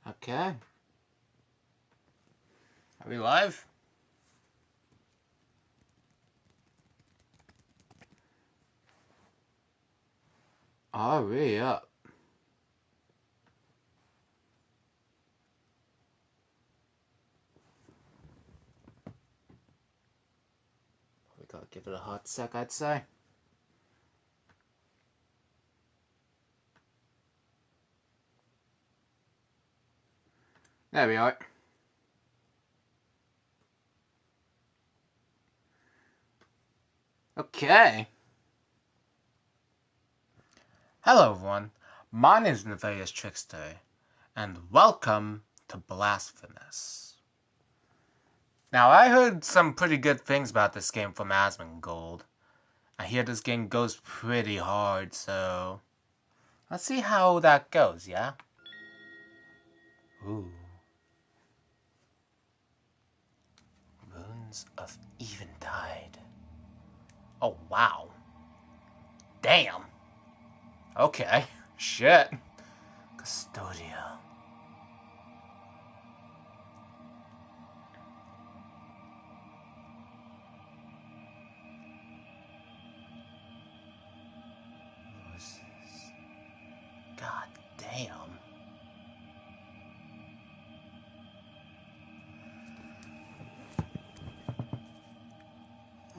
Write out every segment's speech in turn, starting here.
Okay. Are we live? Are we up? We gotta give it a hot sec, I'd say. There we are. Okay. Hello everyone, my name is Nefarious Trickster, and welcome to Blasphemous. Now, I heard some pretty good things about this game from Asmongold. I hear this game goes pretty hard, so let's see how that goes, yeah? Ooh. Runes of Eventide. Oh, wow. Damn. Okay. Shit. Custodia. Voices. God damn.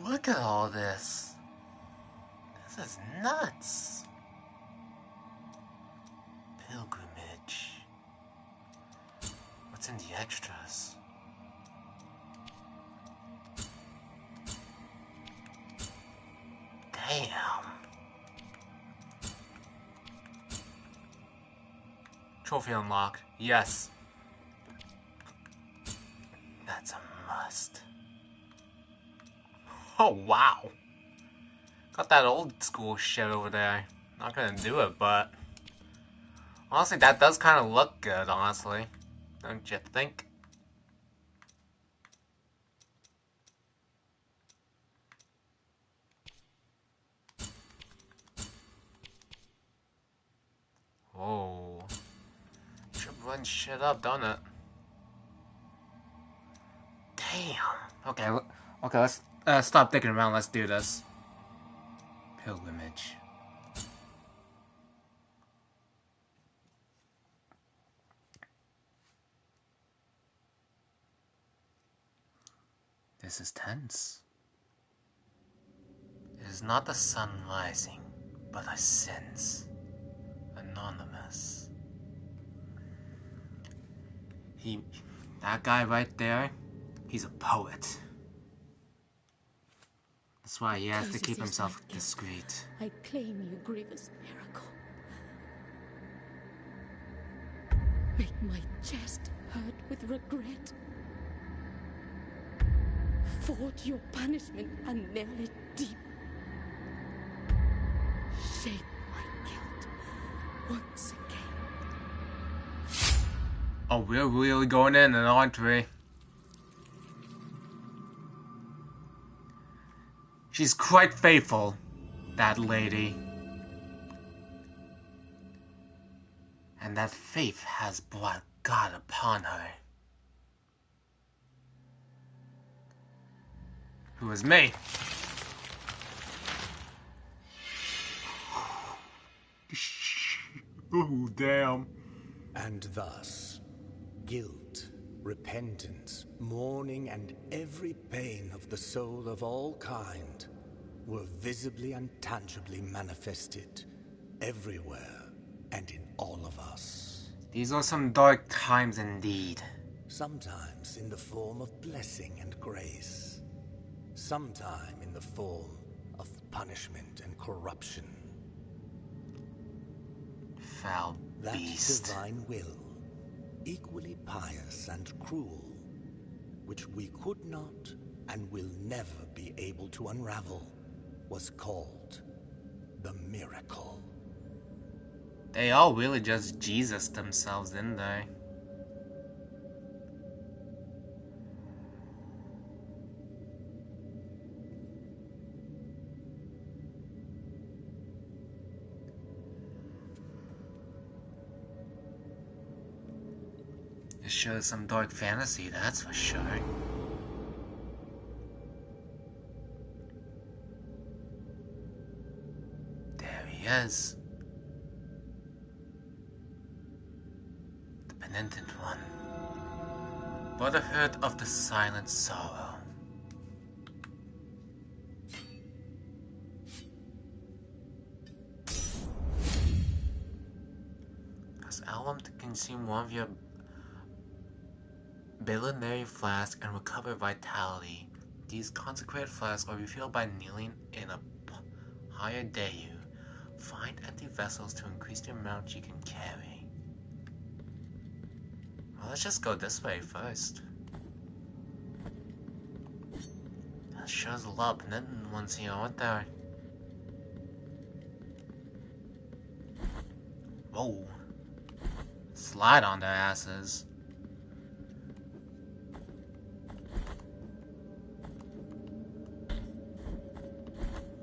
Look at all this. This is nuts. Pilgrimage. What's in the extras? Damn. Trophy unlocked. Yes. That's a must. Oh, wow. Got that old school shit over there. Not gonna do it, but honestly, that does kind of look good, honestly. Don't you think? Oh. Should run shit up, don't it? Damn. Okay, let's stop thinking around. Let's do this. Pilgrimage. This is tense. It is not the sun rising, but I sense. Anonymous. That guy right there, he's a poet. That's why he has to keep himself discreet. I claim you, grievous miracle. Make my chest hurt with regret. Forge your punishment and nail it deep. Shape my guilt once again. Oh, we're really going in, aren't we? She's quite faithful, that lady. And that faith has brought God upon her. Who is me? Oh, damn. And thus, guilt, repentance, mourning, and every pain of the soul of all kind were visibly and tangibly manifested everywhere and in all of us. These are some dark times indeed. Sometimes in the form of blessing and grace, sometime in the form of punishment and corruption. Foul beast. That divine will, equally pious and cruel, which we could not and will never be able to unravel, was called the miracle. They all really just Jesus themselves, didn't they? It shows some dark fantasy, that's for sure. There he is. The penitent one. Brotherhood of the Silent Sorrow. Has alum to consume one of your binary flasks and recover vitality. These consecrated flasks are refilled by kneeling in a higher deyu. Find empty vessels to increase the amount you can carry. Well, let's just go this way first. That shows a lot of penitent ones here, aren't there? Whoa. Slide on their asses.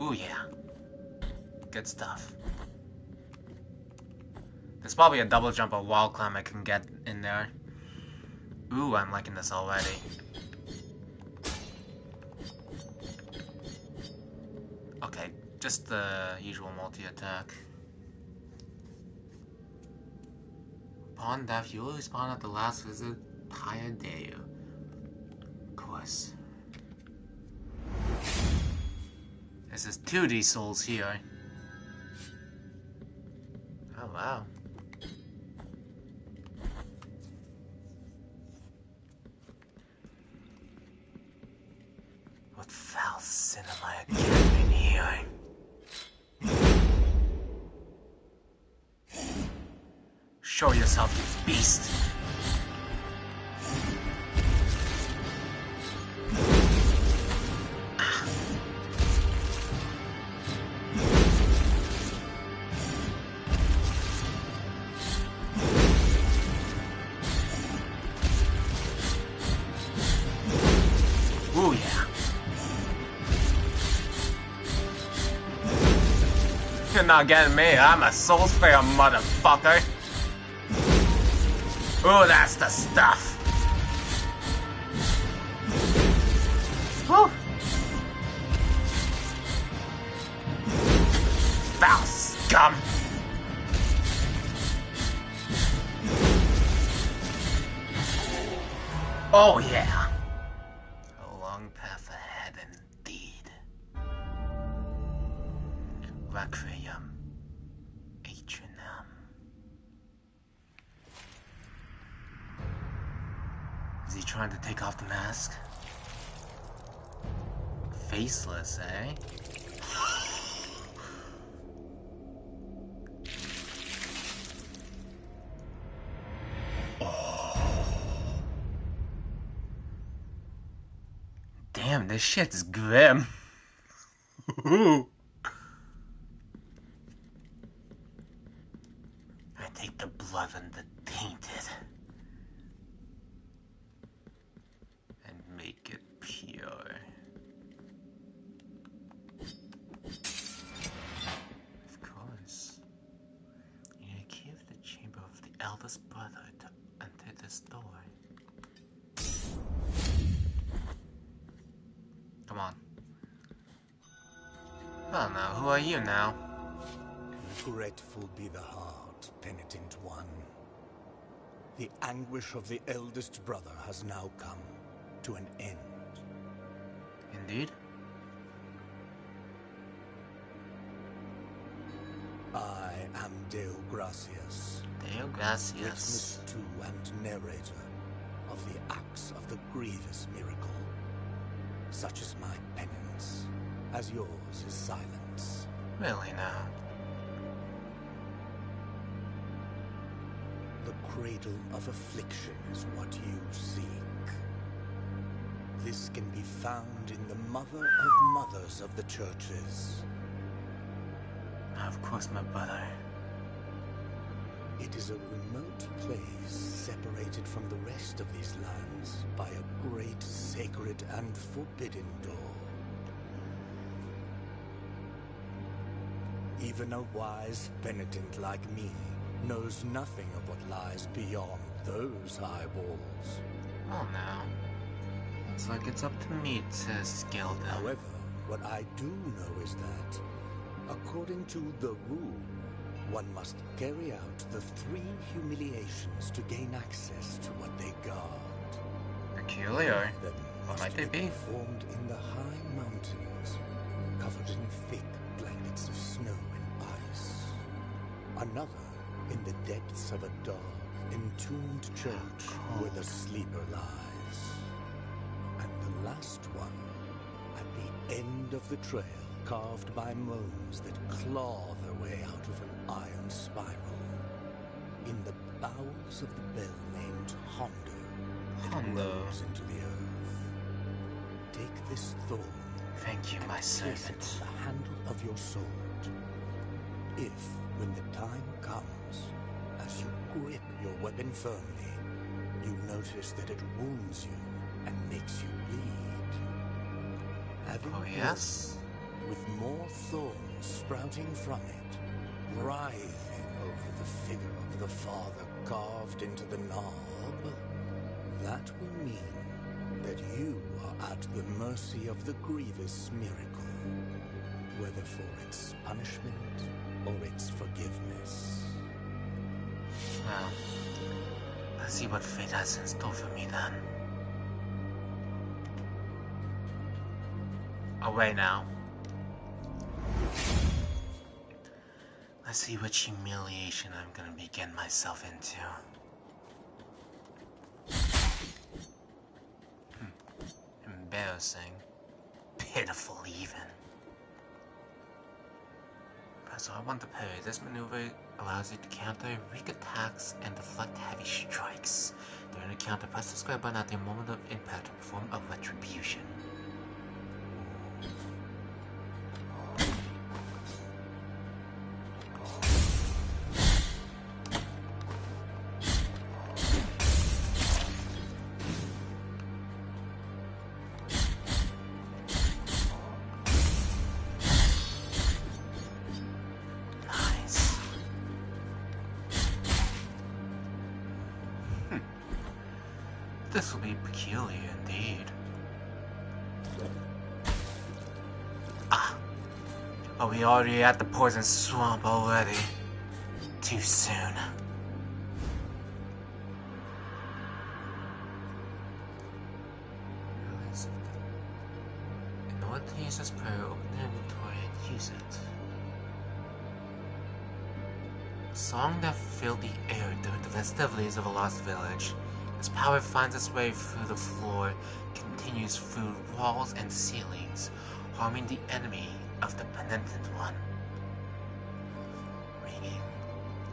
Ooh, yeah. Good stuff. There's probably a double jump or wall climb I can get in there. Ooh, I'm liking this already. Okay, just the usual multi-attack. Upon death, you will respawn at the last visit higher deyu. Of course. This is 2D souls here. Oh wow. What foul sin am I accusing here? Show yourself, you beast! Ooh, yeah. You're not getting me, I'm a soulsparer, motherfucker! Ooh, that's the stuff! Woo! Foul scum! Oh yeah! A long path ahead indeed. Requiem. Atronam. Is he trying to take off the mask? Faceless, eh? Damn, this shit's grim. I take the blood and the tainted and make it pure. Of course. You need a key of the chamber of the eldest brother to enter this door. Come on. Well now, who are you now? Regretful be the heart, penitent one. The anguish of the eldest brother has now come to an end. Indeed? I am Deo Gracias, Deo Gracias. witness to and narrator of the acts of the grievous miracle. Such is my penance, as yours is silence. Really now? The cradle of affliction is what you seek. This can be found in the mother of mothers of the churches. Of course, my brother. It is a remote place separated from the rest of these lands by a great sacred and forbidden door. Even a wise penitent like me knows nothing of what lies beyond those eyeballs. Oh no. Looks like it's up to me to scale them. However, what I do know is that, according to the rule, one must carry out the 3 humiliations to gain access to what they guard. Peculiar. Them What must might they be? performed in the high mountains, covered in thick blankets of snow and ice. Another in the depths of a dark, entombed church where the sleeper lies. And the last one at the end of the trail, carved by moans that claw their way out of an iron spiral. In the bowels of the bell named Hondo that grows into the earth. Take this thorn. Thank you, my Place it servant. on the handle of your sword. If, when the time comes, as you grip your weapon firmly, you notice that it wounds you and makes you bleed. Having Oh, yes? blood, with more thorns sprouting from it, writhing over the figure of the Father carved into the knob, that will mean that you are at the mercy of the grievous miracle, whether for its punishment or its forgiveness. Well, let's see what fate has in store for me then. Away now. Let's see which humiliation I'm gonna be getting myself into. Embarrassing. Pitiful even. So I want to parry. This maneuver allows you to counter weak attacks and deflect heavy strikes. During the counter, press the square button at the moment of impact to perform a retribution. This will be peculiar indeed. Ah! Are we already at the poison swamp already? Too soon. In order to use this prayer, open the inventory and use it. A song that filled the air during the festivities of a lost village. Its power finds its way through the floor, continues through walls and ceilings, harming the enemy of the penitent one. Ringing.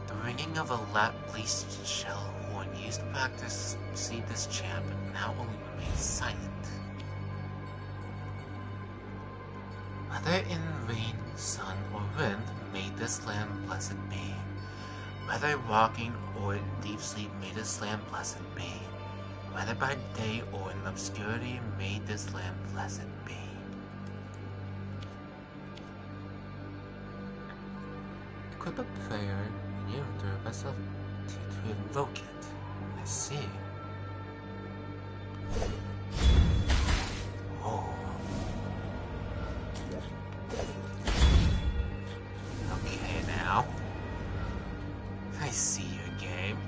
The ringing of a lap-bleached shell horn used to practice see this chant, but now only remains silent. Whether in rain, sun, or wind, may this land blessed be. Whether walking or in deep sleep, may this land blessed be. Whether by day or in obscurity, may this land blessed be. Equip a prayer and you enter a vessel to invoke it. I see. Oh. Okay now. I see your game.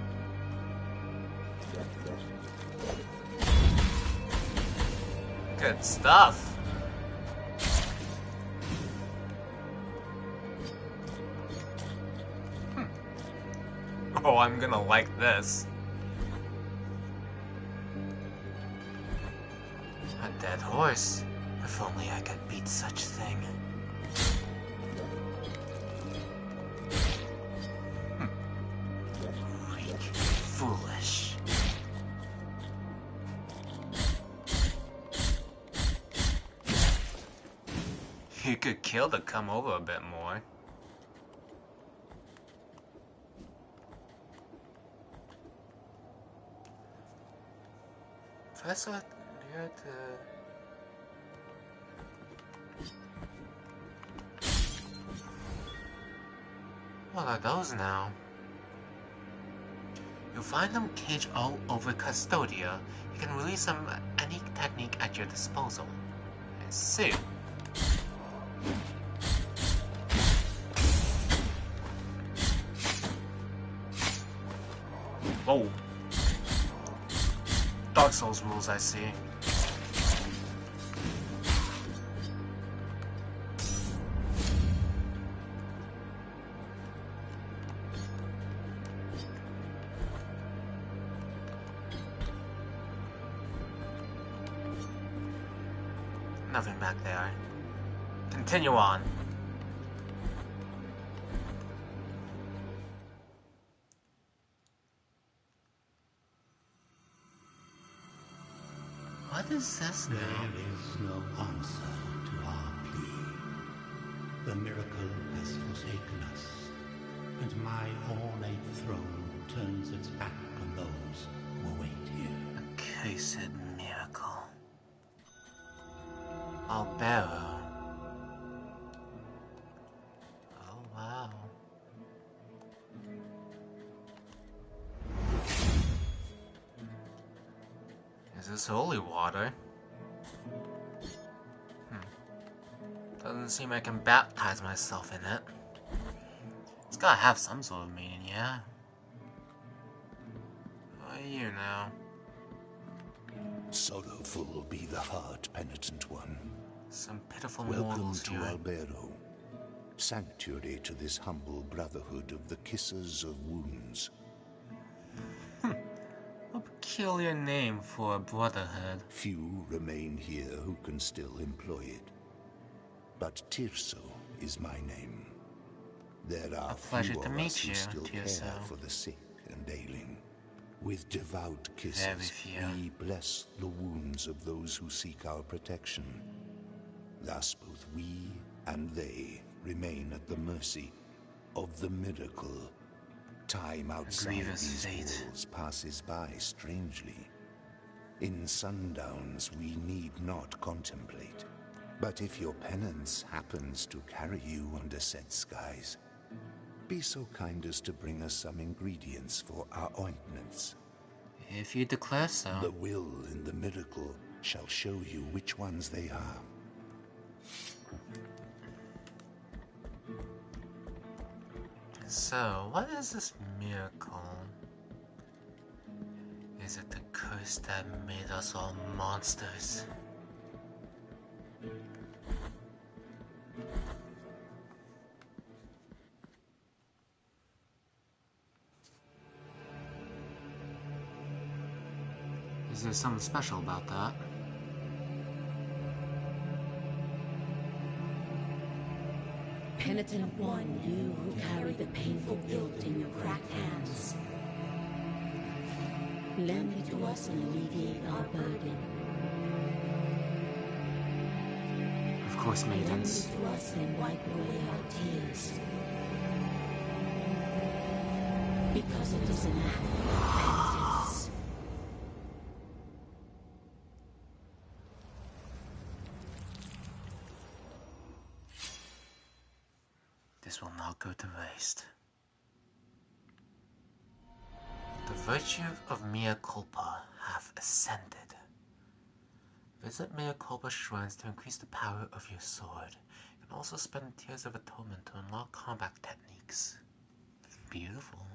Good stuff. Oh, I'm gonna like this. A dead horse. If only I could beat such thing. Weak, foolish. You could kill to come over a bit more. Press out here to... What are those now? You'll find them caged all over Custodia. You can release them any technique at your disposal. I see. Whoa. Dark Souls rules, I see. Nothing back there. Continue on. What is this now? There is no answer to our plea. The miracle has forsaken us, and my ornate throne turns its back on those who await here. A cursed miracle. Albero. Oh wow. Is this holy water? Doesn't seem I can baptize myself in it. It's gotta have some sort of meaning, yeah? What are you now? Sorrowful be the heart, penitent one. Some pitiful Welcome mortals to here. Albero, sanctuary to this humble brotherhood of the Kissers of Wounds. A peculiar name for a brotherhood. Few remain here who can still employ it. But Tirso is my name. There are A pleasure few to of meet us who you, still Tirso. care for the sick and ailing. With devout Very kisses, few. we bless the wounds of those who seek our protection. Thus both we and they remain at the mercy of the miracle. Time outside grievous these fate. walls passes by strangely. In sundowns we need not contemplate. But if your penance happens to carry you under said skies, be so kind as to bring us some ingredients for our ointments. If you declare so. The will in the miracle shall show you which ones they are. So, what is this miracle? Is it the curse that made us all monsters? Is there something special about that? Penitent one, you who carry the painful guilt in your cracked hands. Lend it to us and alleviate our burden. Of course, Lend it maidens. to us and wipe away our tears. Because it is an act of repentance. This will not go to waste. The virtue of mea culpa hath ascended. Visit mea culpa shrines to increase the power of your sword. You can also spend tears of atonement to unlock combat techniques. Beautiful.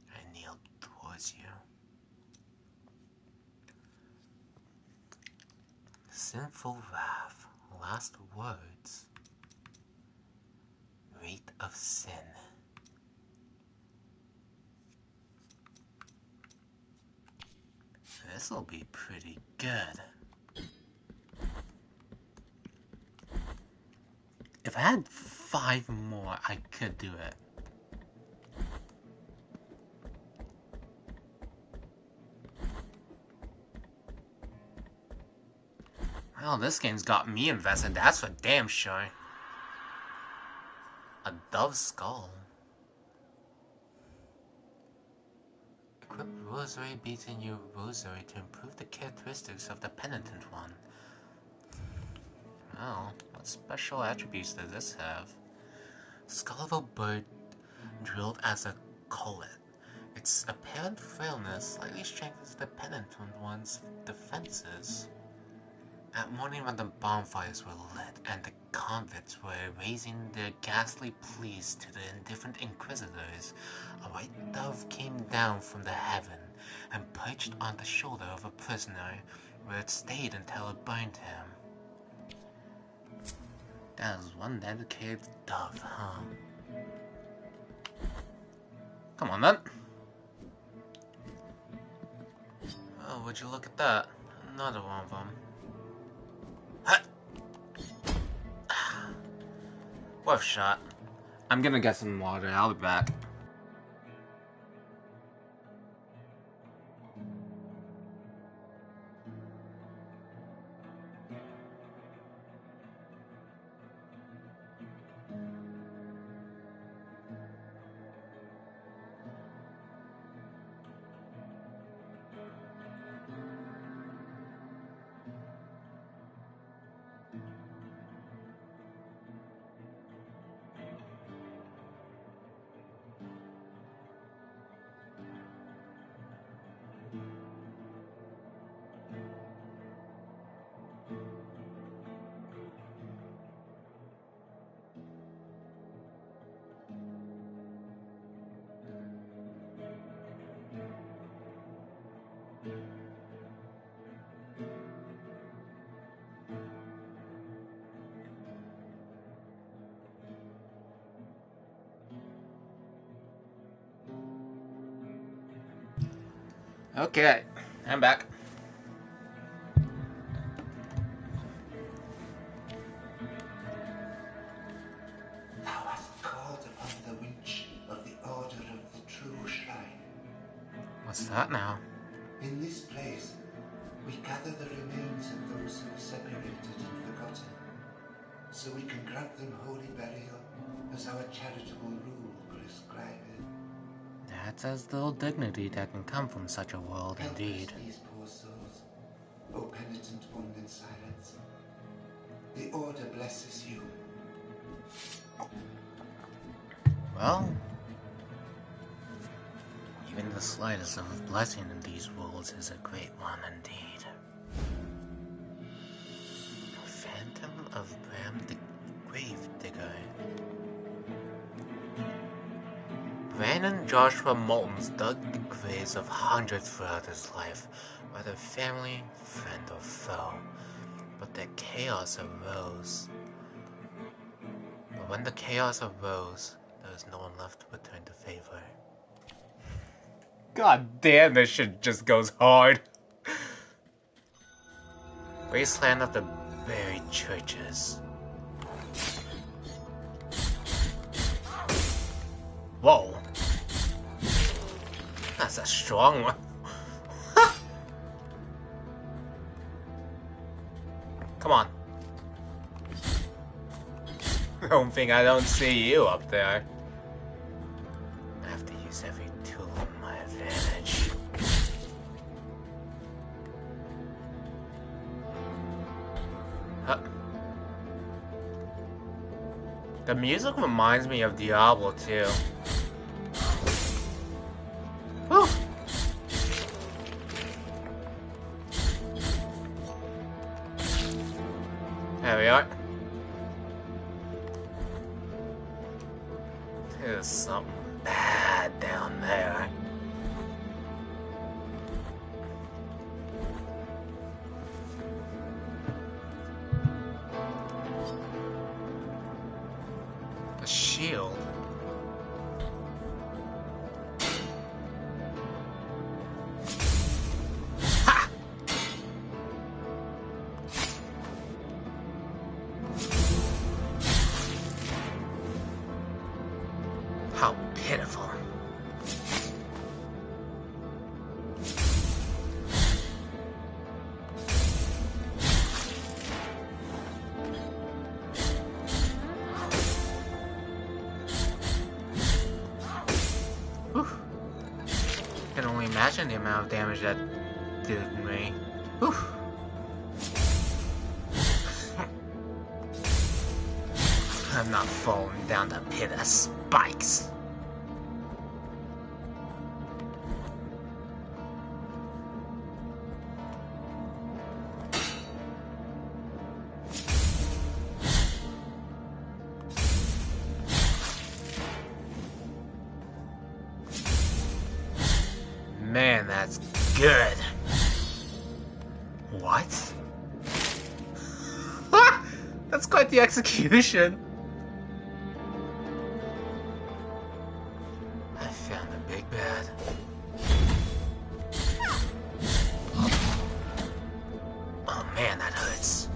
I kneel towards you. Sinful wrath. Last words. Rate of sin. This'll be pretty good. If I had 5 more, I could do it. Well, this game's got me invested, that's for damn sure. A dove skull. Equip rosary beads in your rosary to improve the characteristics of the penitent one. Well, what special attributes does this have? Skull of a bird drilled as a collet. Its apparent frailness slightly strengthens the pennant on one's defenses. That morning when the bonfires were lit and the convicts were raising their ghastly pleas to the indifferent inquisitors, a white dove came down from the heaven and perched on the shoulder of a prisoner, where it stayed until it burned him. That is one dedicated dove, huh? Come on then. Oh, would you look at that? Another one of them. Hut! Worth shot. I'm gonna get some water. I'll be back. Okay, I'm back. Thou hast called upon the winch of the Order of the True Shrine. What's that now? In this place, we gather the remains of those who are separated and forgotten, so we can grant them holy burial as our charitable rule prescribeth. That's as little dignity that can come from such a world, Help indeed. us these poor souls, O penitent one in silence. The Order blesses you. Well, even the slightest of a blessing in these worlds is a great one indeed. Phantom of Bram the Gravedigger. Brandon Joshua Moultons dug the graves of hundreds throughout his life, whether family, friend, or foe. But the chaos arose. But when the chaos arose, there was no one left to return the favor. God damn, this shit just goes hard. Wasteland of the Buried Churches. Whoa. That's a strong one. Come on. Don't think I don't see you up there. I have to use every tool in my advantage. Huh. The music reminds me of Diablo too. Whew. There we are. There's something bad down there. A shield. Ha! How pitiful. Whew. Can only imagine the amount of damage that did to me. Whew. I'm not falling down the pit of spikes. Man, that's good. What? That's quite the execution. I found a big bad. Oh man, that hurts.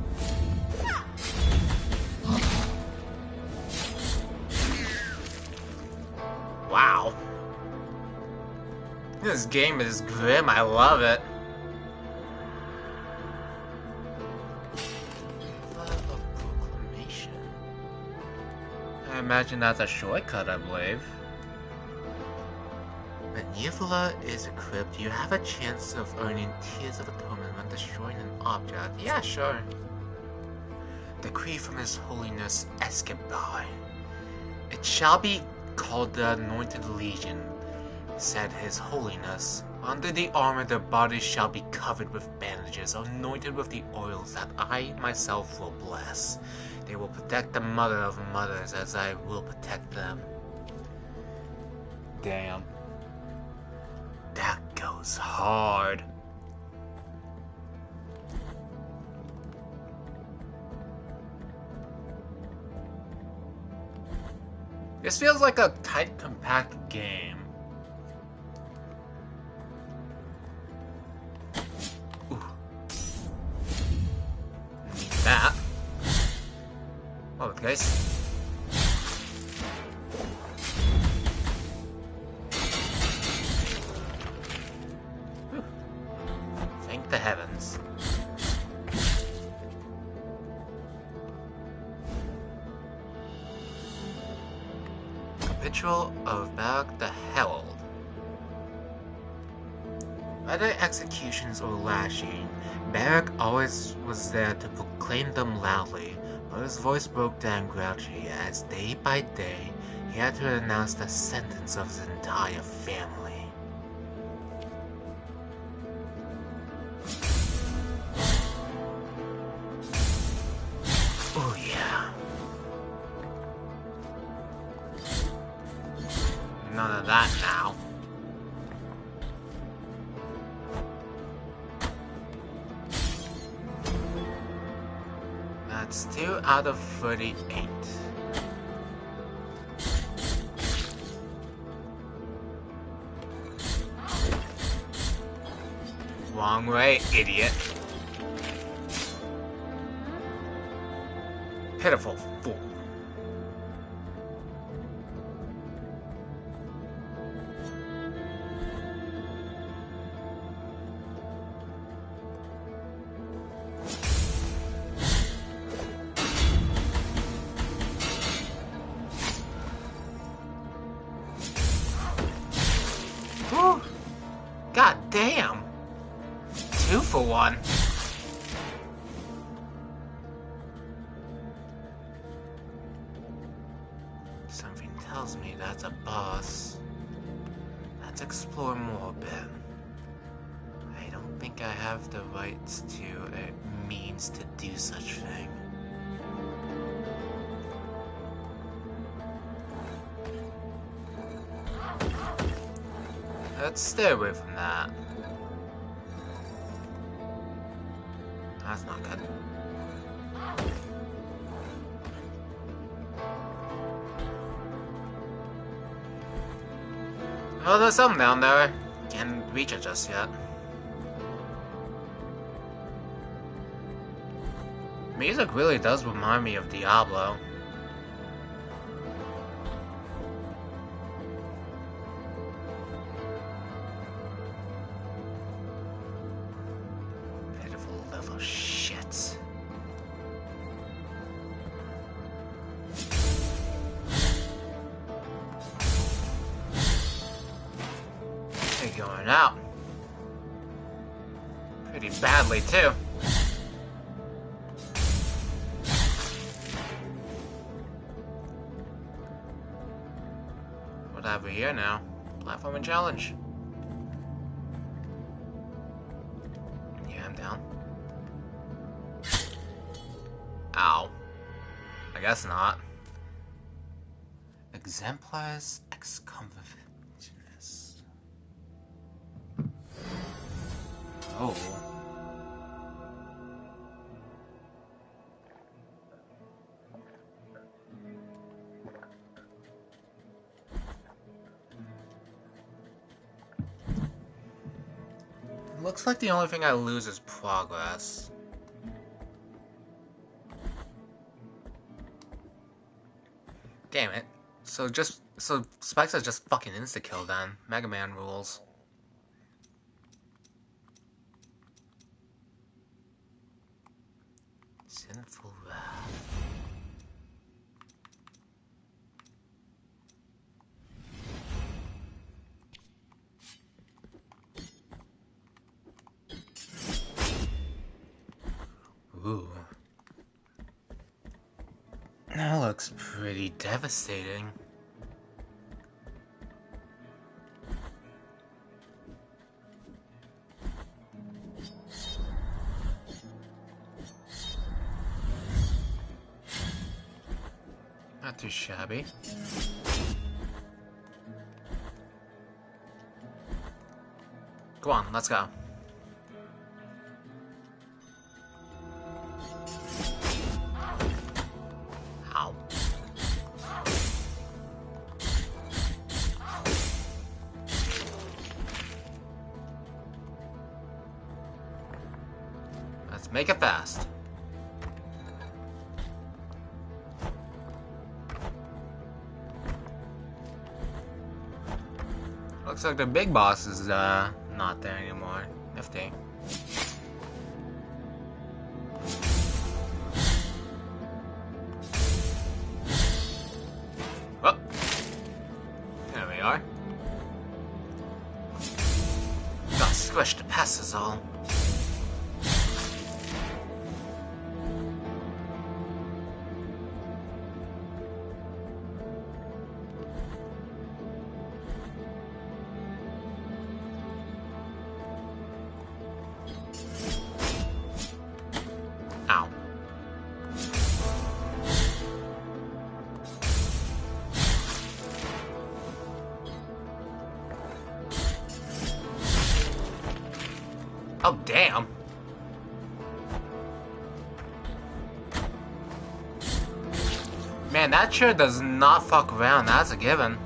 Wow. This game is grim, I love it. Of proclamation. I imagine that's a shortcut, I believe. When Uvula is equipped, you have a chance of earning Tears of Atonement when destroying an object. Yeah, sure. Decree from His Holiness Escobar. It shall be called the Anointed Legion, said His Holiness. Under the armor their bodies shall be covered with bandages, anointed with the oils that I myself will bless. They will protect the mother of mothers as I will protect them. Damn. That goes hard. This feels like a tight, compact game. Ooh. Need that. Oh, guys. Thank the heavens. Ritual of Barak the Herald. Whether executions or lashing, Barak always was there to proclaim them loudly, but his voice broke down gradually as day by day he had to announce the sentence of his entire family. Oh yeah. None of that now. That's 2 out of 38. Wrong way, idiot. Pitiful fool. Whew. God damn. 2 for 1. Something tells me that's a boss. Let's explore more, Ben. I don't think I have the rights to a means to do such thing. Let's stay away from that. That's not good. Well, there's something down there. Can't reach it just yet. Music really does remind me of Diablo. Pitiful little shit. They're going out. Pretty badly, too. What have we here now? Platform and challenge. Yeah, I'm down. Ow. I guess not. Exemplars excommunicationist. Oh. Looks like the only thing I lose is progress. Damn it. So Spikes is just fucking insta-kill then. Mega Man rules. Sinful Wrath. Ooh. That looks pretty devastating. Not too shabby. Go on, let's go. Ow. Let's make it fast. Looks like the big boss is not there anymore. Nifty. Oh, there we are. Got squished to pass is all. Ow. Oh, damn. Man, that sure does not fuck around. That's a given.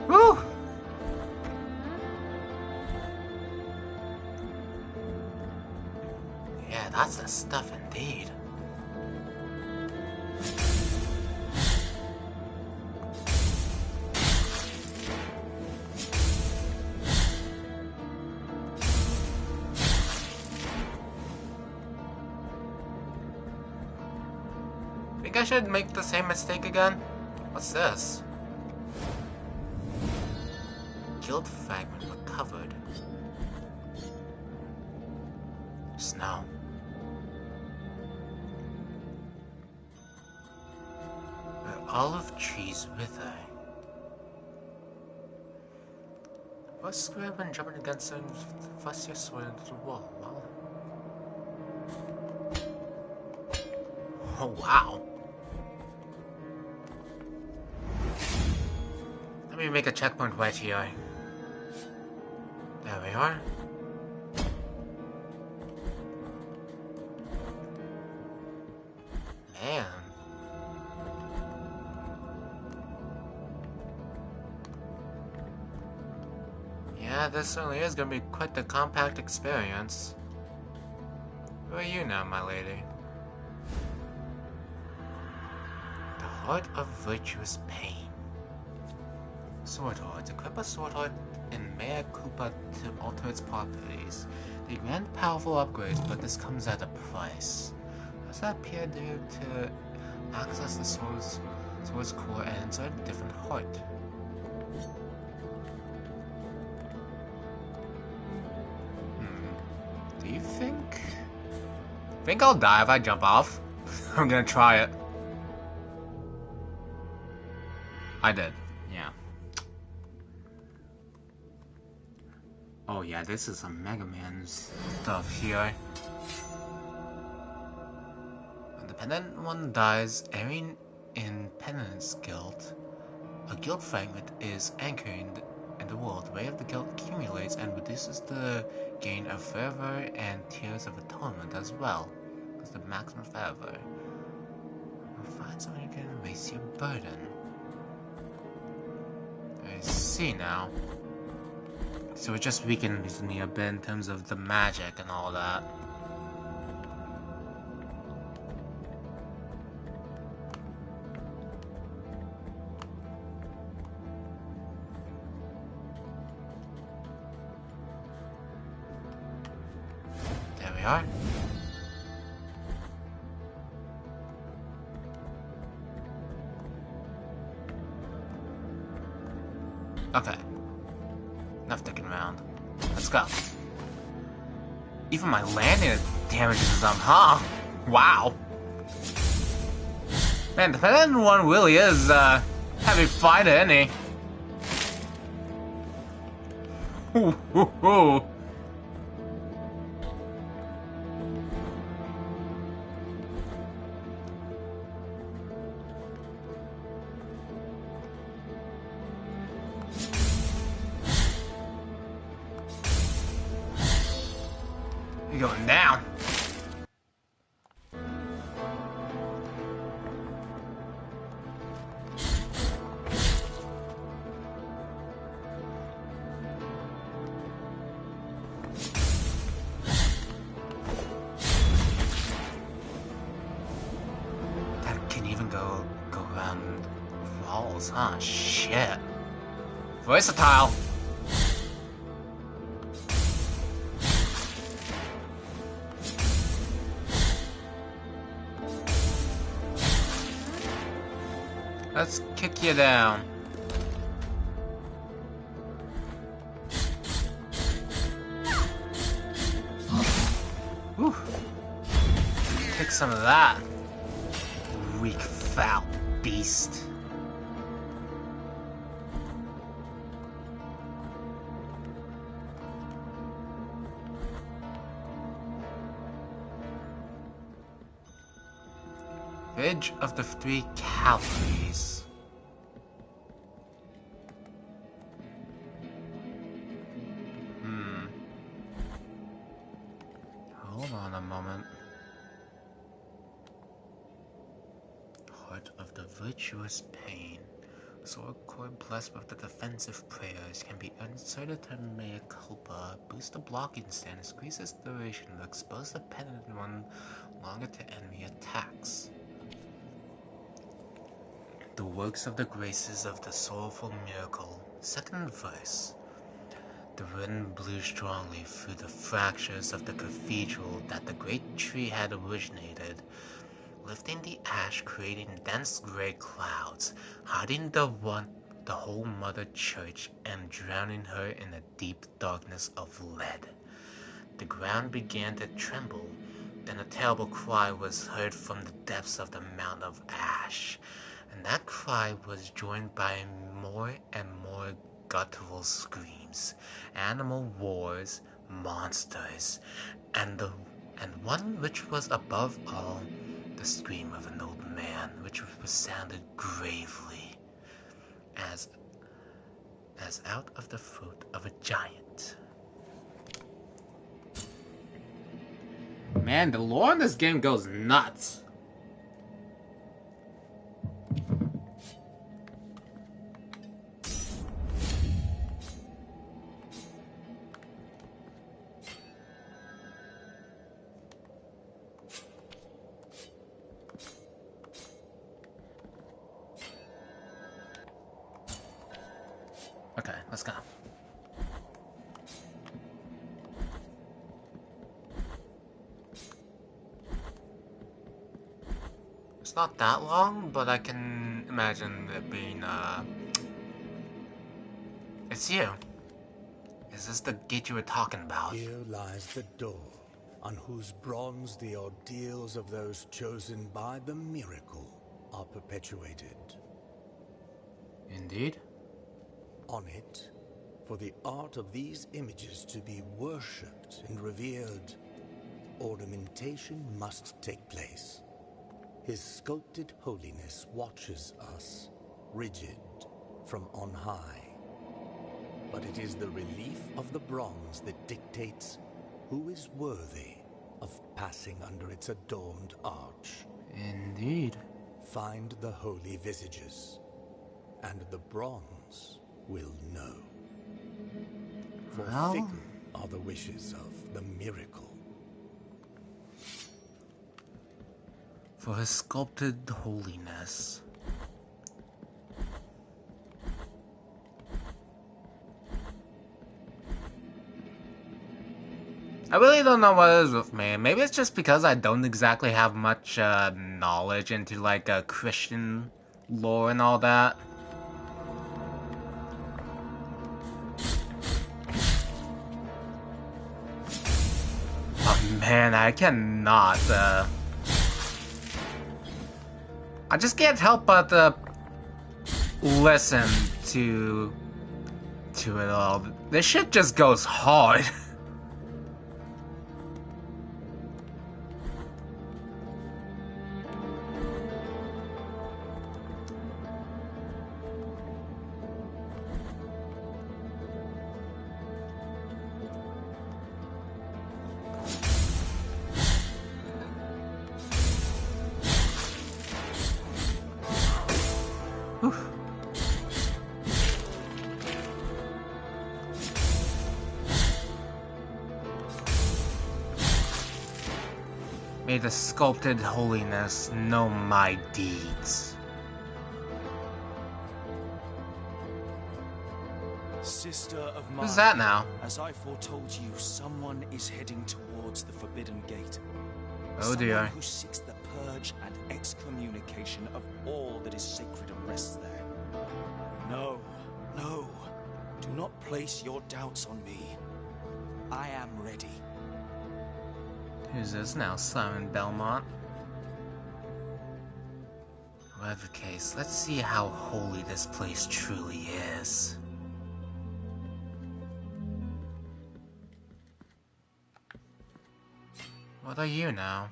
Woo! Yeah, that's the stuff indeed. Think I should make the same mistake again? What's this? Guild fragment recovered. Snow. Where olive trees wither. First square when jumping against them, thrust your sword into the wall. Well. Oh wow. Let me make a checkpoint right here. There we are. Man. Yeah, this certainly is gonna be quite the compact experience. Who are you now, my lady? The Heart of Virtuous Pain. Sword Heart. Equip a Sword Heart in Mea Culpa to alter its properties. They grant powerful upgrades, but this comes at a price. Does that appear due to access the sword's core and insert a different heart? Do you think? Think I'll die if I jump off? I'm gonna try it. I did. Yeah. Oh yeah, this is some Mega Man stuff here. And the Penitent one dies, erring in penance guilt. A guilt fragment is anchored in the world. The weight of the guilt accumulates and reduces the gain of fervor and tears of atonement as well. That's the maximum fervor. Find someone who can erase your burden. I see now. So it just weakens me a bit in terms of the magic and all that. There we are. Okay. Enough dicking around. Let's go. Even my landing damages them, huh? Wow. Man, the Penitent one really is, heavy fighter, isn't he? Ooh, ooh, ooh. You're going down. That can even go around walls, huh? Shit. Versatile. Let's kick you down. Whew. Take some of that. Weak, foul beast. Ridge of the Three Cavalries. Hold on a moment. Heart of the Virtuous Pain. Sword cord blessed with the defensive prayers can be inserted to mea culpa, boost the blocking stance, increases duration to expose the penitent one longer to enemy attacks. The works of the graces of the soulful miracle. Second verse. The wind blew strongly through the fractures of the cathedral that the great tree had originated, lifting the ash, creating dense gray clouds, hiding the whole mother church and drowning her in a deep darkness of lead. The ground began to tremble. Then a terrible cry was heard from the depths of the mountain of ash, and that cry was joined by more and more guttural screams, animal wars, monsters, and one which was above all, the scream of an old man, which resounded gravely, as out of the throat of a giant. Man, the lore in this game goes nuts. Okay, let's go. It's not that long, but I can imagine it being, It's you. Is this the gate you were talking about? Here lies the door, on whose bronze the ordeals of those chosen by the miracle are perpetuated. Indeed. On it, for the art of these images to be worshipped and revered, ornamentation must take place. His sculpted holiness watches us, rigid, from on high. But it is the relief of the bronze that dictates who is worthy of passing under its adorned arch. Indeed. Find the holy visages, and the bronze will know. For Well, fickle are the wishes of the miracle. for his sculpted holiness. I really don't know what it is with me. Maybe it's just because I don't exactly have much knowledge into like Christian lore and all that. Oh man, I cannot. I just can't help but listen to it all. This shit just goes hard. May the sculpted holiness know my deeds. Sister of mine, Who's that now? as I foretold you, someone is heading towards the Forbidden Gate. Oh dear. Someone who seeks the purge and excommunication of all that is sacred and rests there. No, no, do not place your doubts on me. I am ready. Who's this now? Simon Belmont? Whatever the case, let's see how holy this place truly is. What are you now?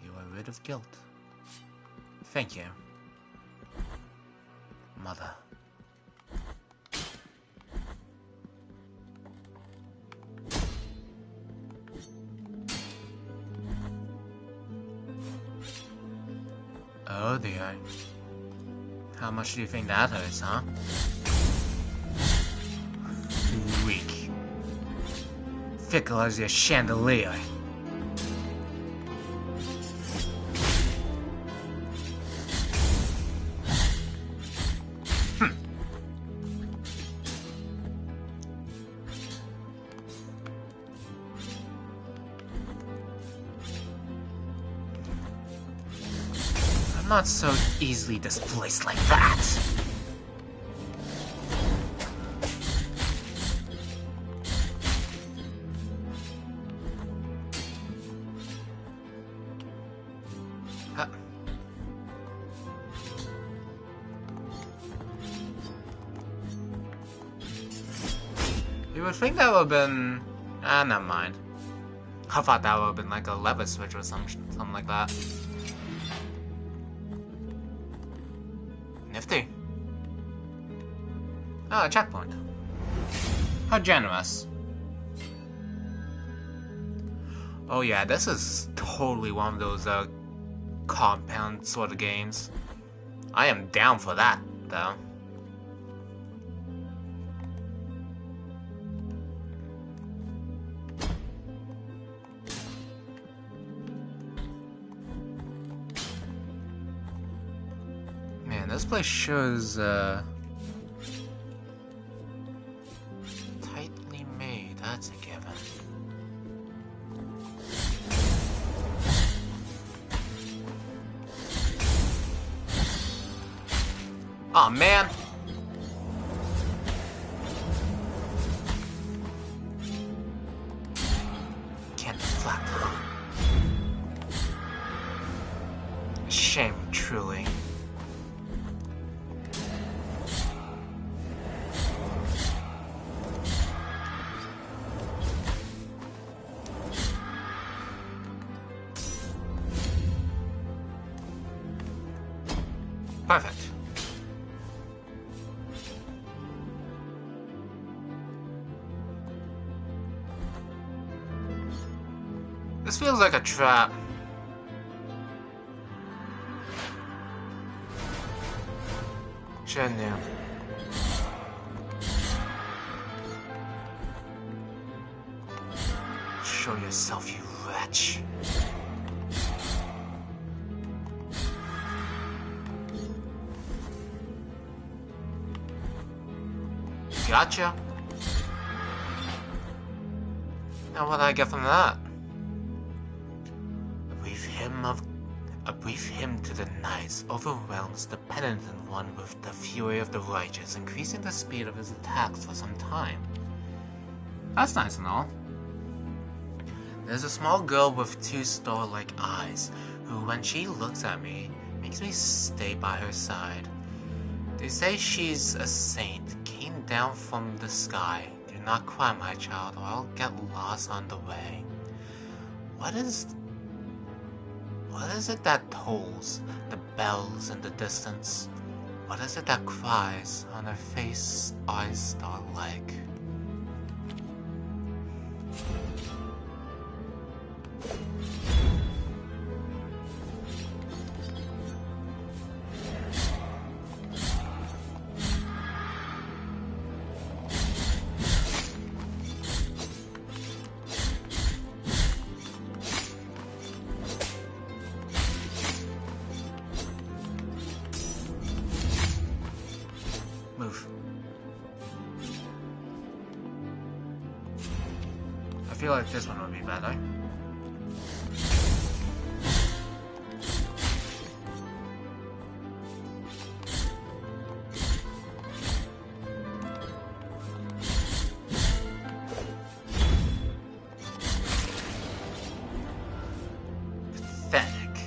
You are rid of guilt. Thank you, Mother. Oh dear. How much do you think that hurts, huh? Weak. Fickle as your chandelier. I'm not so easily displaced like that. You would think that would have been... never mind. I thought that would have been like a lever switch or something like that. Nifty. Oh, a checkpoint. How generous. Oh yeah, this is totally one of those compound sort of games. I am down for that, though. Man, this place sure is tightly made, that's a given. Aw, man! Can't deflect, huh? Shame, truly. Perfect. This feels like a trap. Shen knew. Show yourself, you wretch. Gotcha. Now what do I get from that? A brief hymn to the nights overwhelms the penitent one with the fury of the righteous, increasing the speed of his attacks for some time. That's nice and all. There's a small girl with two star-like eyes, who when she looks at me, makes me stay by her side. They say she's a saint, came down from the sky. Do not cry, my child, or I'll get lost on the way. What is it that tolls the bells in the distance? What is it that cries on her face, eyes star-like? Move. I feel like this one would be better. Pathetic.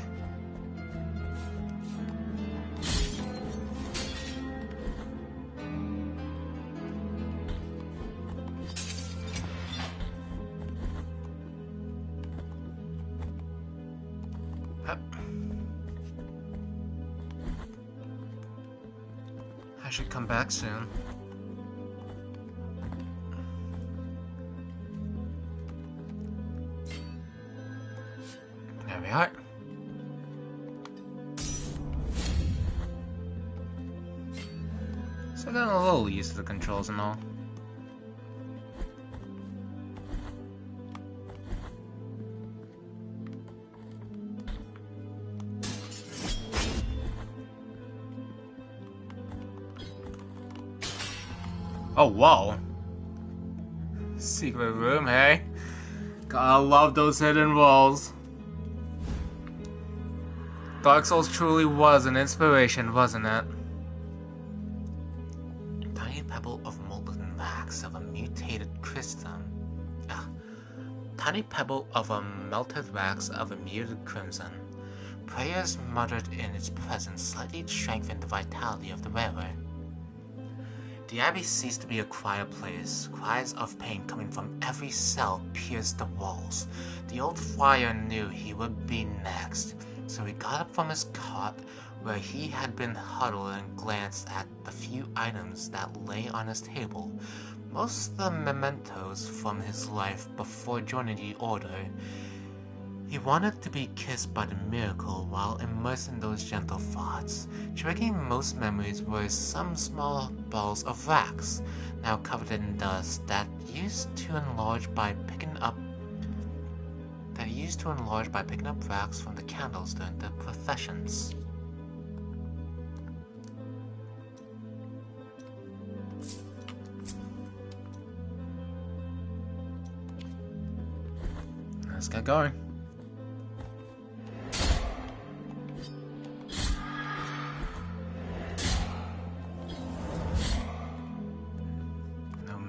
I should come back soon. There we are. So I got a little used to the controls and all. Oh, whoa. Secret room, hey? Gotta love those hidden walls. Dark Souls truly was an inspiration, wasn't it? Tiny pebble of molten wax of a mutated crystal. Tiny pebble of a melted wax of a muted crimson. Prayers muttered in its presence slightly strengthened the vitality of the wearer. The abbey ceased to be a quiet place. Cries of pain coming from every cell pierced the walls. The old friar knew he would be next, so he got up from his cot where he had been huddled and glanced at the few items that lay on his table, most of the mementos from his life before joining the order. He wanted to be kissed by the miracle while immersed in those gentle thoughts. Triggering most memories were some small balls of wax, now covered in dust, that used to enlarge by picking up wax from the candles during the processions. Let's get going.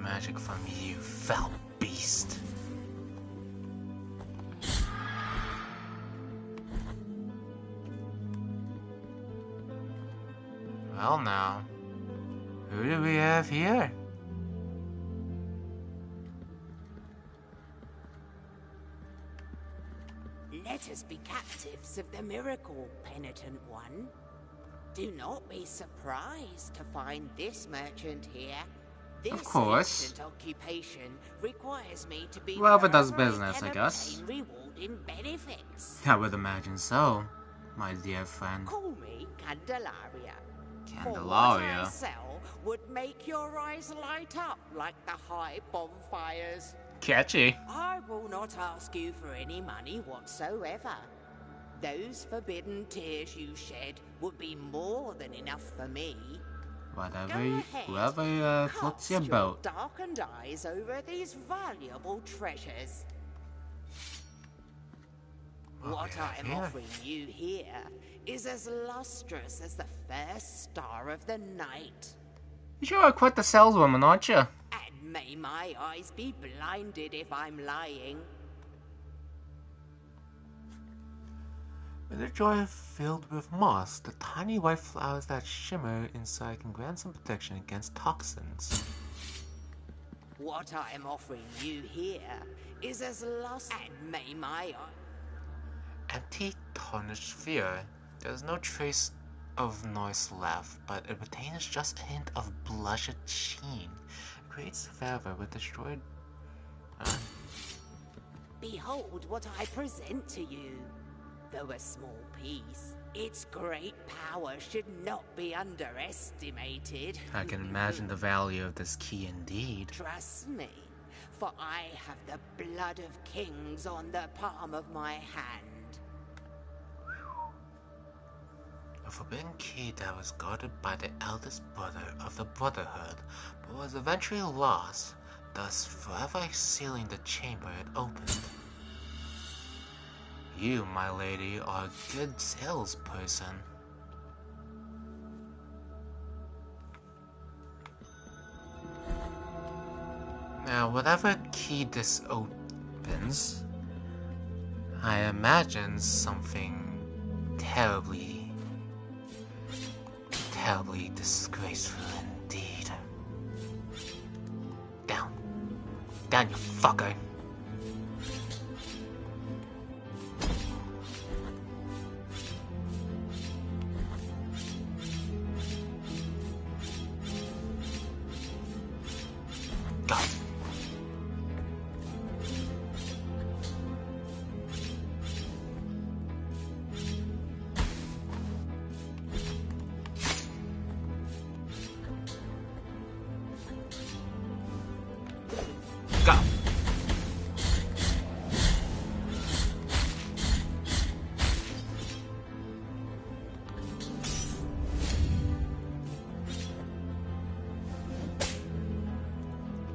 Magic from you, foul beast. Well now, who do we have here? Let us be captives of the miracle, penitent one. Do not be surprised to find this merchant here. This Of course. ancient occupation requires me to be Whoever does wherever business, I can guess. obtain rewarding benefits. I would imagine so, my dear friend. Call me Candelaria. For what I Candelaria. sell would make your eyes light up like the high bonfires. Catchy. I will not ask you for any money whatsoever. Those forbidden tears you shed would be more than enough for me. Whoever floats your boat. Darkened eyes over these valuable treasures. What I am offering you here is as lustrous as the first star of the night. You are quite the saleswoman, aren't you? And may my eyes be blinded if I'm lying. In a jar filled with moss, the tiny white flowers that shimmer inside can grant some protection against toxins. What I am offering you here is as lustrous, and may my Empty, tarnished sphere. There's no trace of noise left, but it retains just a hint of blushed sheen. It creates fervor with destroyed. Behold what I present to you. Though a small piece, its great power should not be underestimated. I can imagine the value of this key indeed. Trust me, for I have the blood of kings on the palm of my hand. A forbidden key that was guarded by the eldest brother of the Brotherhood, but was eventually lost, thus forever sealing the chamber it opened. You, my lady, are a good salesperson. Now, whatever key this opens, I imagine something terribly disgraceful indeed. Down. Down, you fucker. Go. Go.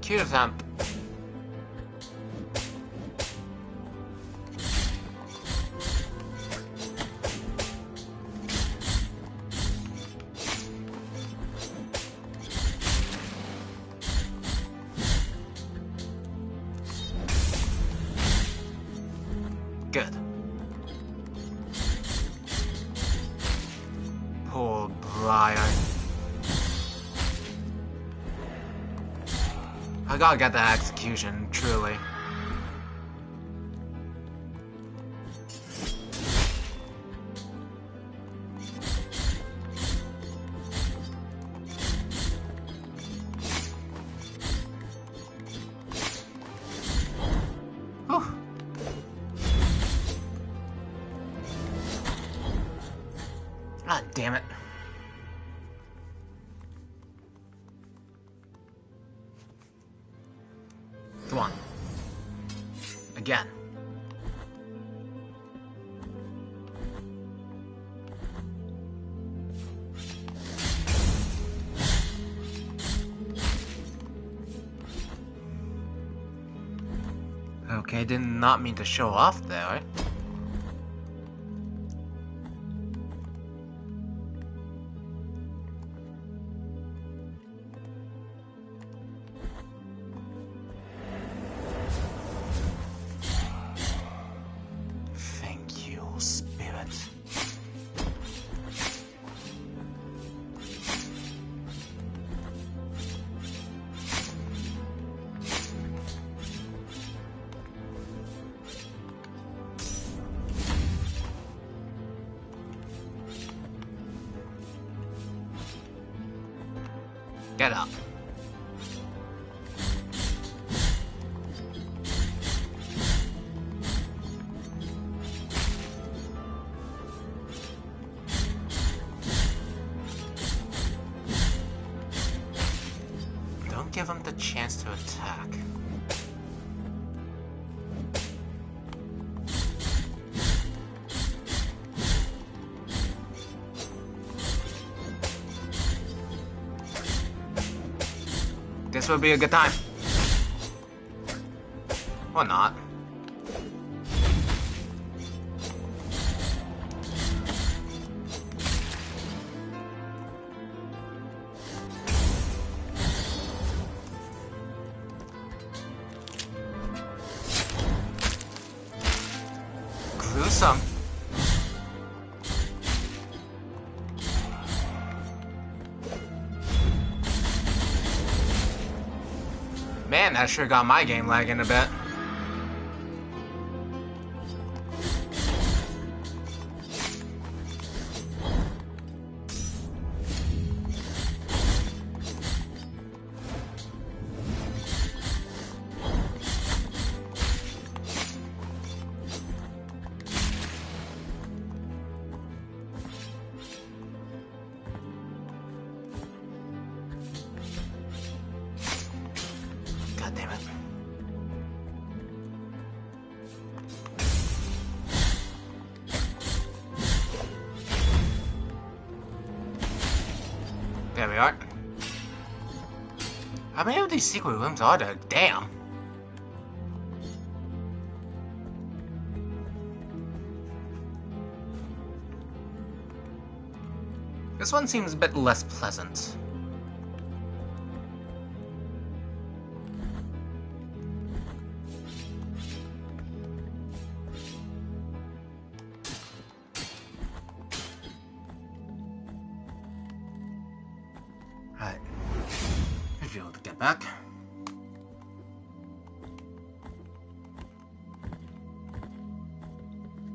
Cue the thump. Good. Poor Briar. I gotta get that execution, truly. Whew. God damn it. Come on. Again. Okay, did not mean to show off there. Thank you, Spirit. Get up. Don't give him the chance to attack. This will be a good time. Or not. Gruesome. Man, that sure got my game lagging a bit. God damn it. There we are. How many of these secret rooms are there? Damn. This one seems a bit less pleasant. Right. Should be able to get back.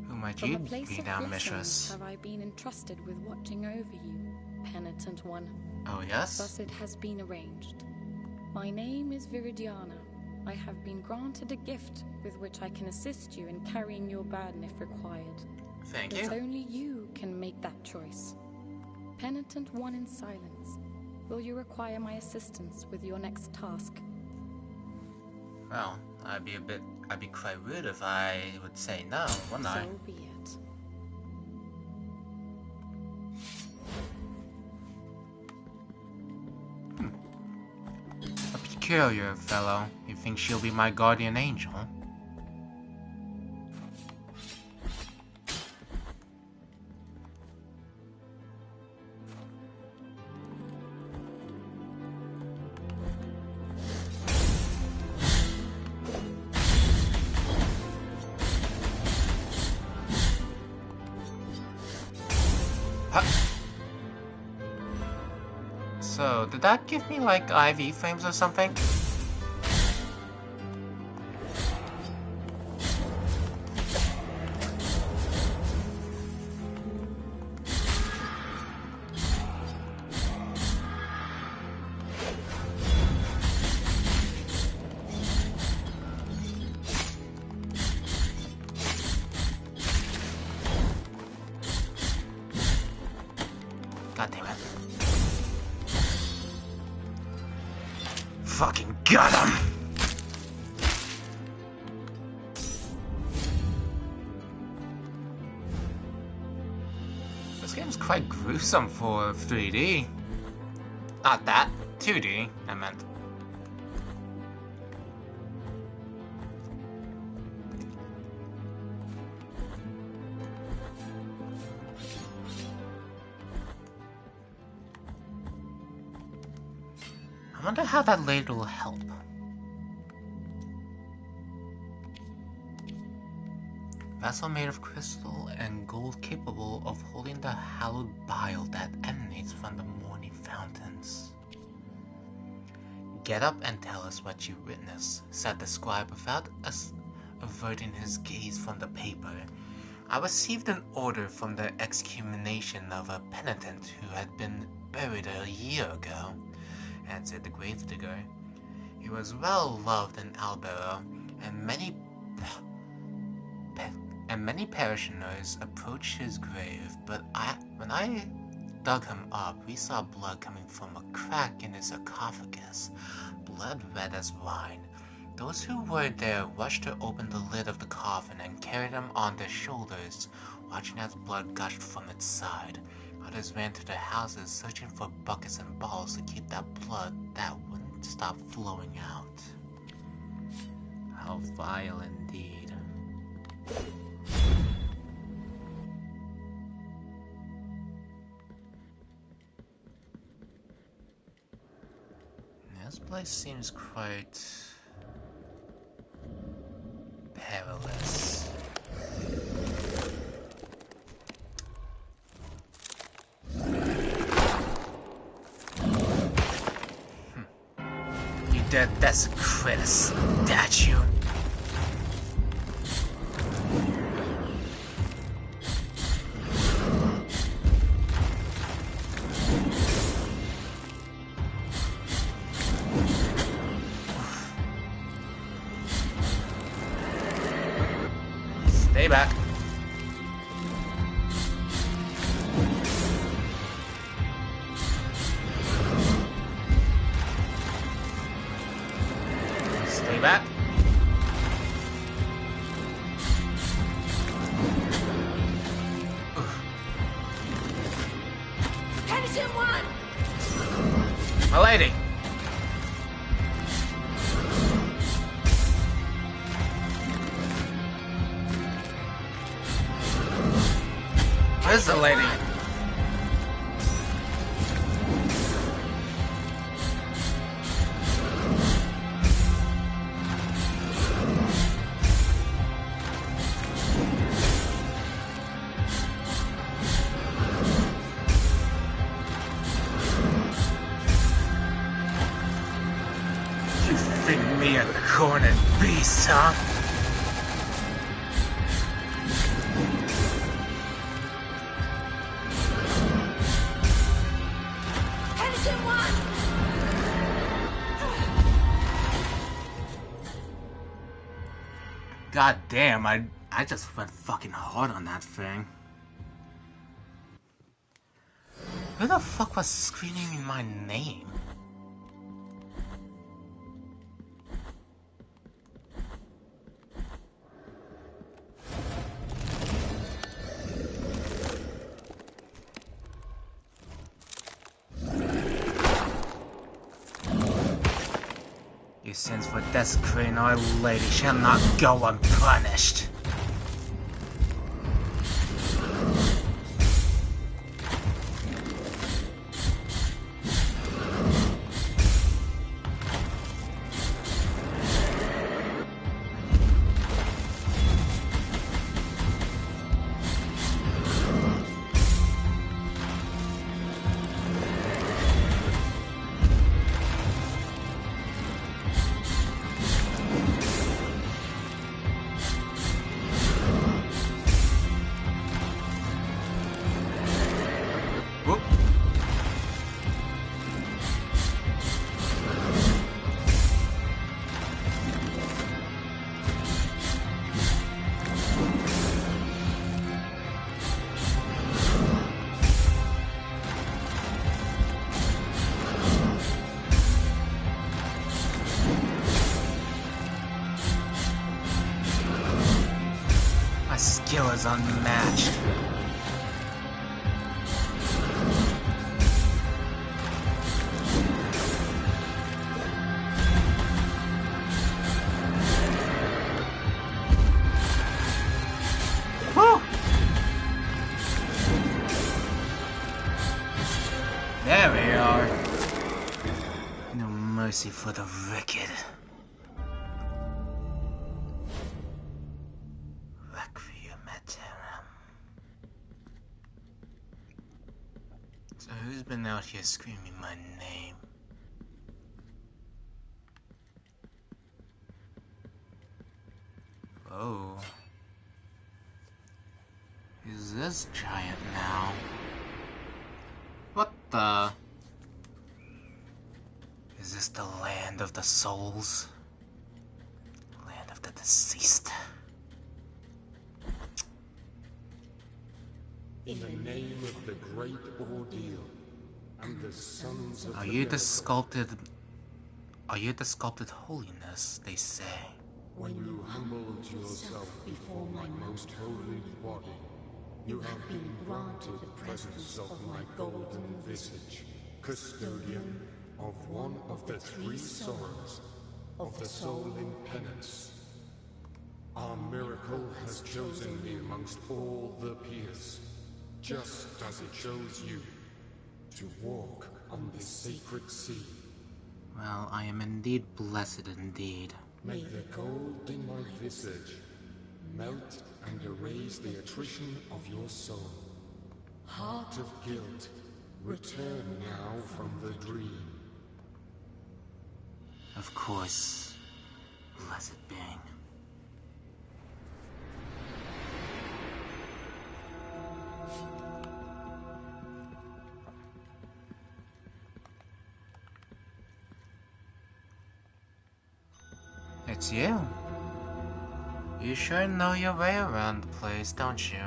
Who might From you a place be of now, blessings mistress? have I been entrusted with watching over you, penitent one. Oh, yes? Thus it has been arranged. My name is Viridiana. I have been granted a gift with which I can assist you in carrying your burden if required. Thank But you. only you can make that choice. Penitent one in silence, will you require my assistance with your next task? Well, I'd be quite rude if I would say no, wouldn't I? So be it. A peculiar fellow. You think she'll be my guardian angel? Huh. So, did that give me like IV frames or something? God damn it. Fucking got him! This game's quite gruesome for 3D. Not that, 2D, I meant. I wonder how that later will help. Vessel made of crystal and gold capable of holding the hallowed bile that emanates from the morning fountains. Get up and tell us what you witnessed, said the scribe without averting his gaze from the paper. I received an order from the excommunication of a penitent who had been buried a year ago. answered the gravedigger. He was well loved in Albero, and many parishioners approached his grave, but when I dug him up, we saw blood coming from a crack in his sarcophagus, blood red as wine. Those who were there rushed to open the lid of the coffin and carried him on their shoulders, watching as blood gushed from its side. Others ran to their houses, searching for buckets and bottles to keep that blood that wouldn't stop flowing out. How vile indeed. This place seems quite perilous. You dare desecrate a statue? Stay back. Stay back. Tennyson 1! My lady. Where's the lady? You think me a cornered beast, huh? Tennyson 1! God damn, I just went fucking hard on that thing. Who the fuck was screaming my name? Your sins for desecrating Our Lady shall not go unpunished. Whoop. My skill is unmatched. Woo! There we are. No mercy for the wicked. Requiem aeternam. So who's been out here screaming my name? Oh. Who's this giant now? What the? Is this the land of the souls? Land of the deceased? In the name of the great ordeal and the sons of Are the you the miracle, sculpted holiness, they say? when you humbled yourself before my most holy body, you have been granted the presence of my golden visage, custodian of one of the three sorrows of the soul in penance. Our miracle has chosen me amongst all the peers, just as it chose you, to walk on this sacred sea. Well, I am indeed blessed indeed. May the gold in my visage melt and erase the attrition of your soul. Heart of guilt, return now from the dream. Of course, blessed being. It's you. You sure know your way around the place, don't you?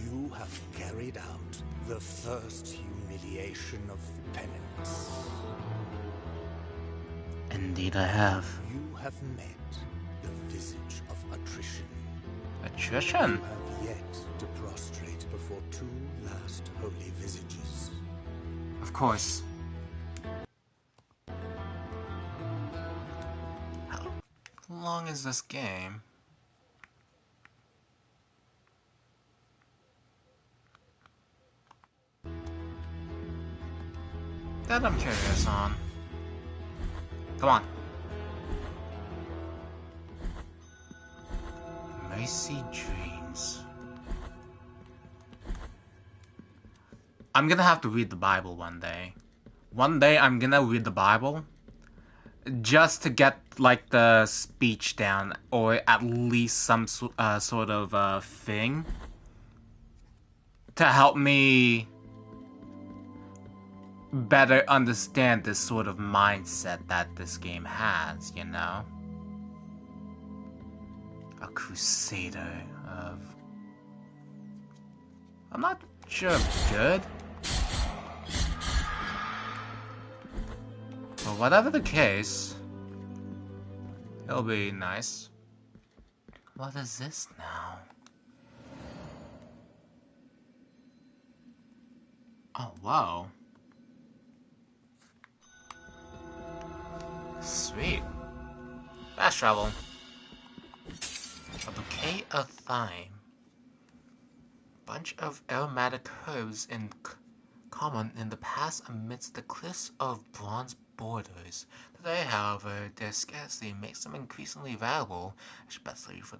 You have carried out the first humiliation of penance. Indeed I have. You have met the visage of attrition. Attrition? You have yet to prostrate before two last holy visages. Of course. How long is this game? That I'm curious on. Come on. Mercy Dreams. I'm gonna have to read the Bible one day. One day I'm gonna read the Bible just to get like the speech down, or at least some sort of thing to help me better understand this sort of mindset that this game has, you know? A crusader of... I'm not sure if good. But whatever the case, it'll be nice. What is this now? Oh, wow. Sweet. Fast travel. A bouquet of thyme. Bunch of aromatic herbs in common in the past amidst the cliffs of bronze borders. Today, however, their scarcity makes them increasingly valuable, especially for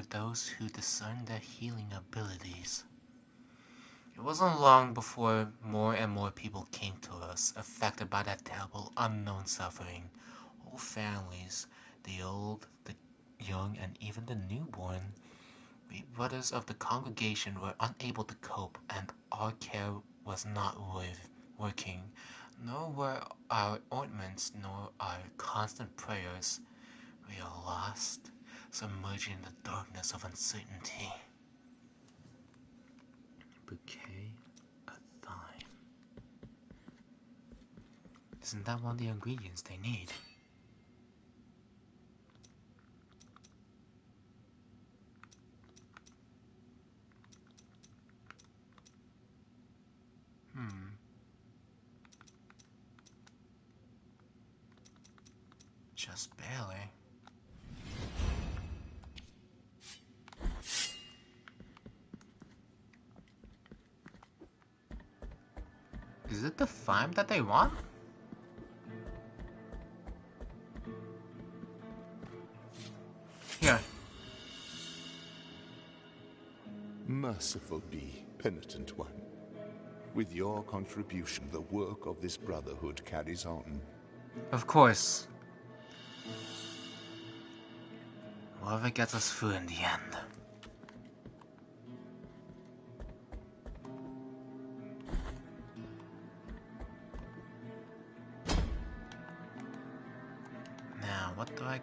those who discern their healing abilities. It wasn't long before more and more people came to us, affected by that terrible unknown suffering. Whole families, the old, the young, and even the newborn. We brothers of the congregation were unable to cope, and our care was not working, nor were our ointments nor our constant prayers. We are lost, submerged in the darkness of uncertainty. Bouquet of thyme. Isn't that one of the ingredients they need? Just barely. Is it the thyme that they want? Here. Merciful be, penitent one. With your contribution, the work of this brotherhood carries on. Of course. Whoever gets us through in the end.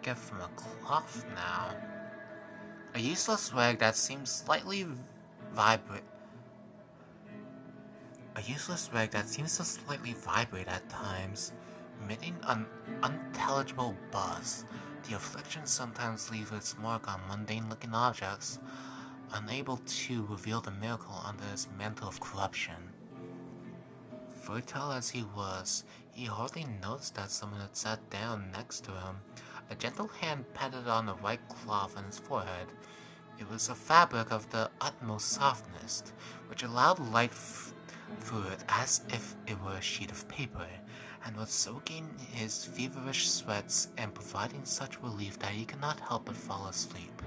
get from a cloth now? A useless rag that seems slightly vibrate. A useless rag that seems to slightly vibrate at times, emitting an unintelligible buzz. The affliction sometimes leaves its mark on mundane-looking objects, unable to reveal the miracle under its mantle of corruption. Fertile as he was, he hardly noticed that someone had sat down next to him. A gentle hand patted on the white cloth on his forehead. It was a fabric of the utmost softness, which allowed light through it as if it were a sheet of paper, and was soaking his feverish sweats and providing such relief that he could not help but fall asleep.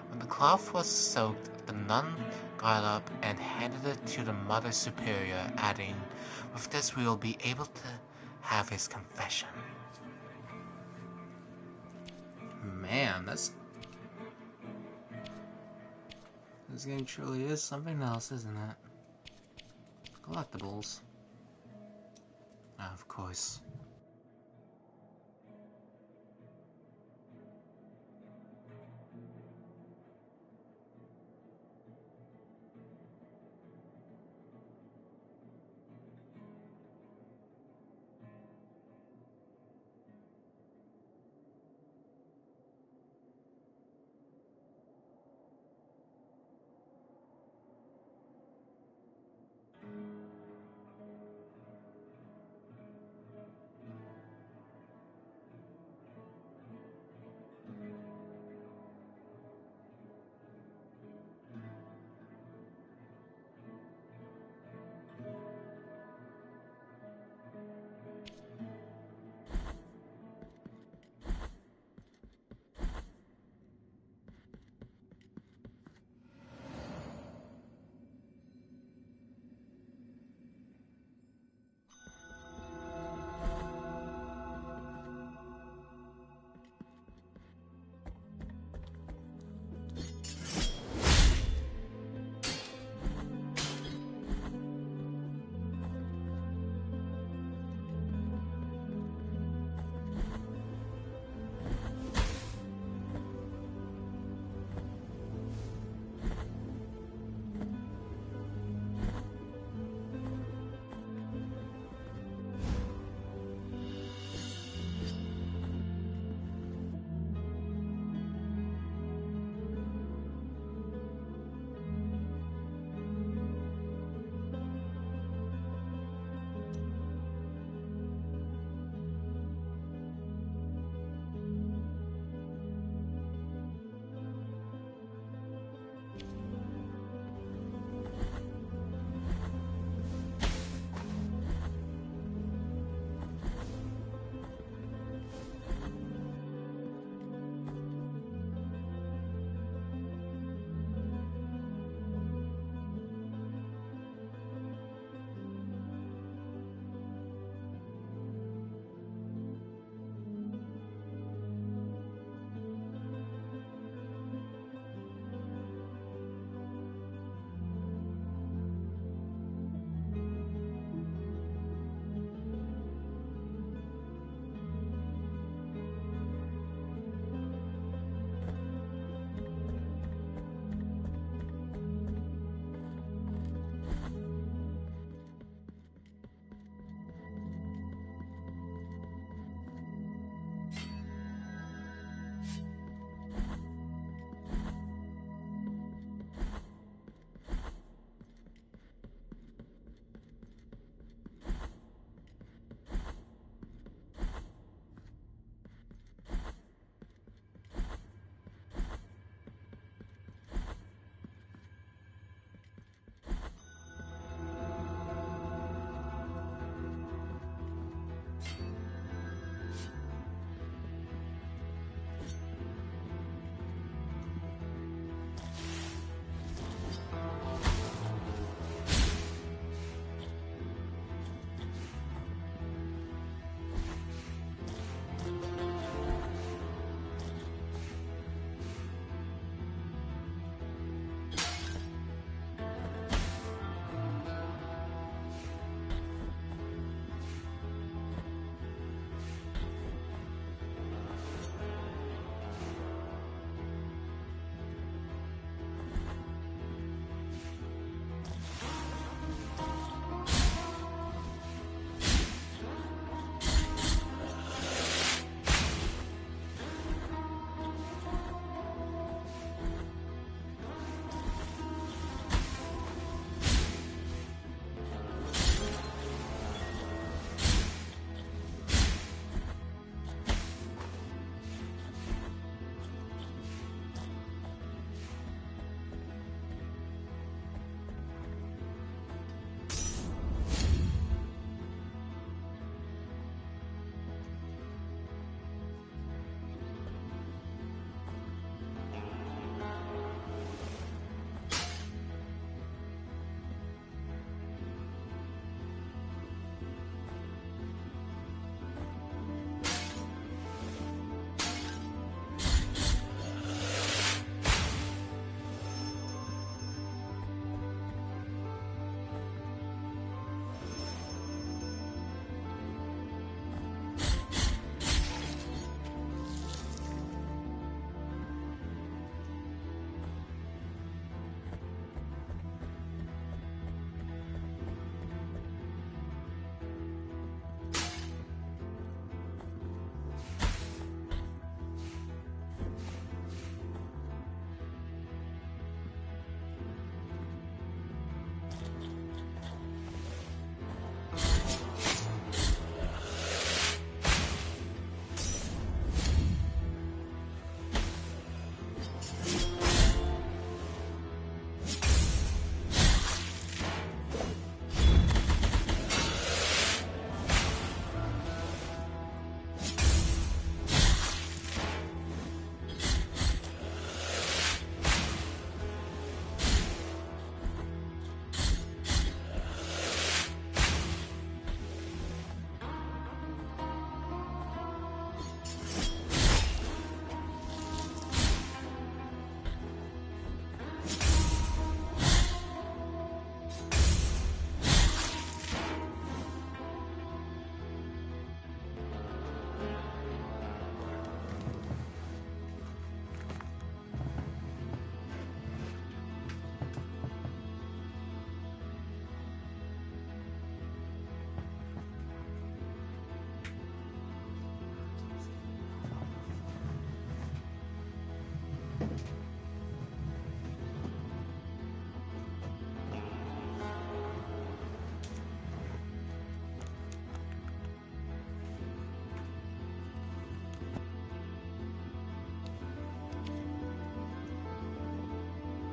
When the cloth was soaked, the nun got up and handed it to the Mother Superior, adding, "With this we will be able to have his confession." Man, this game truly is something else, isn't it? Collectibles. Of course.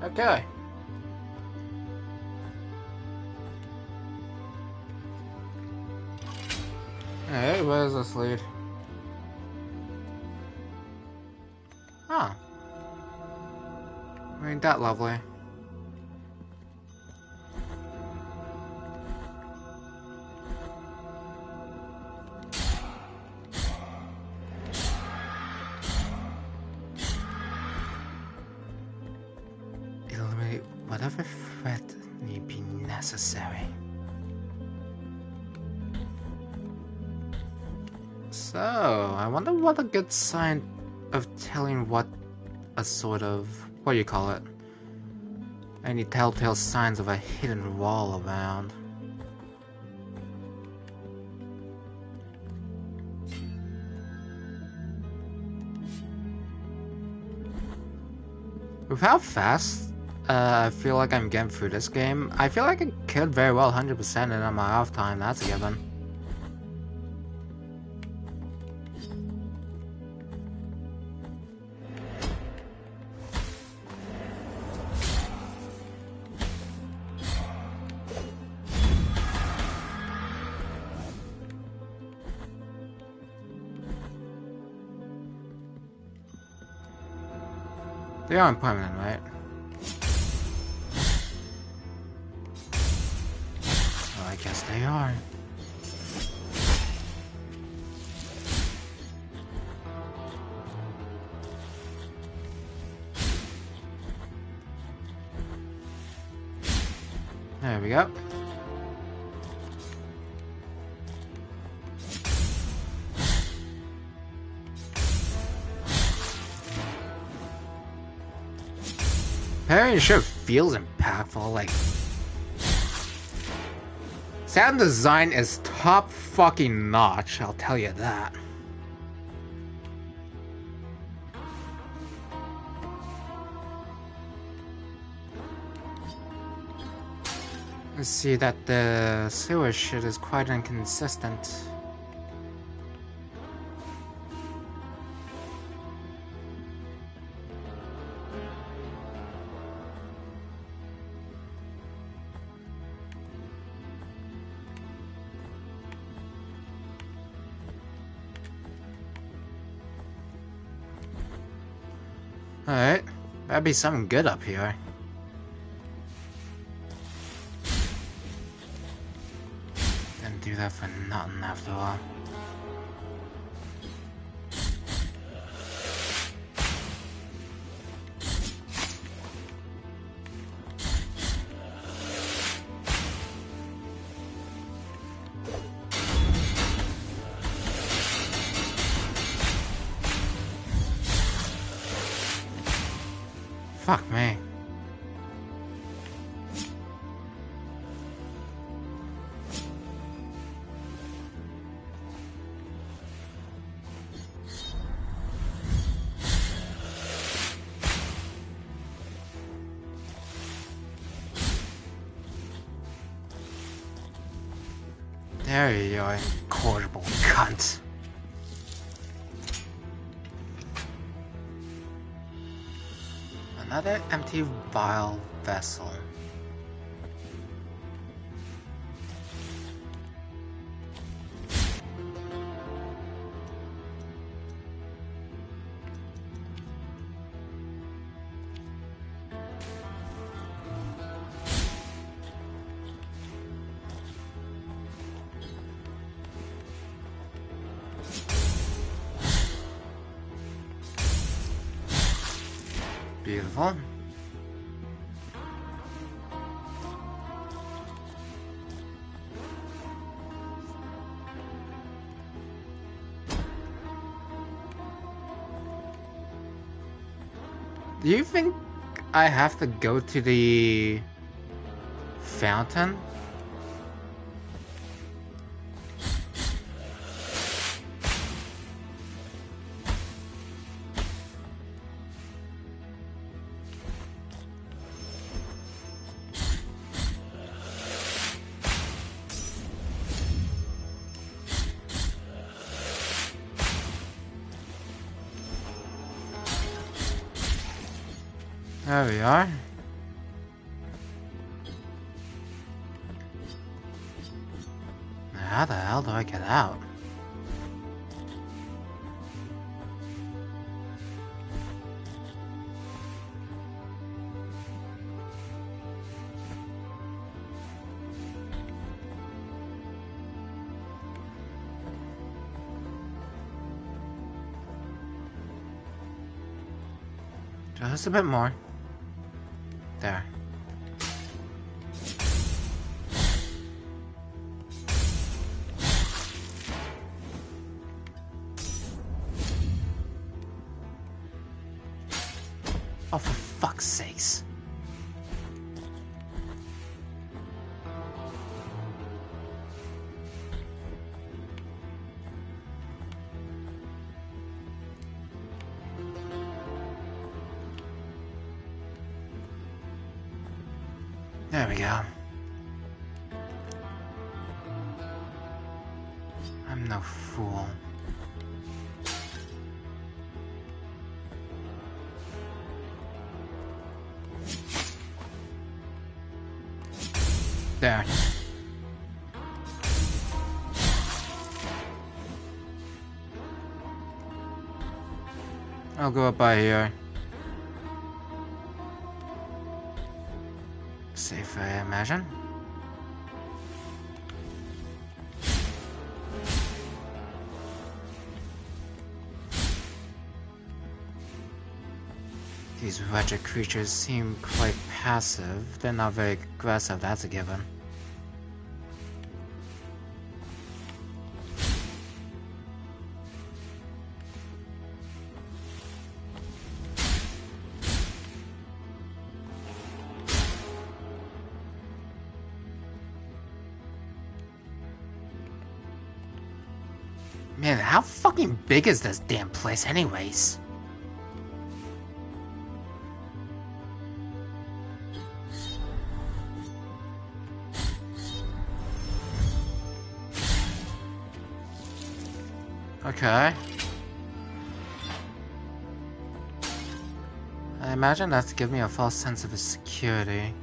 Okay. Hey, where does this lead? Huh. Ain't that lovely? Eliminate whatever threat may be necessary. So, I wonder what a good sign of telling what a sort of, what do you call it? Any telltale signs of a hidden wall around. With how fast I feel like I'm getting through this game, I feel like I could very well 100% it on my off time, that's a given. They aren't permanent, right? Well, I guess they are. There we go. Parrying sure feels impactful, like... Sound design is top fucking notch, I'll tell you that. Let's see that the sewer shit is quite inconsistent. Alright, that'd be something good up here. Didn't do that for nothing after all. Fuck me. There you go, incorrigible cunt. Another empty vial vessel. Beautiful. Do you think I have to go to the fountain? There we are. How the hell do I get out? Just a bit more. There. Oh, for fuck's sakes. There we go. I'm no fool. There. I'll go up by here. Safe, I imagine. These wretched creatures seem quite passive. They're not very aggressive, that's a given. Man, how fucking big is this damn place anyways? Okay. I imagine that's to give me a false sense of security.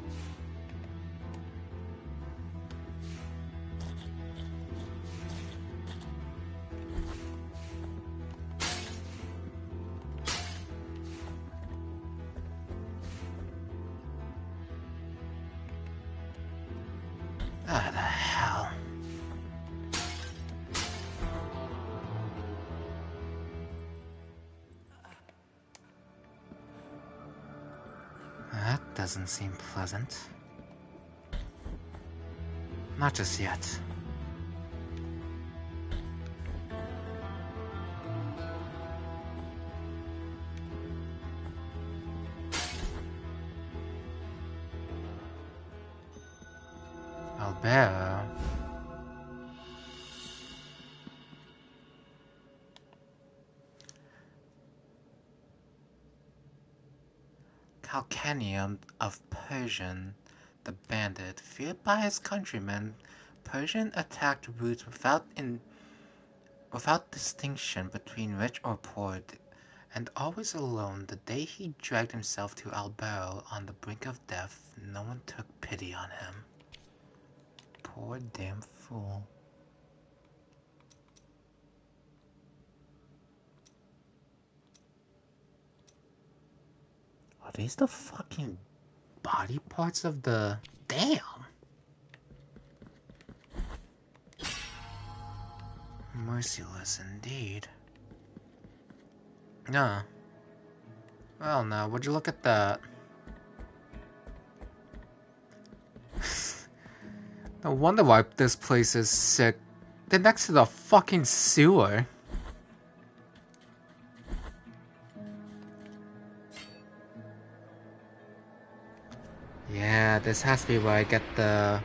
Ah, the hell. That doesn't seem pleasant. Not just yet. Albert. Calcanium of Persian, the bandit, feared by his countrymen, Persian attacked roots without distinction between rich or poor, and always alone. The day he dragged himself to Albero on the brink of death, no one took pity on him. Poor damn fool. Are these the fucking body parts of the... Damn! Merciless indeed. No. Well, now, would you look at that? No wonder why this place is sick. They're next to the fucking sewer. Yeah, this has to be where I get the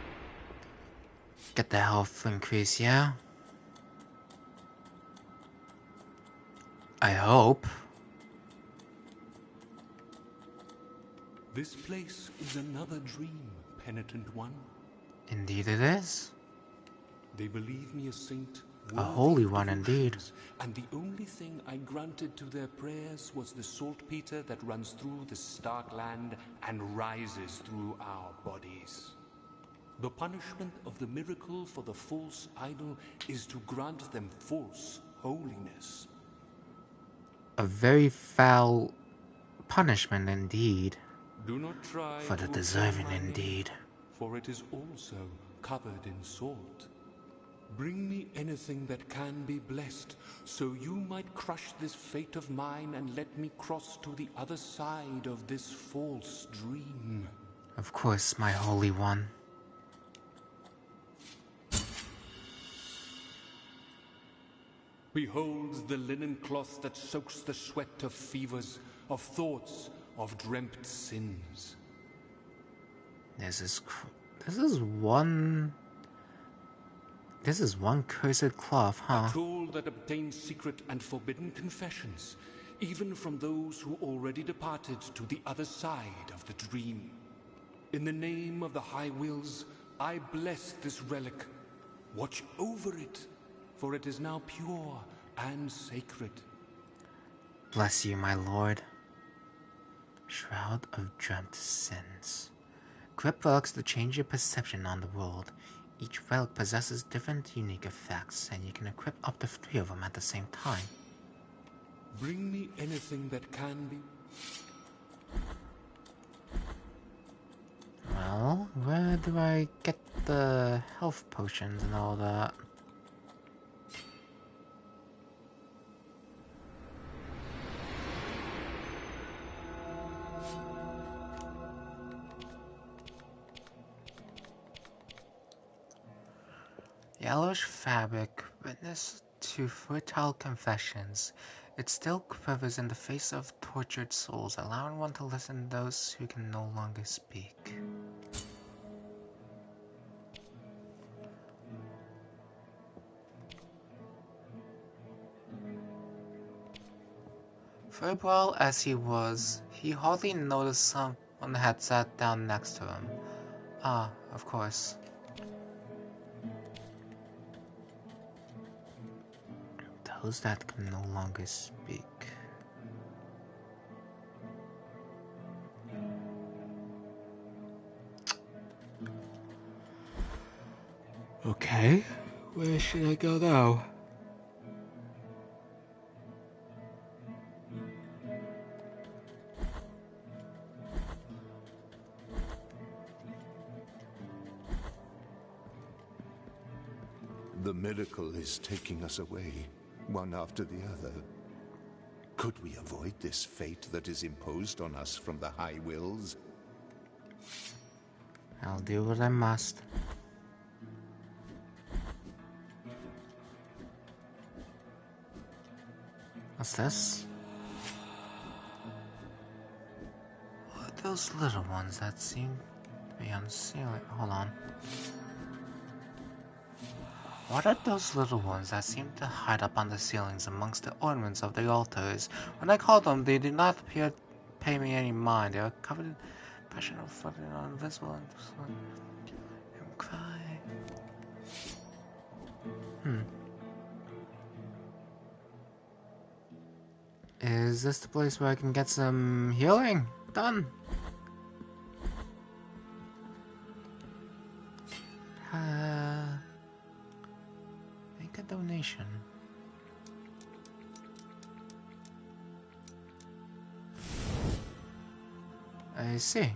health increase, yeah? I hope. This place is another dream, penitent one. Indeed it is. They believe me a saint, A holy worthy of one indeed. devotions, and the only thing I granted to their prayers was the saltpeter that runs through the stark land and rises through our bodies. The punishment of the miracle for the false idol is to grant them false holiness. A very foul punishment indeed. Do not try For the to deserving obtain my indeed. name, for it is also covered in salt. Bring me anything that can be blessed, so you might crush this fate of mine and let me cross to the other side of this false dream. Of course, my Holy One. Behold the linen cloth that soaks the sweat of fevers, of thoughts, of dreamt sins. This is one cursed cloth, huh? A tool that obtains secret and forbidden confessions, even from those who already departed to the other side of the dream. In the name of the High Wills, I bless this relic. Watch over it, for it is now pure and sacred. Bless you, my lord. Shroud of Dreamt Sins. Equip relics to change your perception on the world. Each relic possesses different unique effects, and you can equip up to 3 of them at the same time. Bring me anything that can be... Well, where do I get the health potions and all that? Yellowish fabric, witness to fertile confessions. It still quivers in the face of tortured souls, allowing one to listen to those who can no longer speak. Febrile as he was, he hardly noticed someone had sat down next to him. Ah, of course. Those that can no longer speak. Okay, where should I go now? The miracle is taking us away, one after the other. Could we avoid this fate that is imposed on us from the High Wills? I'll do what I must. What's this? What are those little ones that seem to be on the ceiling? Hold on. What are those little ones that seem to hide up on the ceilings amongst the ornaments of the altars? When I call them, they do not appear to pay me any mind. They are covered in passion of floating on invisible and cry. Is this the place where I can get some healing done? Make a donation. I see.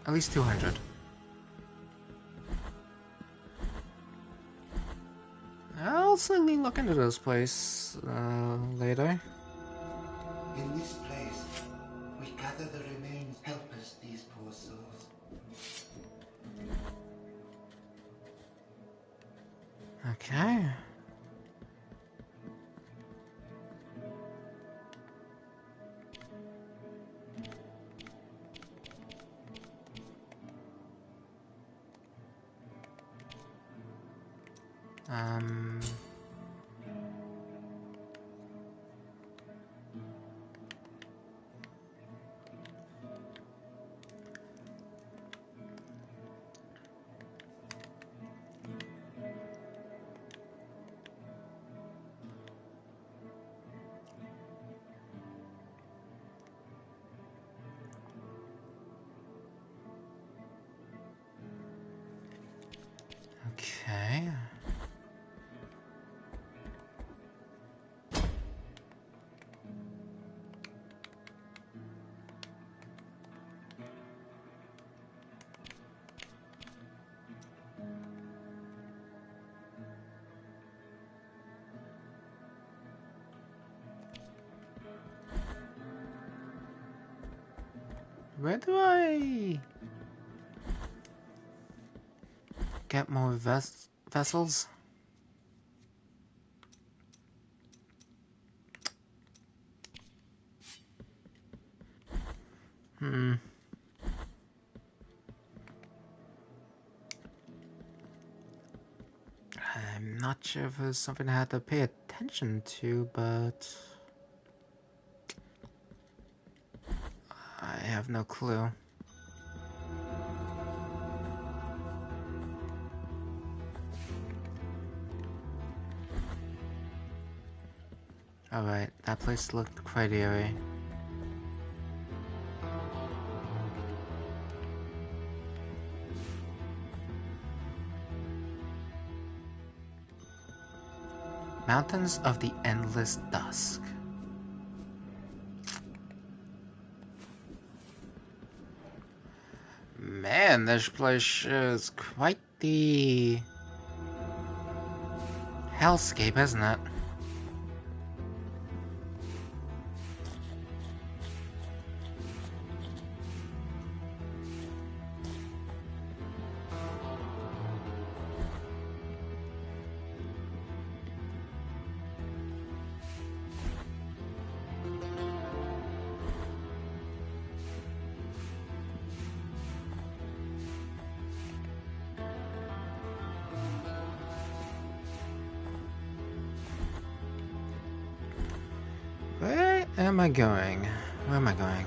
At least 200. I'll certainly look into this place later. In this place, we gather the remains. Help us, these poor souls. Okay. Um... Okay. Where do I get more vessels? I'm not sure if it's something I had to pay attention to, but I have no clue. Alright, that place looked quite eerie. Mountains of the Endless Dusk. Man, this place is quite the hellscape, isn't it? Where am I going? Where am I going?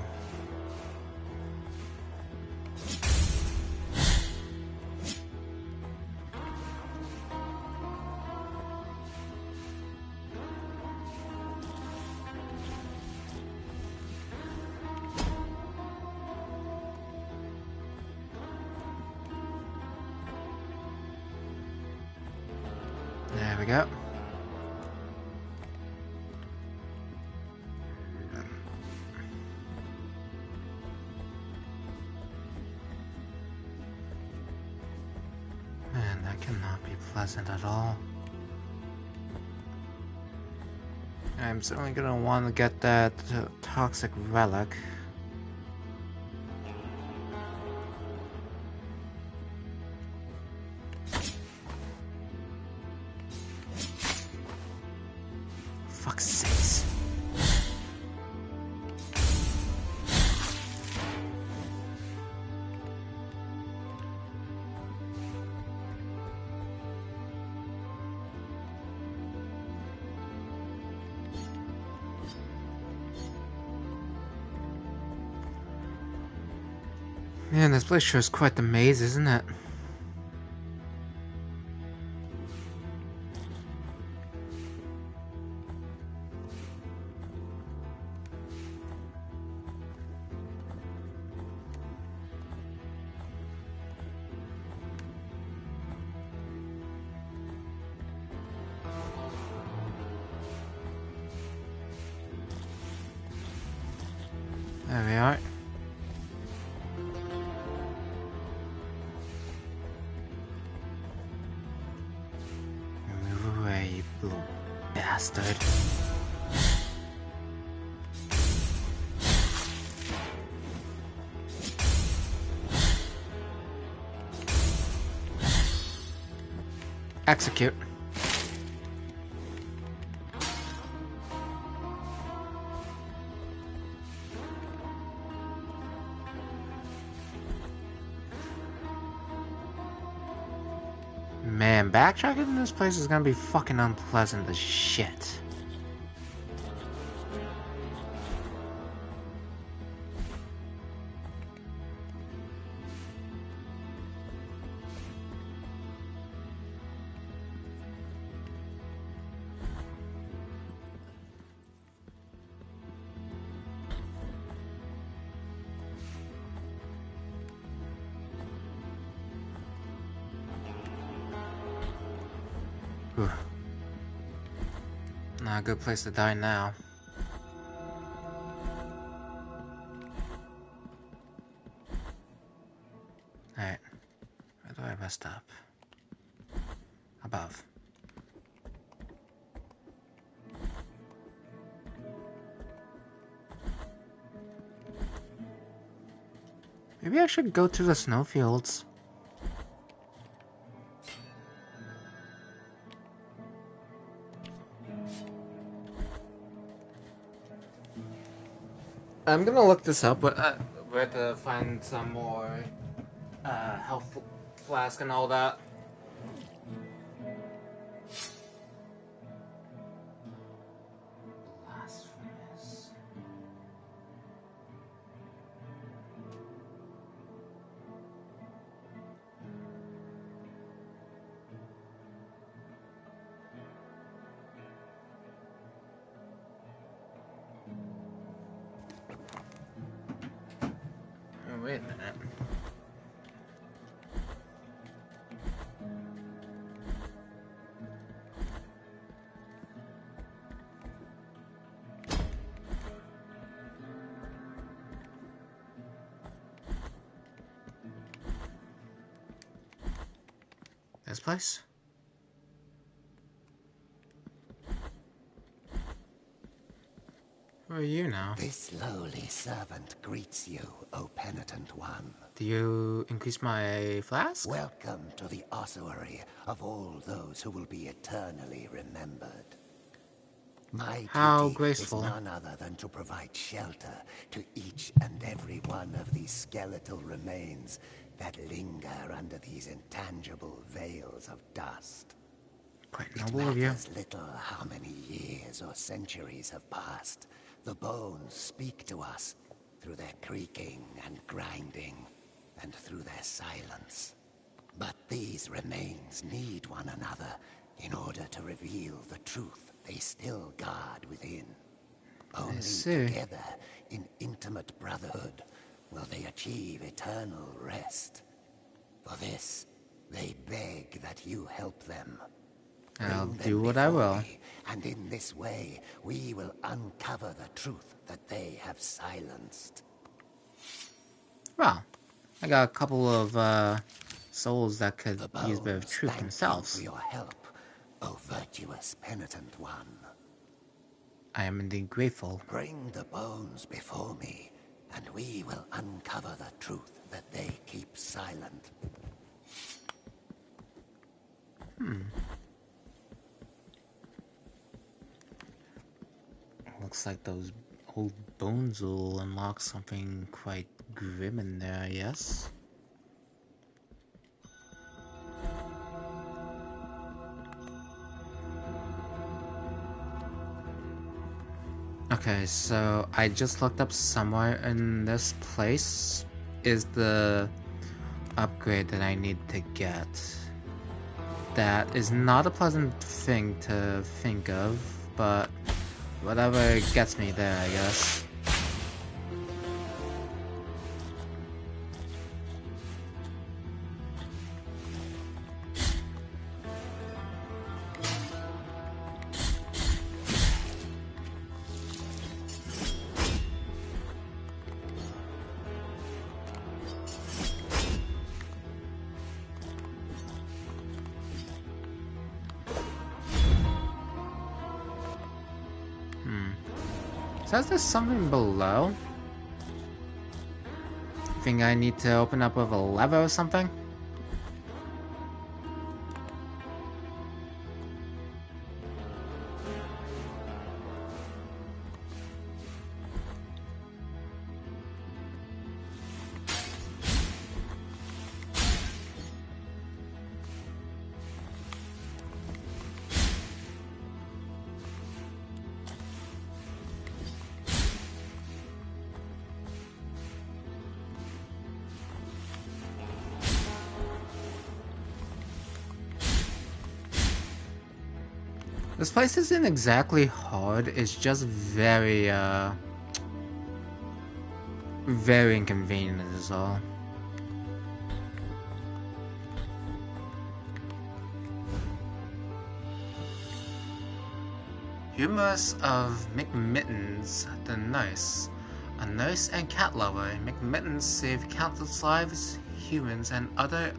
There we go. Man, that cannot be pleasant at all. I'm certainly gonna want to get that toxic relic. Fuck's sakes. Man, this place sure is quite the maze, isn't it? There we are. Move away, you little bastard. Execute. Man, backtracking in this place is gonna be fucking unpleasant as shit. Not a good place to die now. Alright. Where do I rest up? Above. Maybe I should go to the snowfields. I'm gonna look this up, where to find some more health flask and all that. Blasphemous. Oh, wait a minute. This place? Who are you now? This lowly servant greets you, O penitent one. Do you increase my flask? Welcome to the ossuary of all those who will be eternally remembered. My How duty graceful. is none other than to provide shelter to each and every one of these skeletal remains that linger under these intangible veils of dust. Quite It noble of you. matters little how many years or centuries have passed. The bones speak to us through their creaking and grinding, and through their silence. But these remains need one another in order to reveal the truth they still guard within. Only together, in intimate brotherhood, will they achieve eternal rest. For this, they beg that you help them. I'll Bring do them what I before will. me, and in this way, we will uncover the truth that they have silenced. Well, I got a couple of souls that could The use a bit of bones truth thank themselves. you for your help, O virtuous penitent one. I am indeed grateful. Bring the bones before me, and we will uncover the truth that they keep silent. Looks like those old bones will unlock something quite grim in there, yes? Okay, so I just looked up somewhere in this place is the upgrade that I need to get. That is not a pleasant thing to think of, but whatever gets me there, I guess. Says there's something below. Think I need to open up with a lever or something? This place isn't exactly hard, it's just very inconvenient is all. Humorous of McMittens the Nurse. A nurse and cat lover, McMittens saved countless lives, humans and other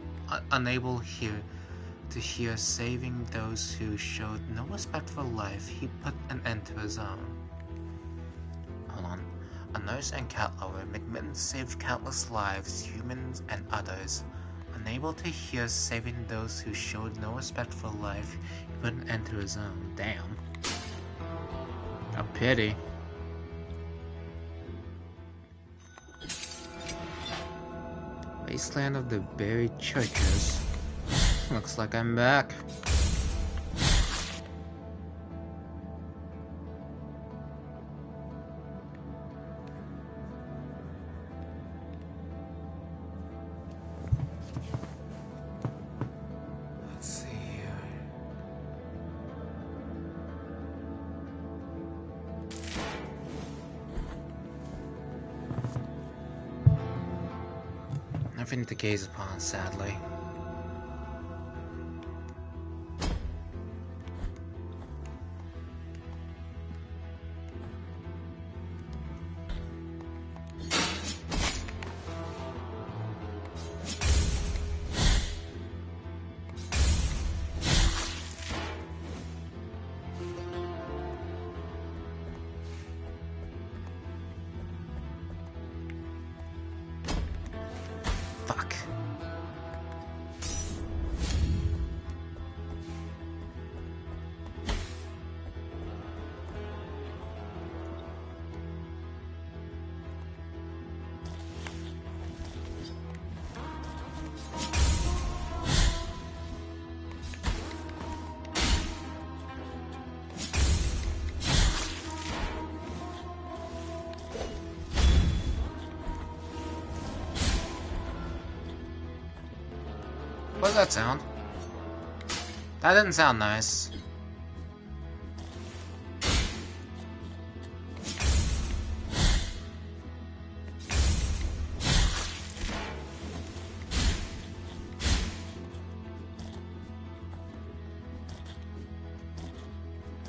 unable to hear, saving those who showed no respect for life. He put an end to his own. Hold on. A nurse and cat lover, McMittens saved countless lives, humans and others. Unable to hear, saving those who showed no respect for life. He put an end to his own. Damn. A pity. Wasteland of the Buried Churches. Looks like I'm back. Let's see here. Nothing to gaze upon, sadly. Fuck. What does that sound? That didn't sound nice.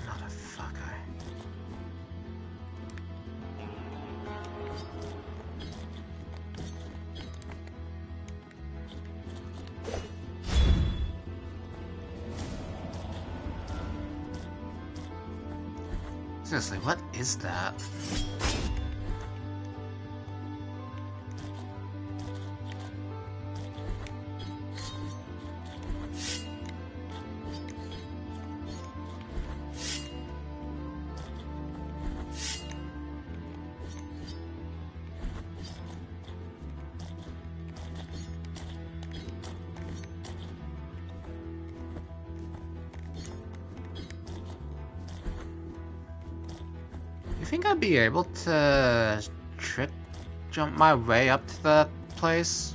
Motherfucker. Seriously, what is that? You think I'd be able to trick jump my way up to that place?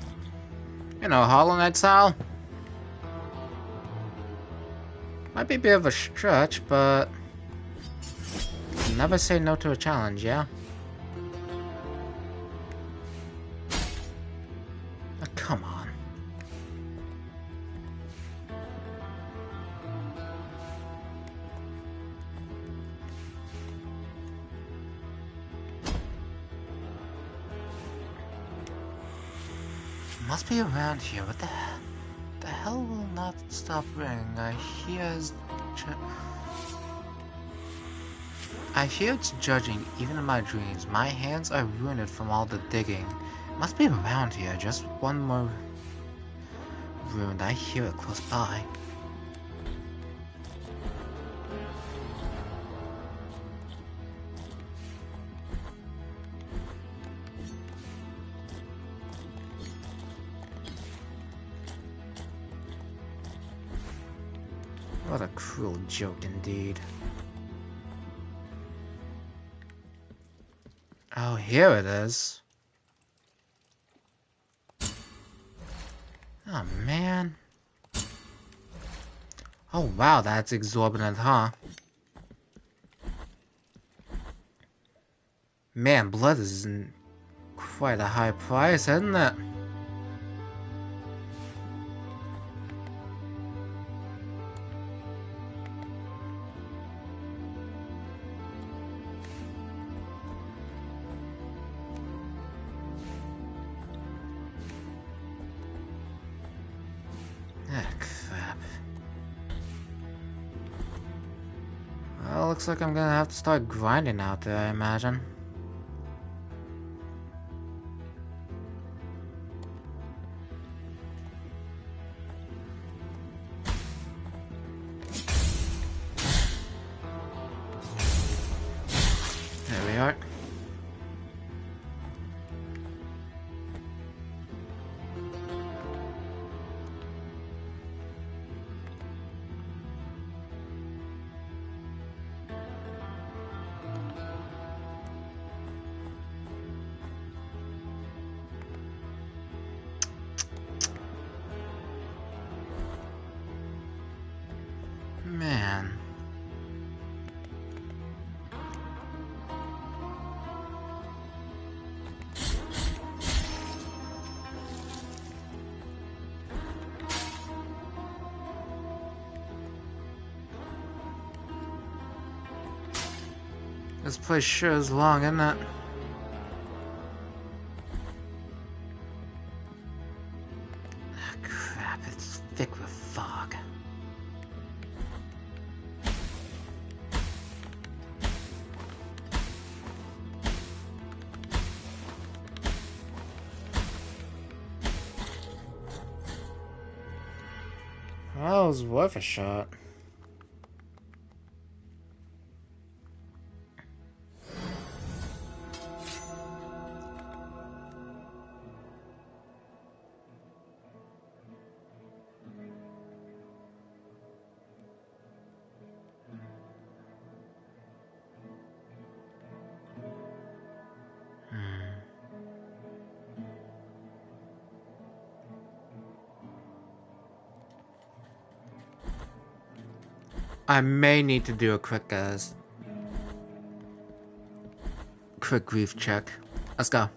You know, Hollow Knight style? Might be a bit of a stretch, but never say no to a challenge, yeah? Oh, come on. Must be around here. What the hell will not stop ringing? I hear it's judging even in my dreams. My hands are ruined from all the digging. It must be around here. Just one more ruined. I hear it close by. What a cruel joke indeed. Oh, here it is. Oh, man. Oh, wow, that's exorbitant, huh? Man, blood is quite a high price, isn't it? Well, looks like I'm gonna have to start grinding out there, I imagine. There we are. Man. This place sure is long, isn't it? Ah, crap, it's thick with fog. Well, it was worth a shot. I may need to do a quick grief check. Let's go.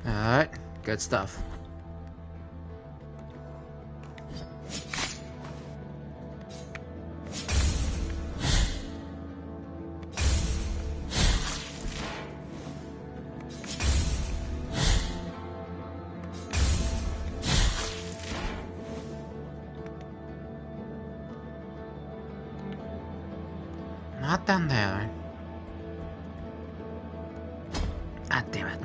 Alright, good stuff. Not down there. Ah, damn it.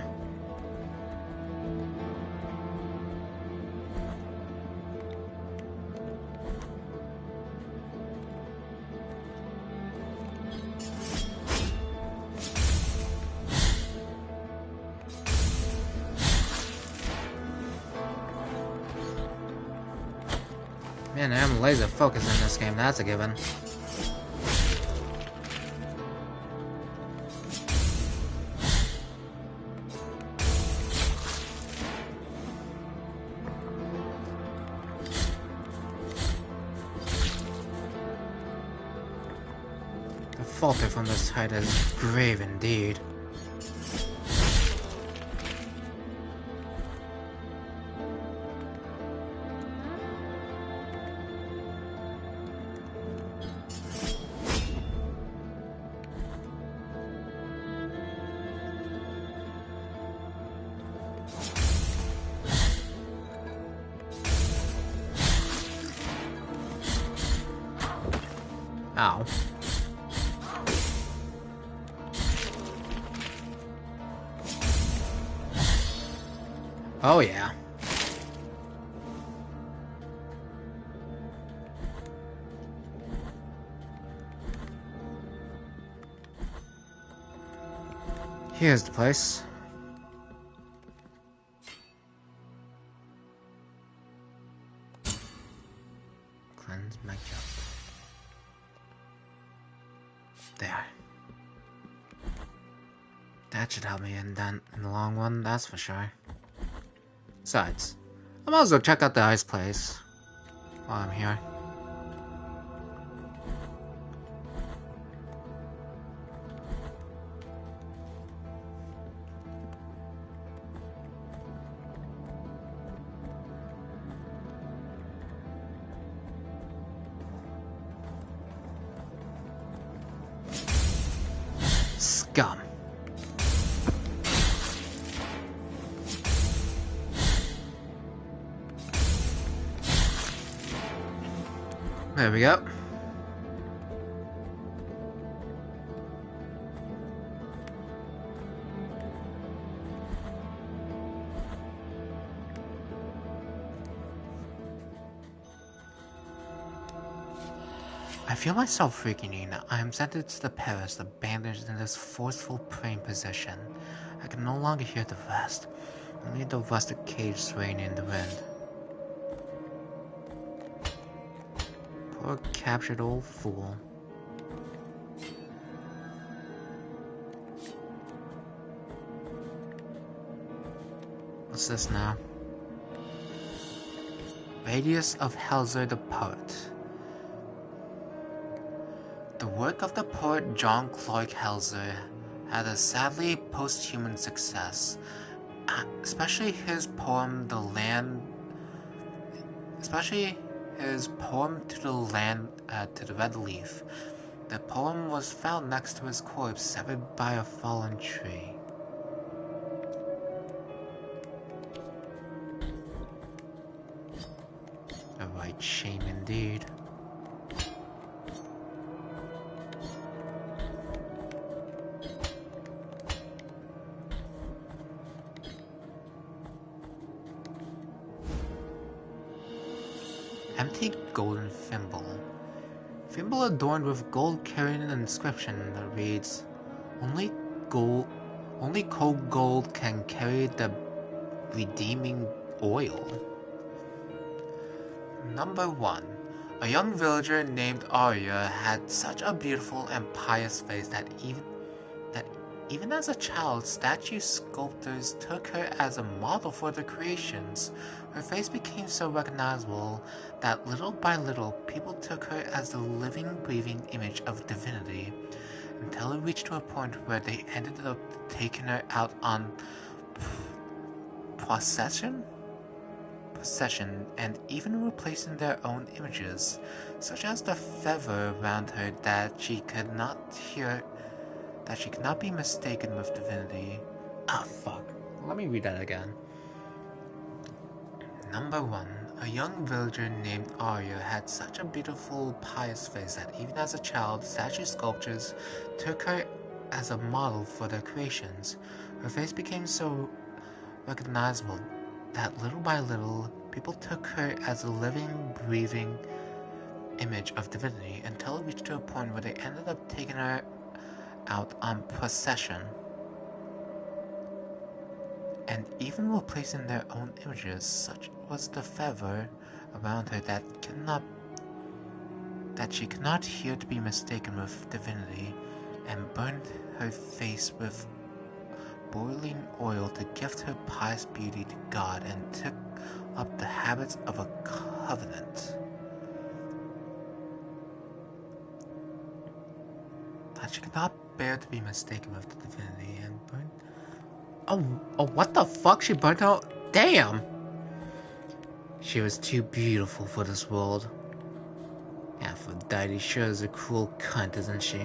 Man, I'm laser focused in this game, that's a given. The falter from this height is grave indeed. Ow. Oh yeah. Here's the place. Cleanse my junk. There. That should help me in the long run, that's for sure. Besides, I might as well check out the ice place while I'm here. Gum. There we go. I feel myself weakening. I am sentenced to the Paris, abandoned in this forceful praying position. I can no longer hear the rest, only the rusted cage swaying in the wind. Poor captured old fool. What's this now? Radius of Helzer the Poet. The work of the poet John Cloyd Helzer had a sadly post-human success, especially his poem to the Red Leaf. The poem was found next to his corpse, severed by a fallen tree. A right shame indeed. Empty golden thimble. Thimble adorned with gold carrying an inscription that reads, Only cold gold can carry the redeeming oil. Number 1. A young villager named Arya had such a beautiful and pious face that even as a child, statue sculptors took her as a model for their creations. Her face became so recognizable that little by little, people took her as the living, breathing image of divinity, until it reached to a point where they ended up taking her out on procession, and even replacing their own images, such as the feather around her that she could not be mistaken with divinity. Ah, fuck. Let me read that again. Number 1. A young villager named Arya had such a beautiful, pious face that even as a child, statue sculptors took her as a model for their creations. Her face became so recognizable that little by little, people took her as a living, breathing image of divinity, until it reached to a point where they ended up taking her out on procession, and even replacing their own images. Such was the fervor around her that she could not hear to be mistaken with divinity, and burned her face with boiling oil to gift her pious beauty to God, and took up the habits of a covenant. That she could not bear to be mistaken with the divinity, and burned... Oh, what the fuck? She burnt out? Damn! She was too beautiful for this world. Aphrodite sure is a cruel cunt, isn't she?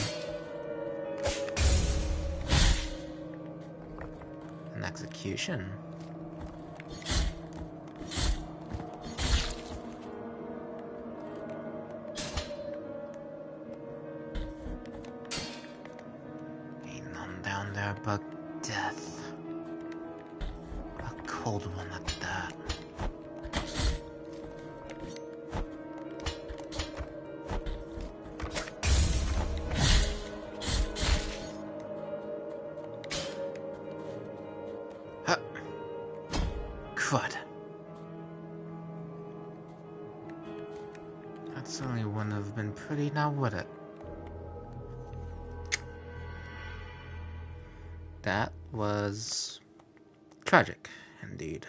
An execution. Ain't none down there but death. A cold one at that. Crud. That certainly wouldn't have been pretty, now would it? That was tragic, indeed.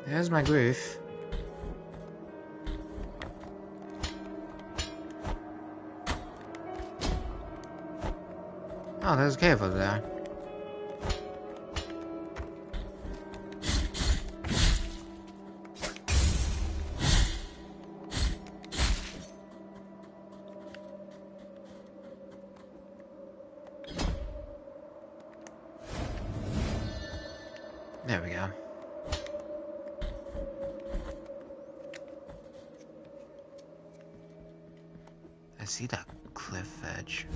There's my grief. Oh, there's a cave over there. There we go. I see that cliff edge.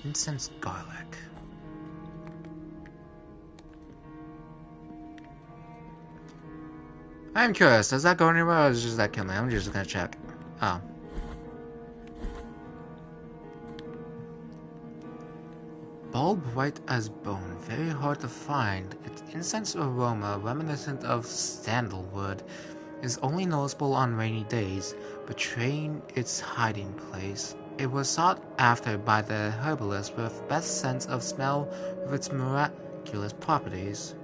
Incense garlic. I'm curious, does that go anywhere or is it just that kill me? I'm just gonna check. Oh. Bulb white as bone, very hard to find. Its incense aroma, reminiscent of sandalwood, is only noticeable on rainy days, betraying its hiding place. It was sought after by the herbalist with best sense of smell with its miraculous properties.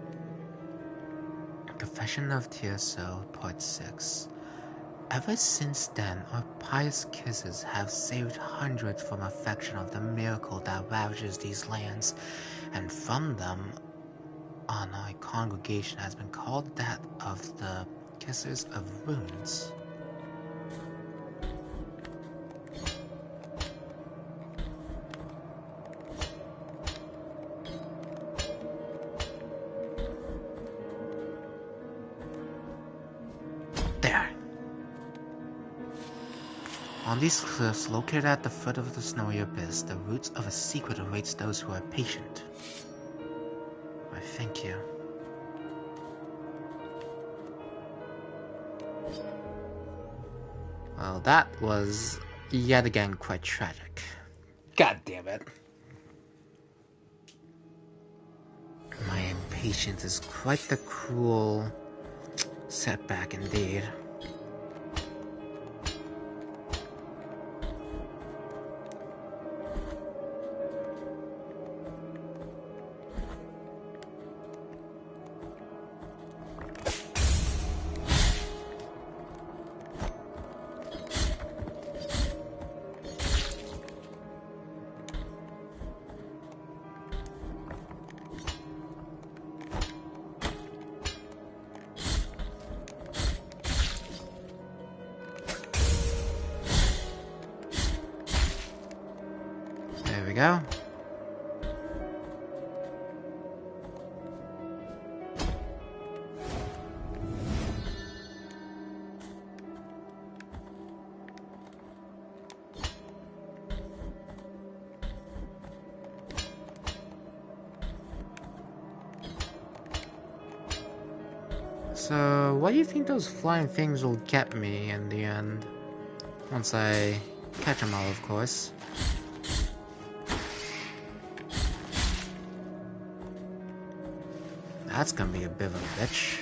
Confession of TSO, Part 6. Ever since then, our pious kisses have saved hundreds from affection of the miracle that ravages these lands, and from them on our congregation has been called that of the Kissers of Runes. There. On these cliffs, located at the foot of the snowy abyss, the roots of a secret awaits those who are patient. I thank you. Well, that was yet again quite tragic. God damn it. My impatience is quite the cruel setback indeed. There we go. So, what do you think those flying things will get me in the end? Once I catch them all, of course. That's gonna be a bit of a bitch.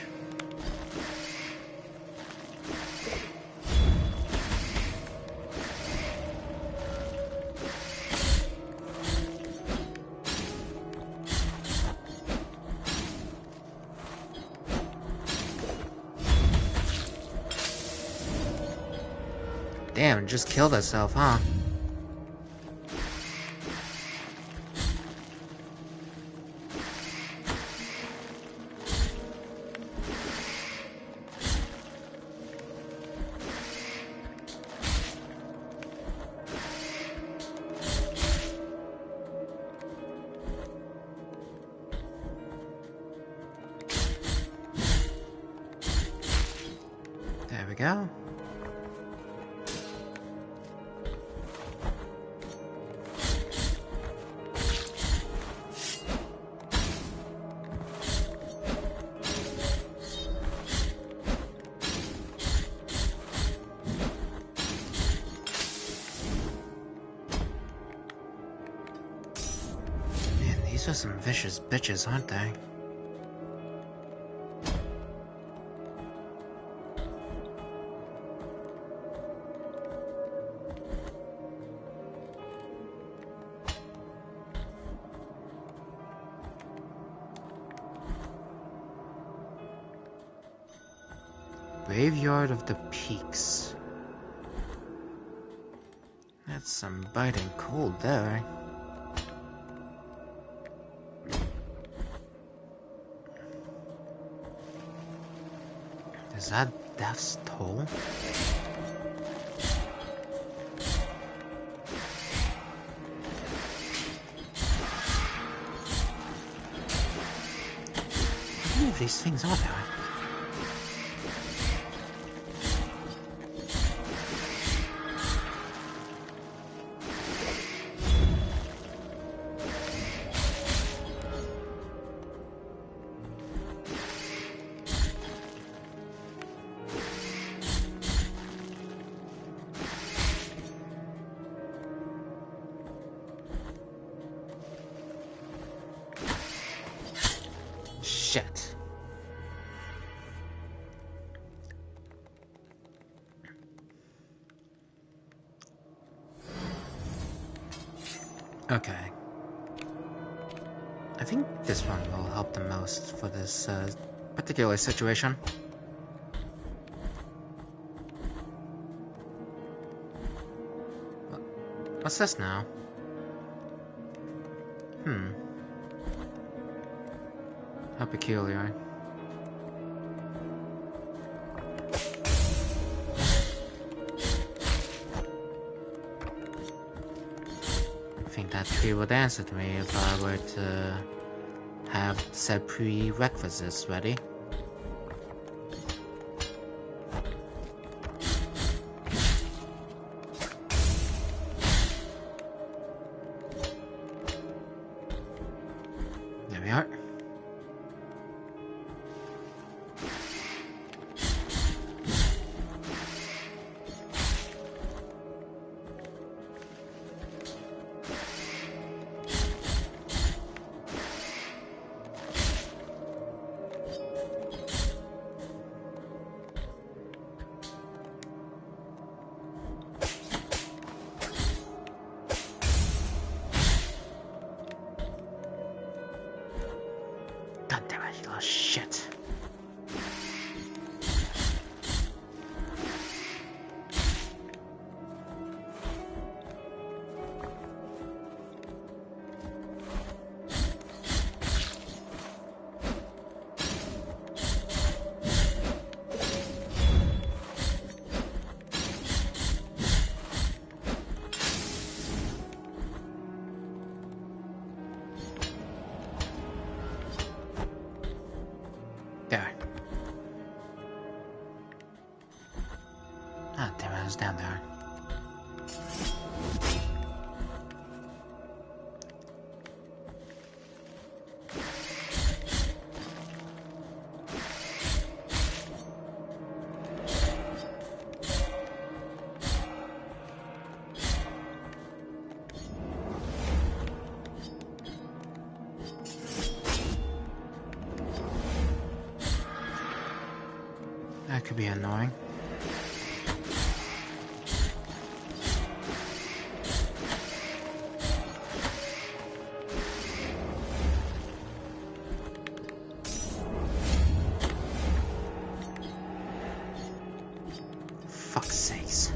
Damn, it just killed itself, huh? There we go. Man, these are some vicious bitches, aren't they? Graveyard of the Peaks. That's some biting cold there. Is that death's toll? How many of these things are there? Shit. Okay. I think this one will help the most for this particular situation. What's this now? How peculiar. I think that tree would answer to me if I were to have said prerequisites ready. There we are. God damn it, you little shit. There. Ah, damn it, I was down there. That could be annoying. Fuck's sakes.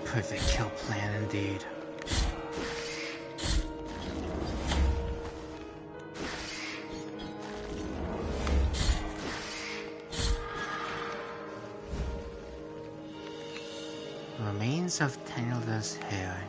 Perfect kill plan indeed. Remains of Tained's hair.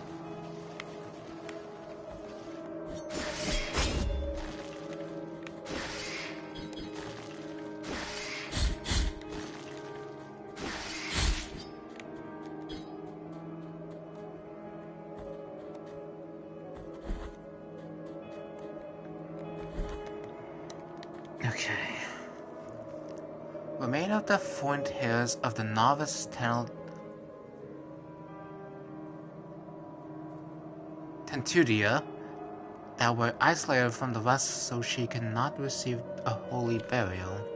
Okay. Remain of the formed hairs of the novice Tainted. and Tudia that were isolated from the rest so she could not receive a holy burial.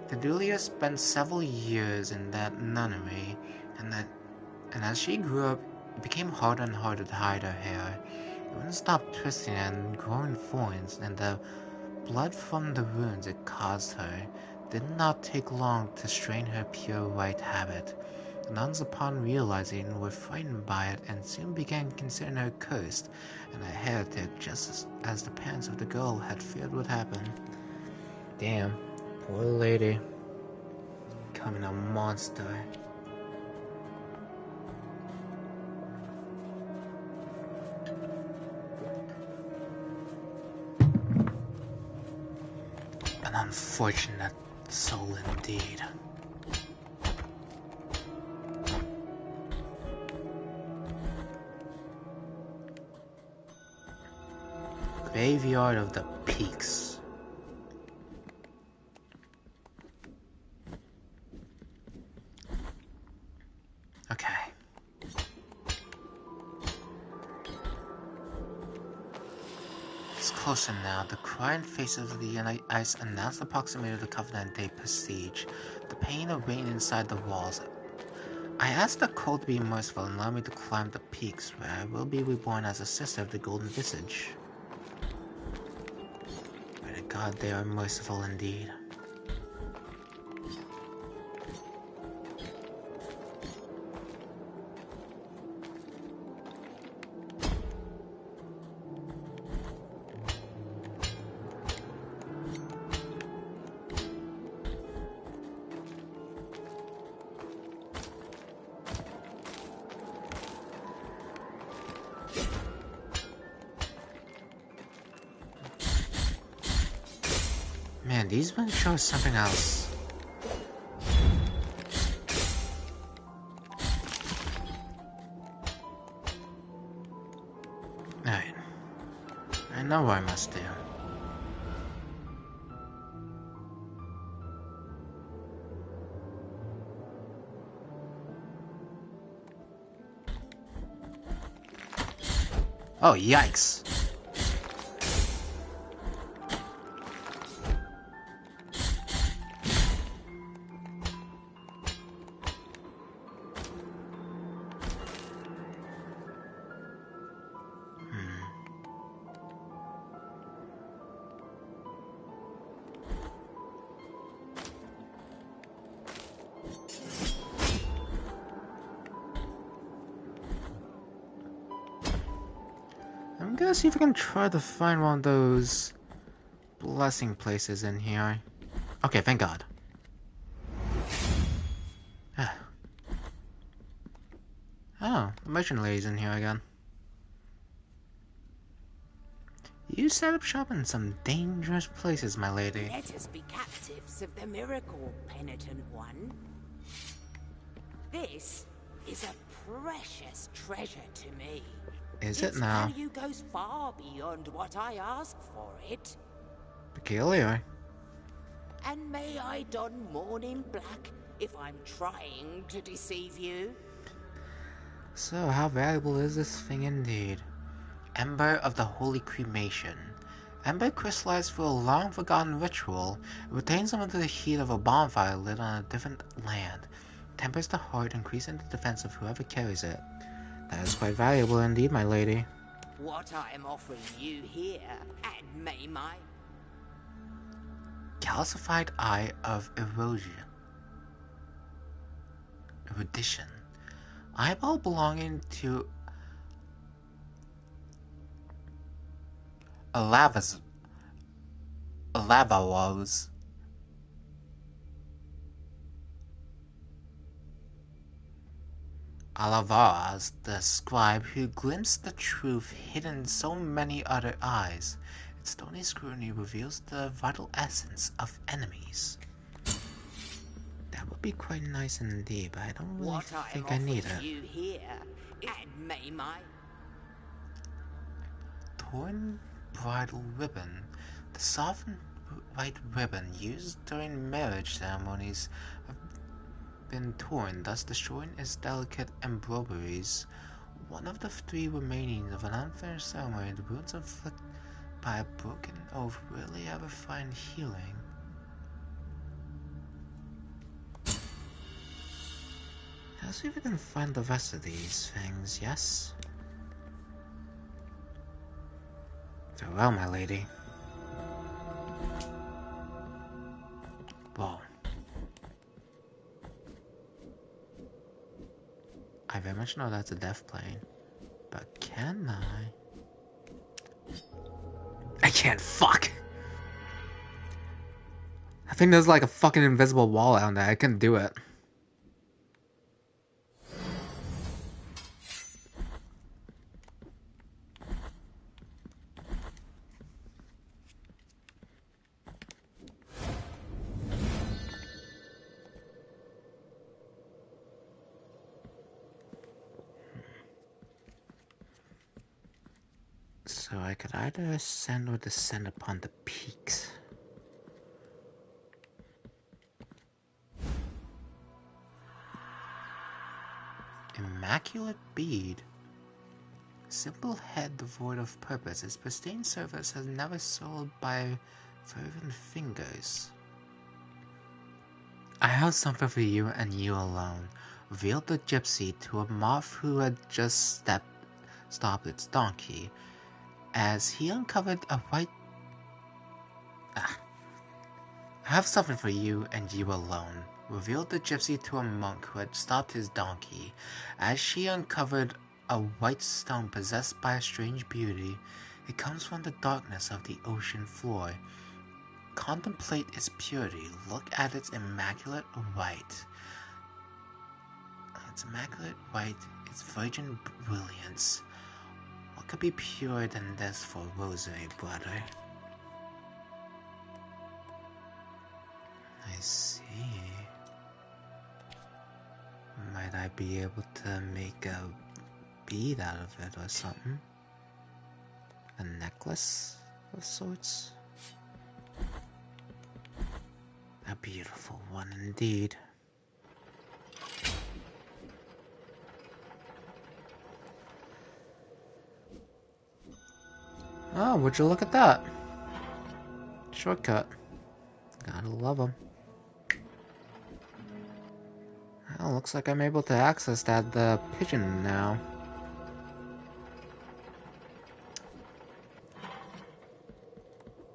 Dedulia spent several years in that nunnery, and as she grew up, it became harder and harder to hide her hair. It wouldn't stop twisting and growing thorns, and the blood from the wounds it caused her did not take long to strain her pure white habit. The nuns, upon realizing, were frightened by it and soon began considering her cursed and a heretic, just as the parents of the girl had feared would happen. Damn, poor lady. Becoming a monster. An unfortunate soul indeed. Graveyard of the Peaks. Okay. It's closer now. The crying faces of the ice announce the proximity of the Covenant Day prestige. The pain of being inside the walls. I ask the cold to be merciful and allow me to climb the peaks, where I will be reborn as a sister of the Golden Visage. Pray to God they are merciful indeed. Man, these ones show us something else. Alright. I know what I must do. Oh, yikes. I'm gonna see if I can try to find one of those blessing places in here. Okay, thank God. Oh, the merchant lady's in here again. You set up shop in some dangerous places, my lady. Let us be captives of the miracle, penitent one. This is a precious treasure to me. Is it now? Its value goes far beyond what I ask for it. Peculiar. And may I don mourning black if I'm trying to deceive you? So, how valuable is this thing indeed? Ember of the Holy Cremation. Ember crystallized through a long-forgotten ritual. It retains some of the heat of a bonfire lit on a different land. Tempers the heart, increasing the defense of whoever carries it. That is quite valuable indeed, my lady. What I am offering you here, and may my... Calcified Eye of Erosion. Erudition. Eyeball belonging to a lava rose. Alavaras, the scribe who glimpsed the truth hidden in so many other eyes. Its stony scrutiny reveals the vital essence of enemies. That would be quite nice indeed, but I don't really think I need it. You here, and may my... Torn bridal ribbon. The soft white ribbon used during marriage ceremonies have been torn, thus destroying its delicate embroideries. One of the 3 remainings of an unfinished ceremony, the wounds inflicted by a broken oath rarely ever find healing. Let's see if we can find the rest of these things, yes? Farewell, my lady. Whoa. I very much know that's a death plane, but can I? I can't, fuck! I think there's like a fucking invisible wall out there, I couldn't do it. So I could either ascend or descend upon the peaks. Immaculate bead. Simple head devoid of purpose. Its pristine surface has never soiled by fervent fingers. I have something for you and you alone. Revealed the gypsy to a moth who had just stopped its donkey. As he uncovered a white... I have something for you and you alone. Revealed the gypsy to a monk who had stopped his donkey. As she uncovered a white stone possessed by a strange beauty, it comes from the darkness of the ocean floor. Contemplate its purity. Look at its immaculate white. Its immaculate white, its virgin brilliance. What could be purer than this for rosary, brother? I see. Might I be able to make a bead out of it or something? A necklace of sorts? A beautiful one indeed. Oh, would you look at that? Shortcut. Gotta love them. Well, looks like I'm able to access the pigeon now.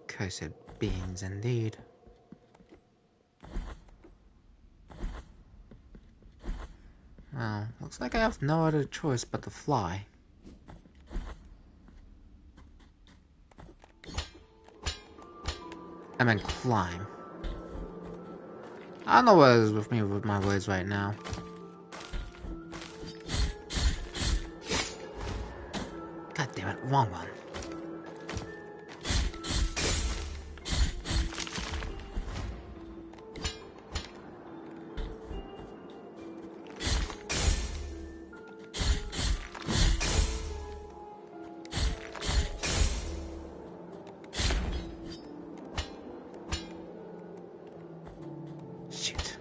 Cursed beings indeed. Well, looks like I have no other choice but to fly. I meant climb. I don't know what is with me with my words right now. God damn it, wrong one. Shit.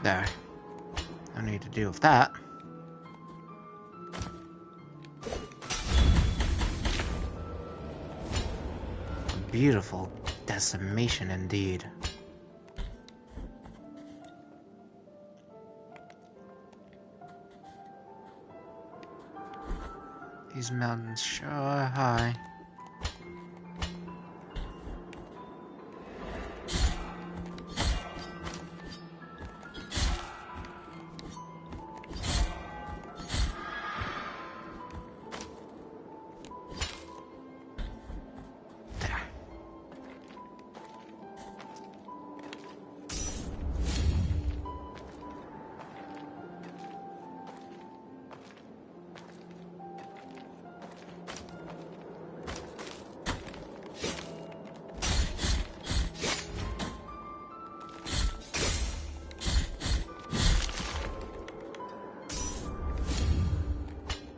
There. I need to deal with that. A beautiful decimation indeed. These mountains sure are high.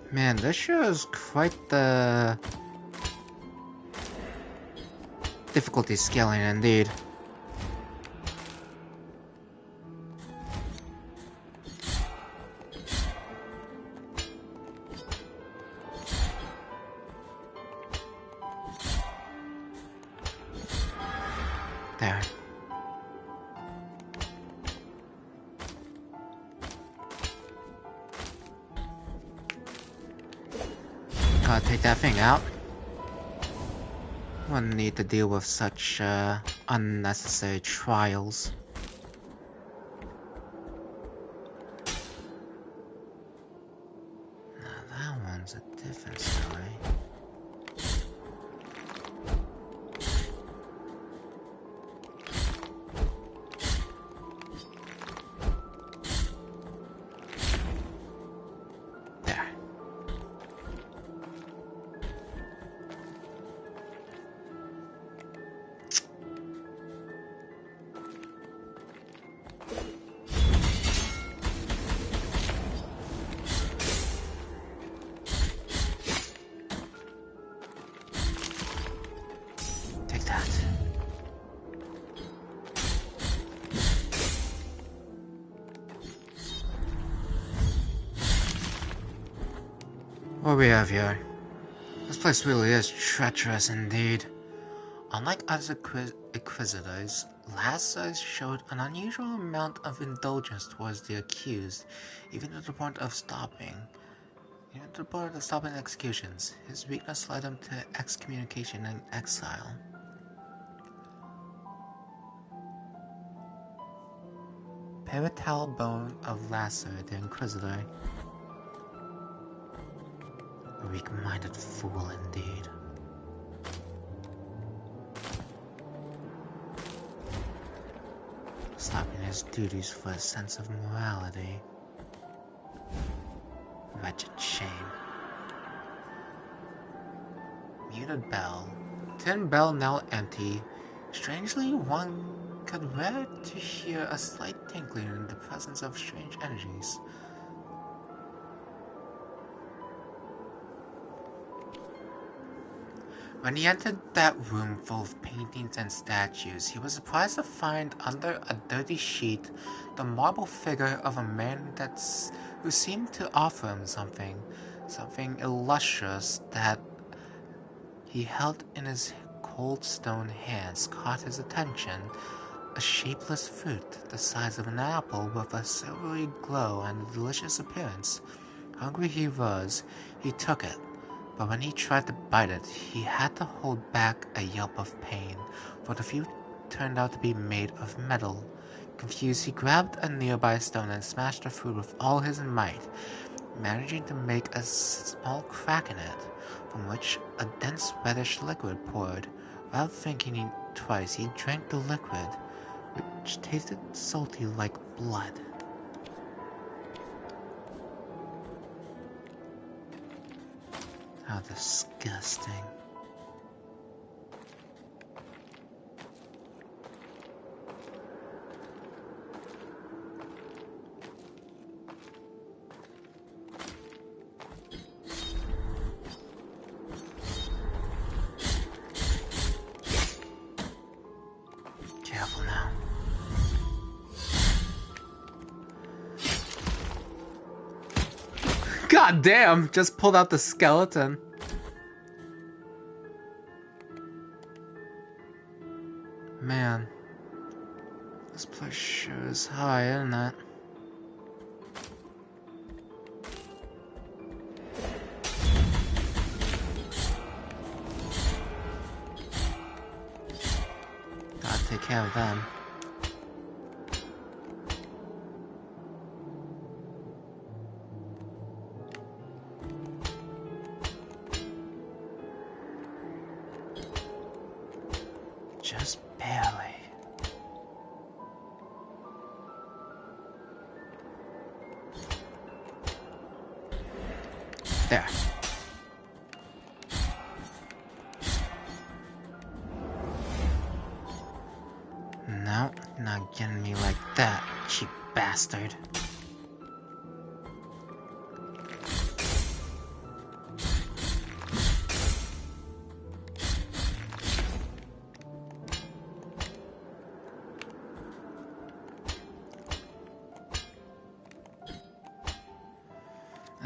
Man, this sure is quite the difficulty scaling indeed. There. Gotta take that thing out. Wouldn't need to deal with such unnecessary trials. Now that one's a different story. There. Take that. What we have here? This place really is treacherous indeed. Unlike other inquisitors, Lassos showed an unusual amount of indulgence towards the accused, even to the point of stopping executions. His weakness led him to excommunication and exile. Perital bone of Lasso, the Inquisitor. A weak-minded fool indeed. Stopping his duties for a sense of morality. Wretched shame. Muted bell. Tin bell now empty. Strangely, one could bear to hear a slight tinkling in the presence of strange energies. When he entered that room full of paintings and statues, he was surprised to find under a dirty sheet the marble figure of a man who seemed to offer him something illustrious that he held in his cold stone hands caught his attention. A shapeless fruit, the size of an apple with a silvery glow and a delicious appearance. Hungry he was, he took it. But when he tried to bite it, he had to hold back a yelp of pain, for the fruit turned out to be made of metal. Confused, he grabbed a nearby stone and smashed the fruit with all his might, managing to make a small crack in it, from which a dense reddish liquid poured. Without thinking twice, he drank the liquid, which tasted salty like blood. How disgusting. Careful now. God damn! Just pulled out the skeleton. Man, this place sure is high, isn't it? Gotta take care of them. Just barely. There. No, not getting me like that, cheap bastard.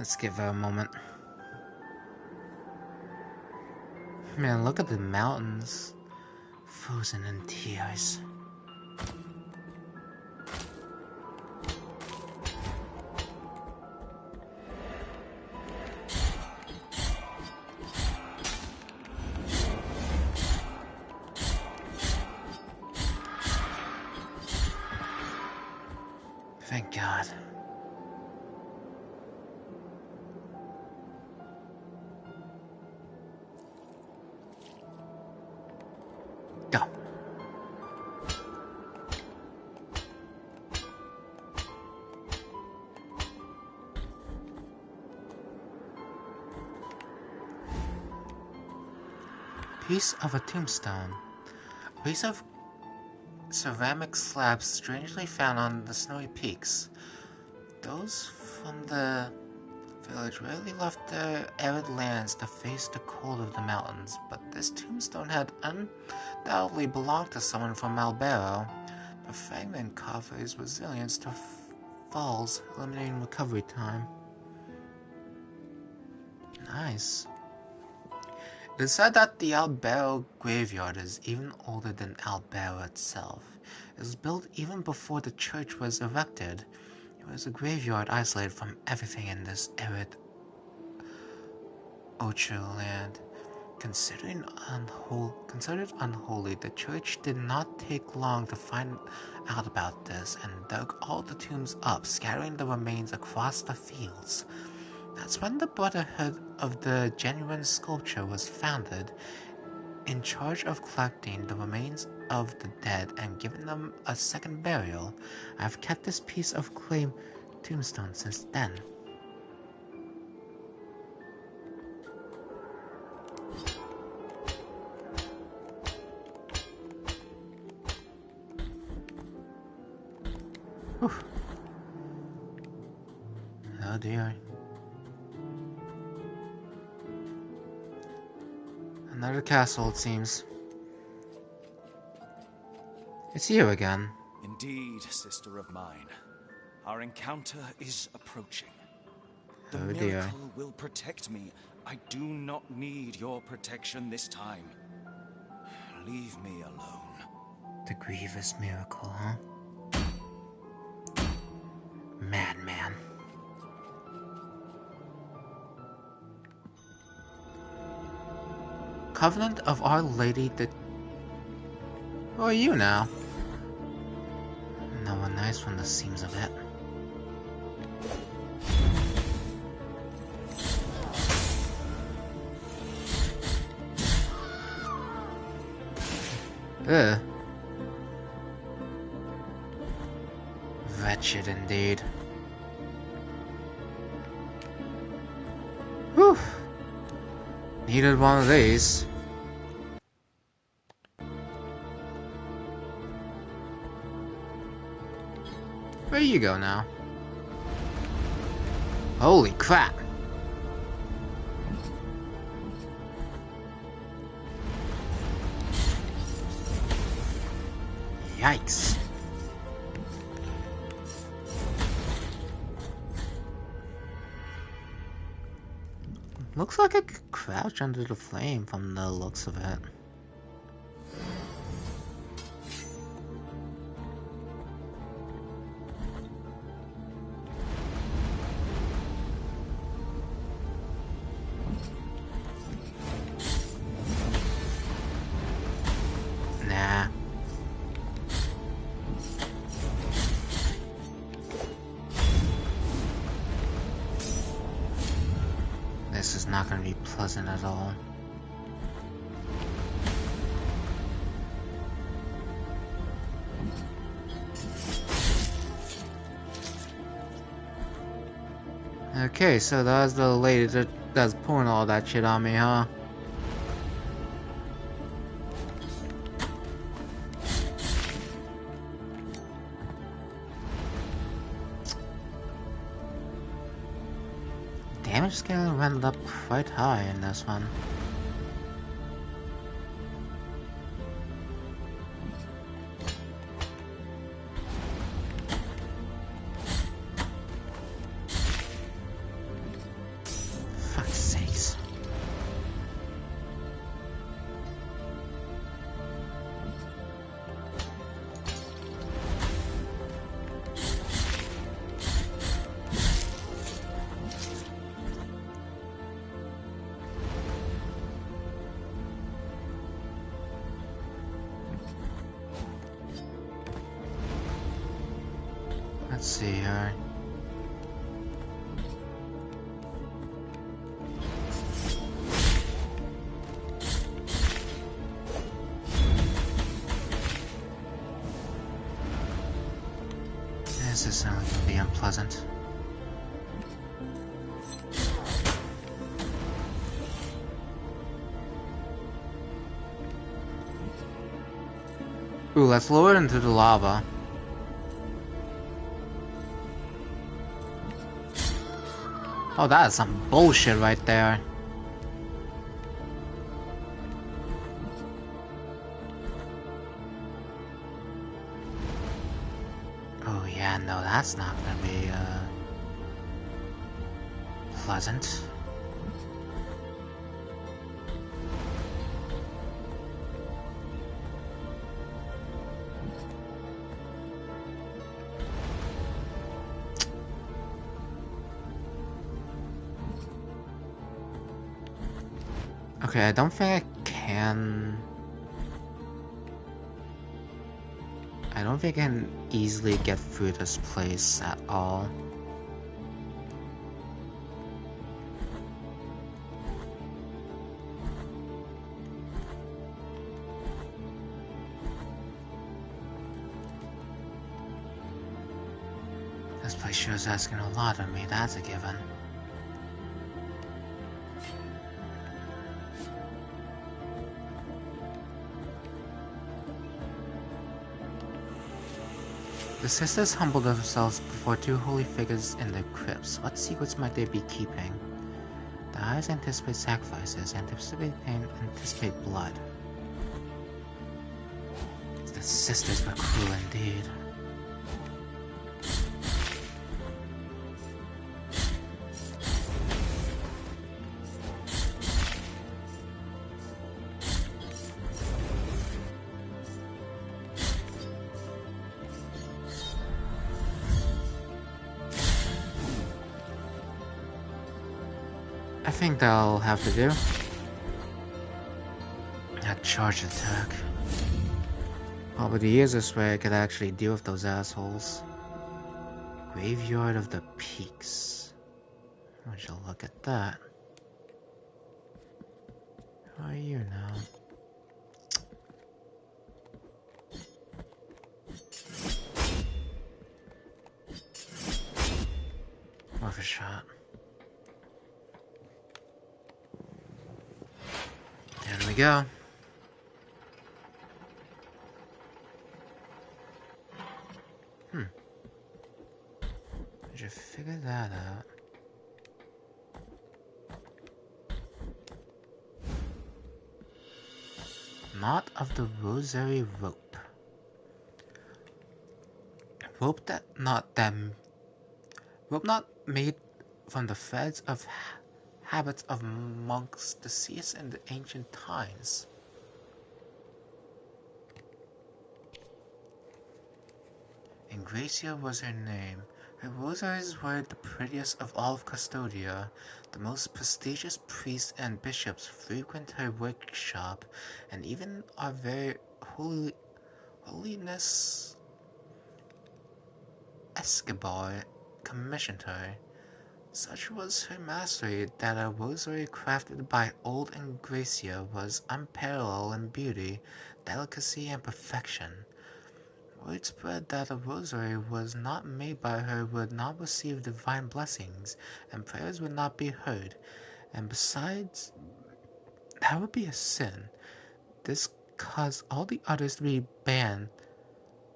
Let's give her a moment. Man, look at the mountains. Frozen in tears. Thank God. Go. Piece of a tombstone. A piece of ceramic slabs strangely found on the snowy peaks. Those from the village rarely left their arid lands to face the cold of the mountains, but this tombstone had undoubtedly belonged to someone from Malbero. The fragment offers resilience to falls, eliminating recovery time. Nice. It is said that the Albero graveyard is even older than Albero itself. It was built even before the church was erected. It was a graveyard isolated from everything in this arid Ocho land. Considered unholy, the church did not take long to find out about this and dug all the tombs up, scattering the remains across the fields. That's when the Brotherhood of the Genuine Sculpture was founded, in charge of collecting the remains of the dead and giving them a second burial. I've kept this piece of clay tombstone since then. Whew. Oh dear. Another castle, it seems. It's you again. Indeed, sister of mine. Our encounter is approaching. The Oh dear. miracle will protect me. I do not need your protection this time. Leave me alone. The grievous miracle, huh? Madman. Covenant of Our Lady the... Who are you now? No one nice from the seams of it. Ugh. Wretched indeed. Whew. Needed one of these. Where you go now? Holy crap! Yikes. Looks like I could crouch under the flame from the looks of it. Nah. This is not going to be pleasant at all. Okay, so that's the lady that's pulling all that shit on me, huh? Damage scale went up quite high in this one. see here. This is certainly going to be unpleasant. Ooh, let's lower it into the lava. Oh, that is some bullshit right there. Oh yeah, no, that's not gonna be, pleasant. Okay, I don't think I can... I don't think I can easily get through this place at all. This place sure is asking a lot of me, that's a given. The sisters humbled themselves before two holy figures in their crypts. What secrets might they be keeping? The eyes anticipate sacrifices, anticipate pain, anticipate blood. The sisters were cruel indeed. I think that'll have to do. A charge attack. Over the easiest way I could actually deal with those assholes. Graveyard of the Peaks. Would you look at that? Who are you now? Worth a shot. There we go. Did you figure that out? Knot of the Rosary Rope. Rope not made from the threads of habits of monks deceased in the ancient times. Ingracia was her name. Her rosaries were the prettiest of all of Custodia. The most prestigious priests and bishops frequent her workshop, and even our very holiness Escobar commissioned her. Such was her mastery that a rosary crafted by old Ingracia was unparalleled in beauty, delicacy, and perfection. Word spread that a rosary was not made by her would not receive divine blessings, and prayers would not be heard, and besides, that would be a sin. This caused all the others to be banned.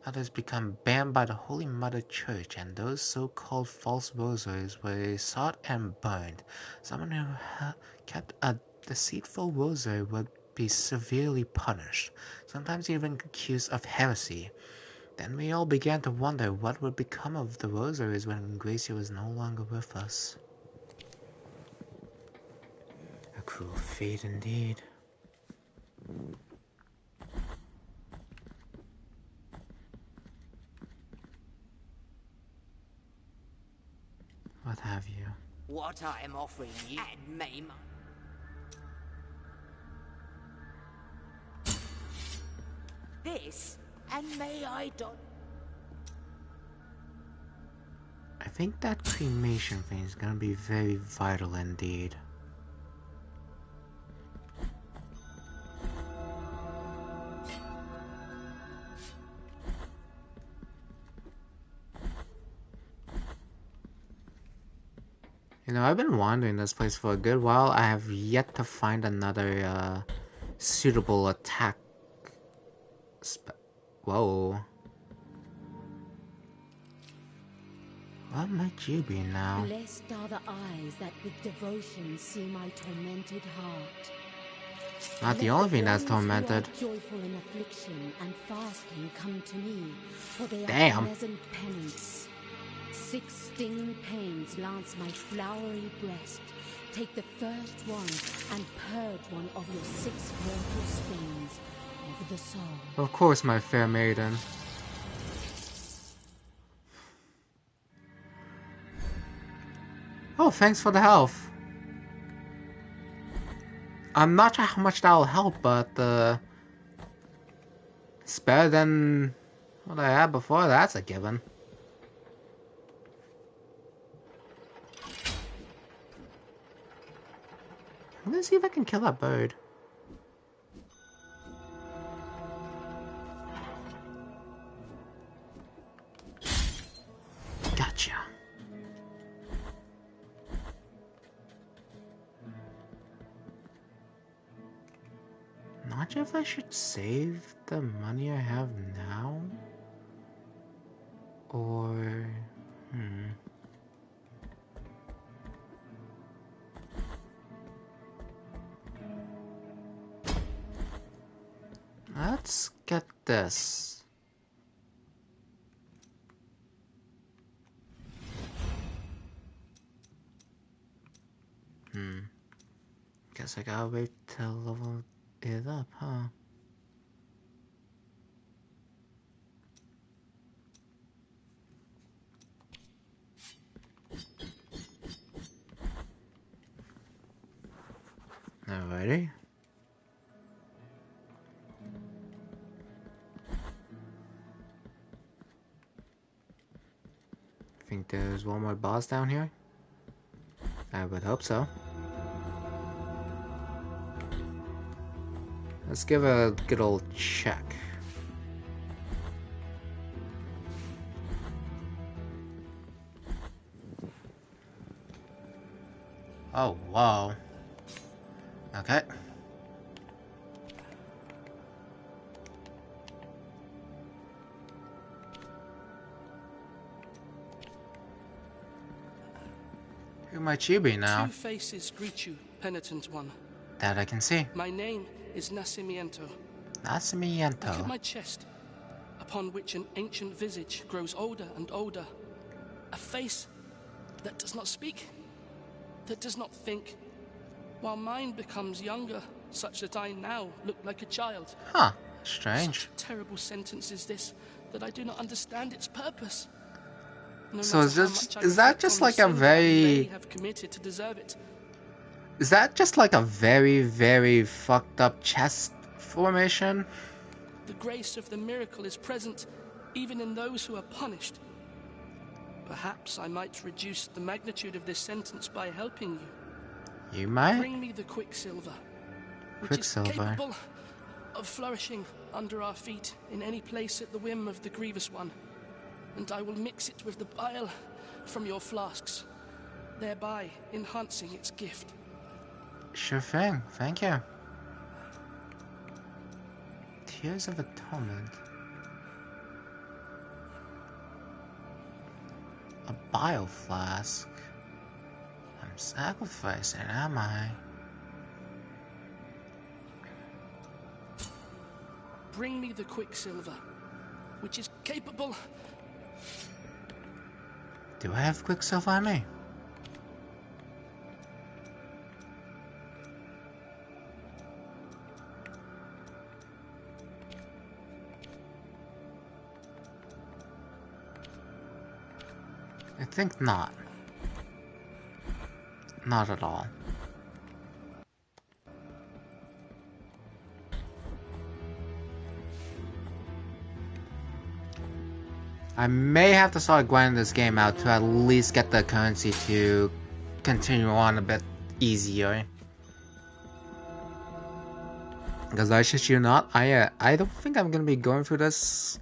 Others become banned by the Holy Mother Church, and those so-called false rosaries were sought and burned. Someone who kept a deceitful rosary would be severely punished, sometimes even accused of heresy. Then we all began to wonder what would become of the rosaries when Gracia was no longer with us. A cruel fate indeed. What have you? What I am offering you and may this, and may I think that cremation thing is gonna be very vital indeed. You know, I've been wandering this place for a good while. I have yet to find another suitable attack. Whoa. What might you be now? Blessed are the eyes that with devotion see my tormented heart. Not the only thing that's Let tormented. those who are joyful in affliction and fasting come to me, for they are Damn. pleasant penance. 6 stinging pains lance my flowery breast. Take the first one and purge one of your 6 mortal stains of the soul. Of course, my fair maiden. Oh, thanks for the health. I'm not sure how much that'll help, but it's better than what I had before. That's a given. Let's see if I can kill that bird. Gotcha. Not sure if I should save the money I have now, or Let's get this. Guess I gotta wait till level it up, huh? Alrighty. Think there's one more boss down here? I would hope so. Let's give a good old check. Oh, wow. Okay. Who might you be now? 2 faces greet you, penitent one. That I can see. My name is Nacimiento. Look Nacimiento. at my chest, upon which an ancient visage grows older and older. A face that does not speak, that does not think, while mine becomes younger, such that I now look like a child. Huh. Strange. Such a terrible sentence is this, that I do not understand its purpose. No So matter is how this, much I is that reflect just on the like a sin that I may very... have committed to deserve it. Is that just like a very, very fucked up chest formation? The grace of the miracle is present even in those who are punished. Perhaps I might reduce the magnitude of this sentence by helping you. You might? Bring me the quicksilver, which Quicksilver. is capable of flourishing under our feet in any place at the whim of the grievous one, and I will mix it with the bile from your flasks, thereby enhancing its gift. Sure thing. Thank you. Tears of Atonement. A bile flask. I'm sacrificing, am I? Bring me the quicksilver, which is capable... Do I have Quicksilver on me? I think not. Not at all. I may have to start grinding this game out to at least get the currency to continue on a bit easier. Because I shit you not, I don't think I'm gonna be going through this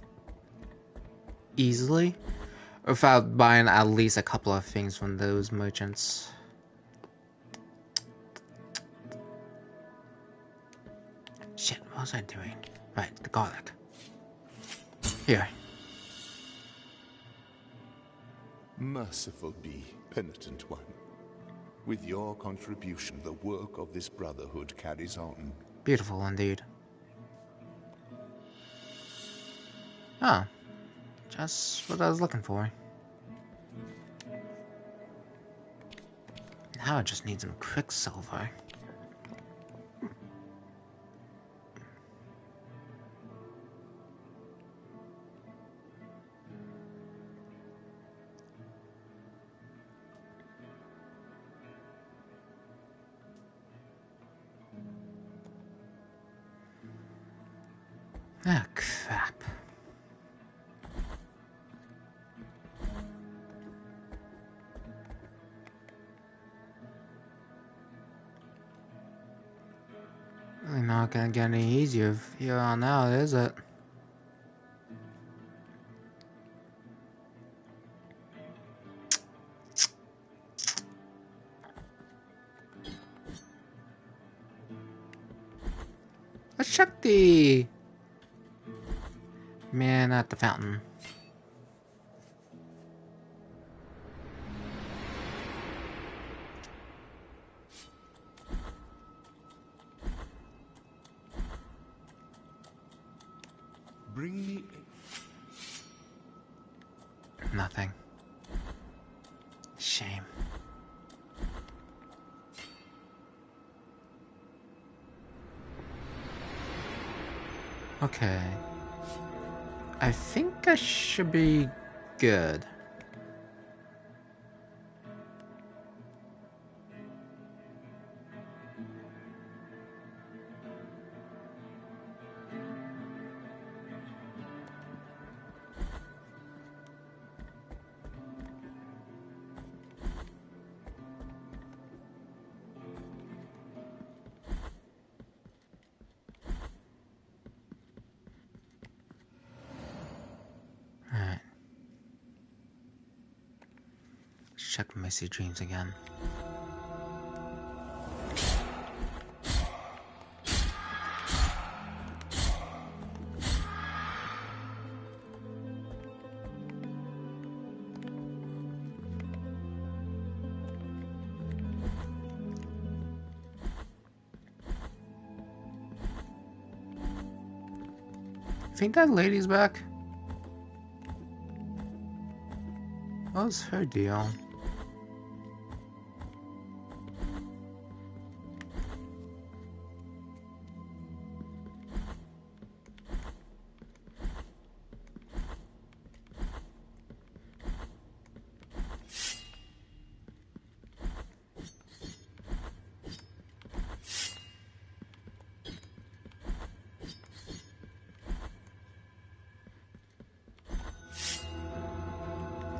easily without buying at least a couple of things from those merchants. Shit, what was I doing? Right, the garlic. Here. Merciful be, penitent one. With your contribution, the work of this brotherhood carries on. Beautiful indeed. Oh, just what I was looking for. Now I just need some quicksilver. Ah, crap. Really not gonna get any easier here on out, is it? Let's check the man at the fountain. Bring me... Nothing. Shame. Okay. I think I should be good. Alright. Check Missy Dreams again. Think that lady's back? What's her deal?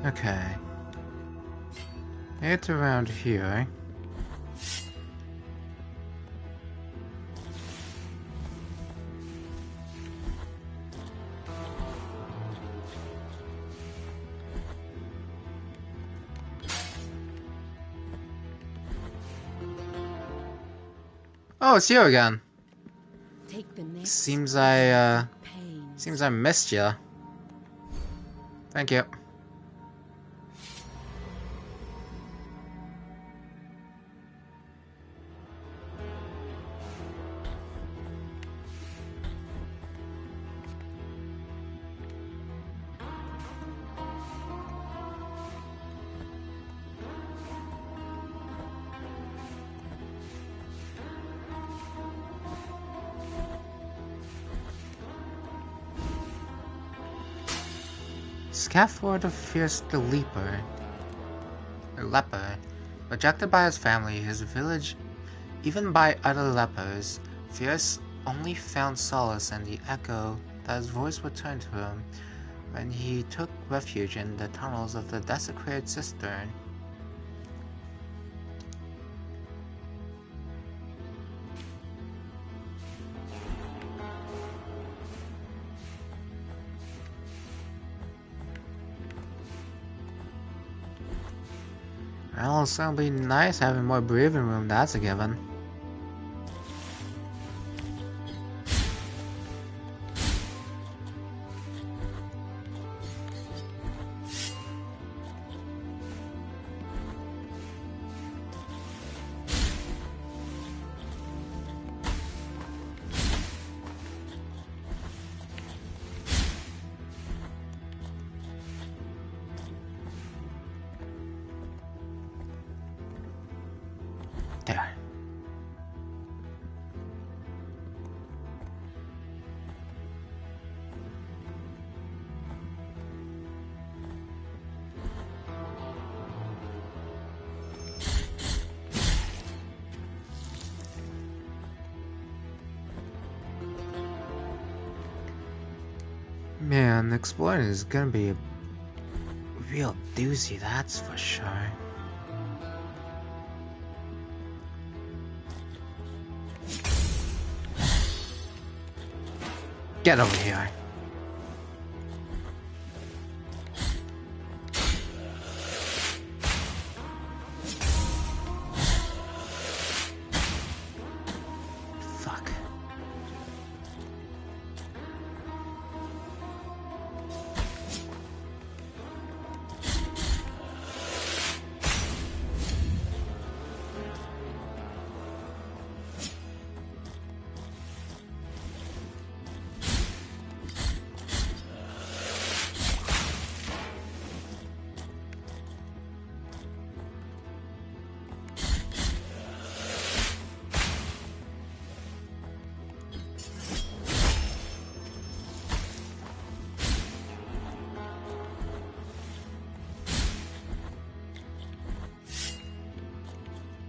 Okay. It's around here. Oh, it's you again. Take the next Seems I pains. missed you. Thank you. Scaffold fears the leper. Rejected by his family, his village, even by other lepers, Fierce only found solace in the echo that his voice returned to him when he took refuge in the tunnels of the desecrated cistern. Well, it'll certainly be nice having more breathing room, that's a given. There. Man, exploring is gonna be a real doozy, that's for sure. Get over here. Fuck.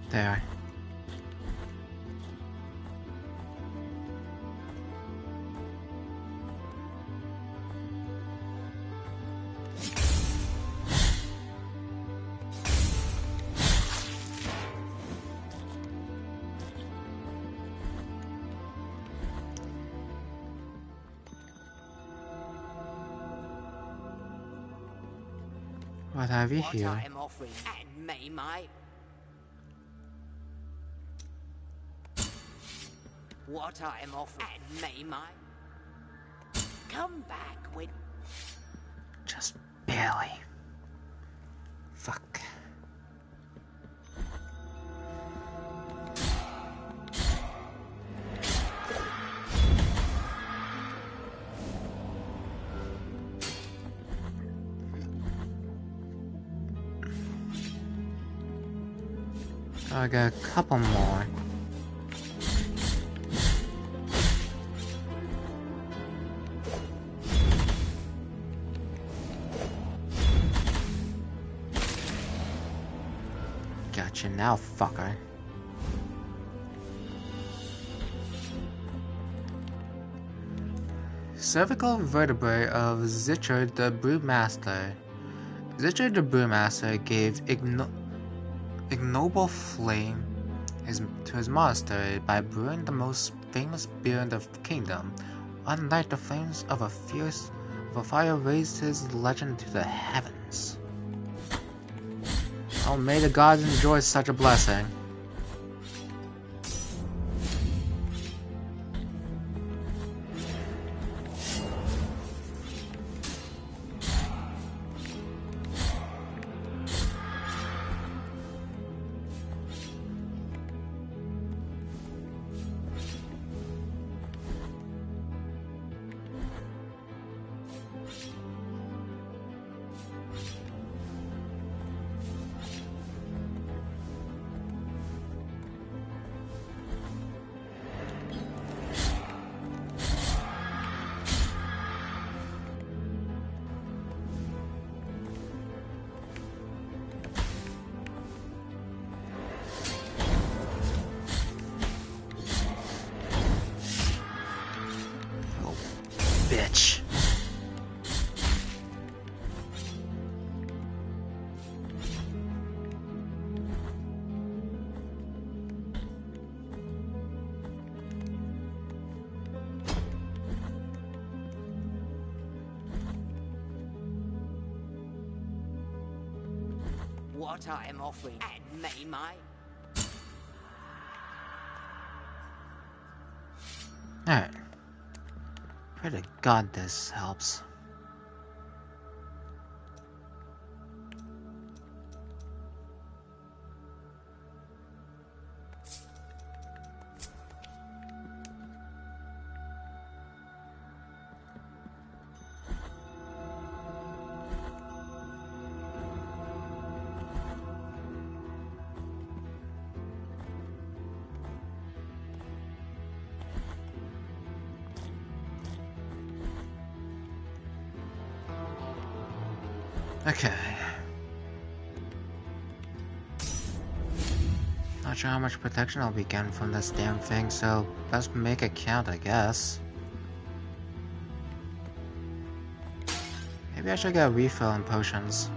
There. What have you here? What I'm offering, and me, mate. What I'm offering, and me, mate. Come back with. Just barely. Fuck. I got a couple more. Gotcha now, fucker. Cervical vertebrae of Zichard the Brewmaster. Zichard the Brewmaster gave ignoble flame to his monastery by brewing the most famous beer in the kingdom. One night the flames of a fire raised his legend to the heavens. Oh, may the gods enjoy such a blessing. Bitch. what I am offering, and may my... Alright. Pray to God this helps. Okay. Not sure how much protection I'll be getting from this damn thing, so let's make it count, I guess. Maybe I should get a refill in potions.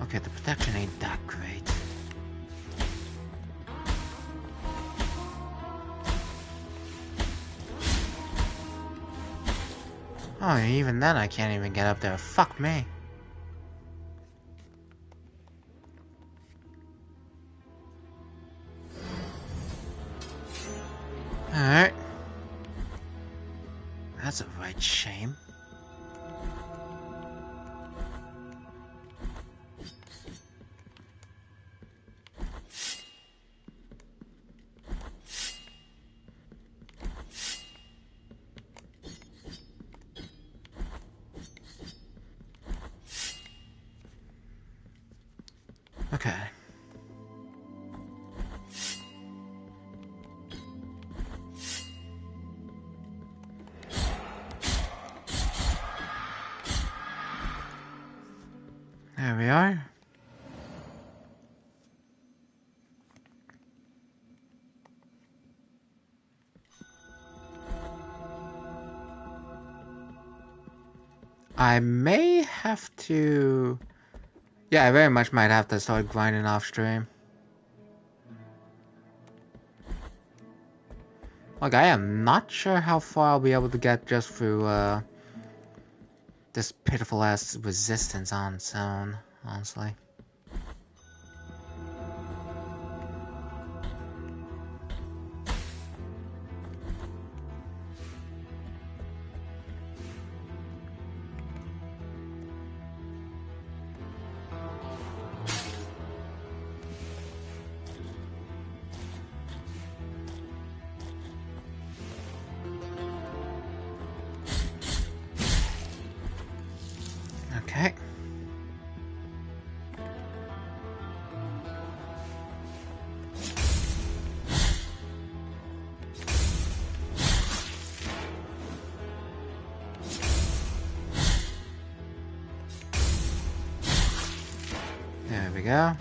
Okay, the protection ain't that great. Oh, even then I can't even get up there. Fuck me. Alright. That's a right shame. Okay. There we are. I may have to... Yeah, I very much might have to start grinding off stream. Look, I am not sure how far I'll be able to get just through this pitiful ass resistance on its own, honestly. Okay. There we go.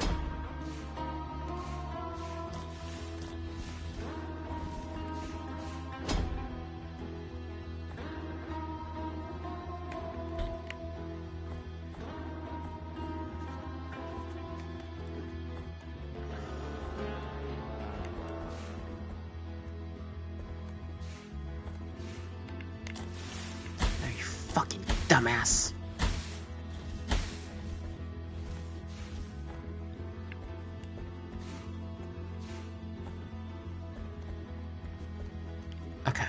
You fucking dumbass. Okay.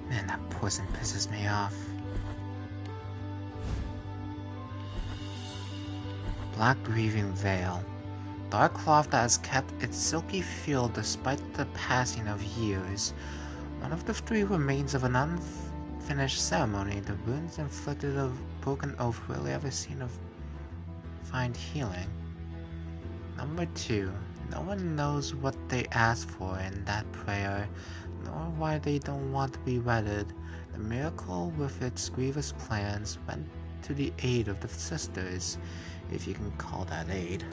Man, that poison pisses me off. Black grieving veil. Dark cloth that has kept its silky feel despite the passing of years. One of the three remains of an unfinished ceremony. The wounds inflicted of broken oath rarely ever seen of find healing. Number 2. No one knows what they asked for in that prayer, nor why they don't want to be wedded. The miracle with its grievous plans went to the aid of the sisters, if you can call that aid.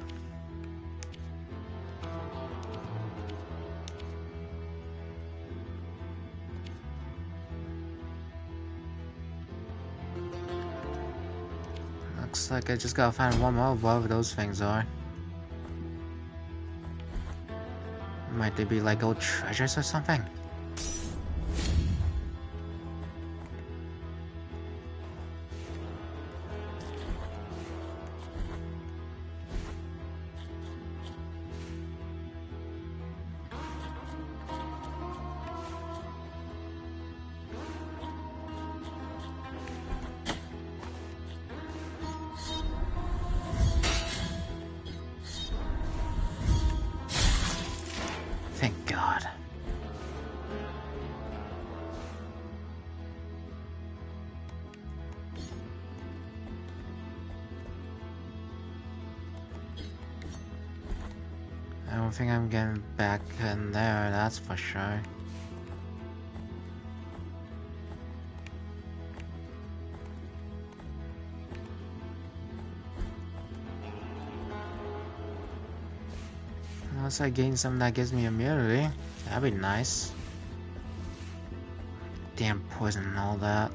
looks like I just gotta find one more of whatever those things are. Might they be like old treasures or something? Thank God. I don't think I'm getting back in there, that's for sure. Unless I gain something that gives me immunity, that'd be nice. Damn poison and all that.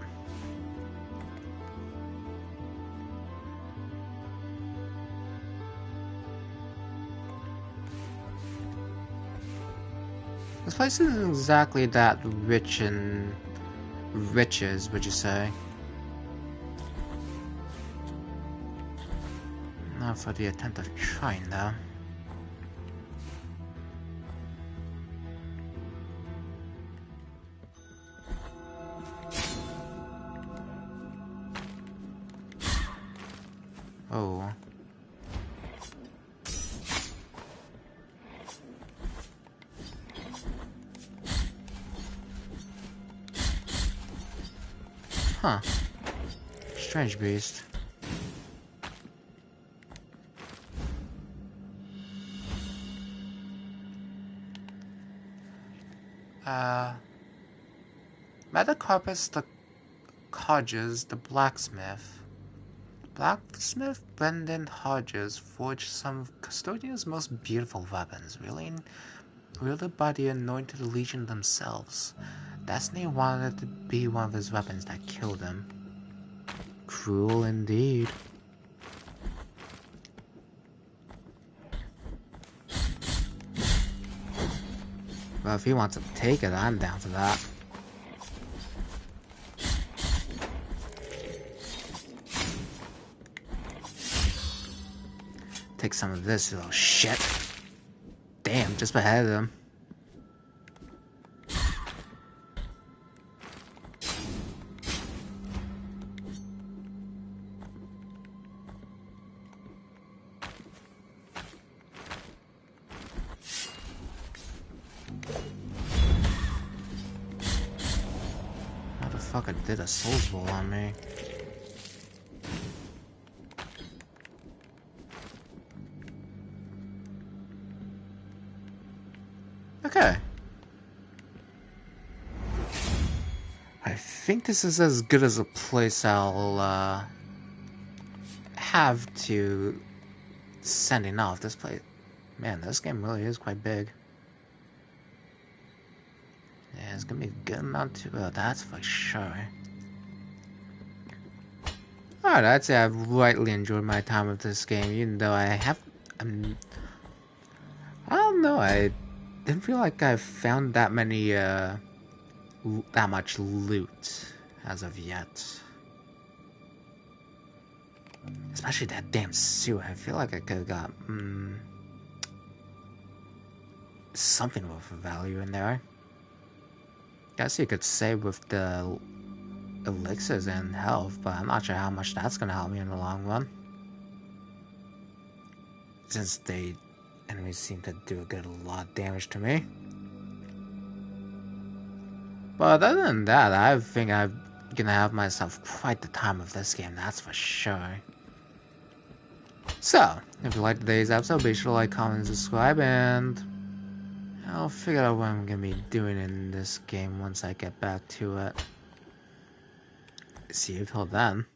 This place isn't exactly that rich in riches, would you say? Not for the attempt of trying, though. Oh. Huh. Strange beast. Metacarpus the Hodges, the blacksmith. Blacksmith Brendan Hodges forged some of Custodian's most beautiful weapons, wielded by the anointed legion themselves. Destiny wanted it to be one of his weapons that killed him. Cruel indeed. Well, if he wants to take it, I'm down for that. Take some of this, you little shit. Damn, just beheaded him. Motherfucker did a soul's roll on me. Okay. I think this is as good as a place I'll have to sending off. This place, man, this game really is quite big. Yeah, it's gonna be a good amount to it, that's for sure. Alright, I'd say I've rightly enjoyed my time with this game, even though I don't know, I didn't feel like I found that many, that much loot as of yet. Especially that damn suit, I feel like I could've got, something with value in there. Guess you could save with the elixirs and health, but I'm not sure how much that's gonna help me in the long run. Since the enemies seem to do a lot of damage to me. But other than that, I think I'm gonna have myself quite the time with this game, that's for sure. So, if you liked today's episode, be sure to like, comment, and subscribe, and I'll figure out what I'm gonna be doing in this game once I get back to it. See you till then.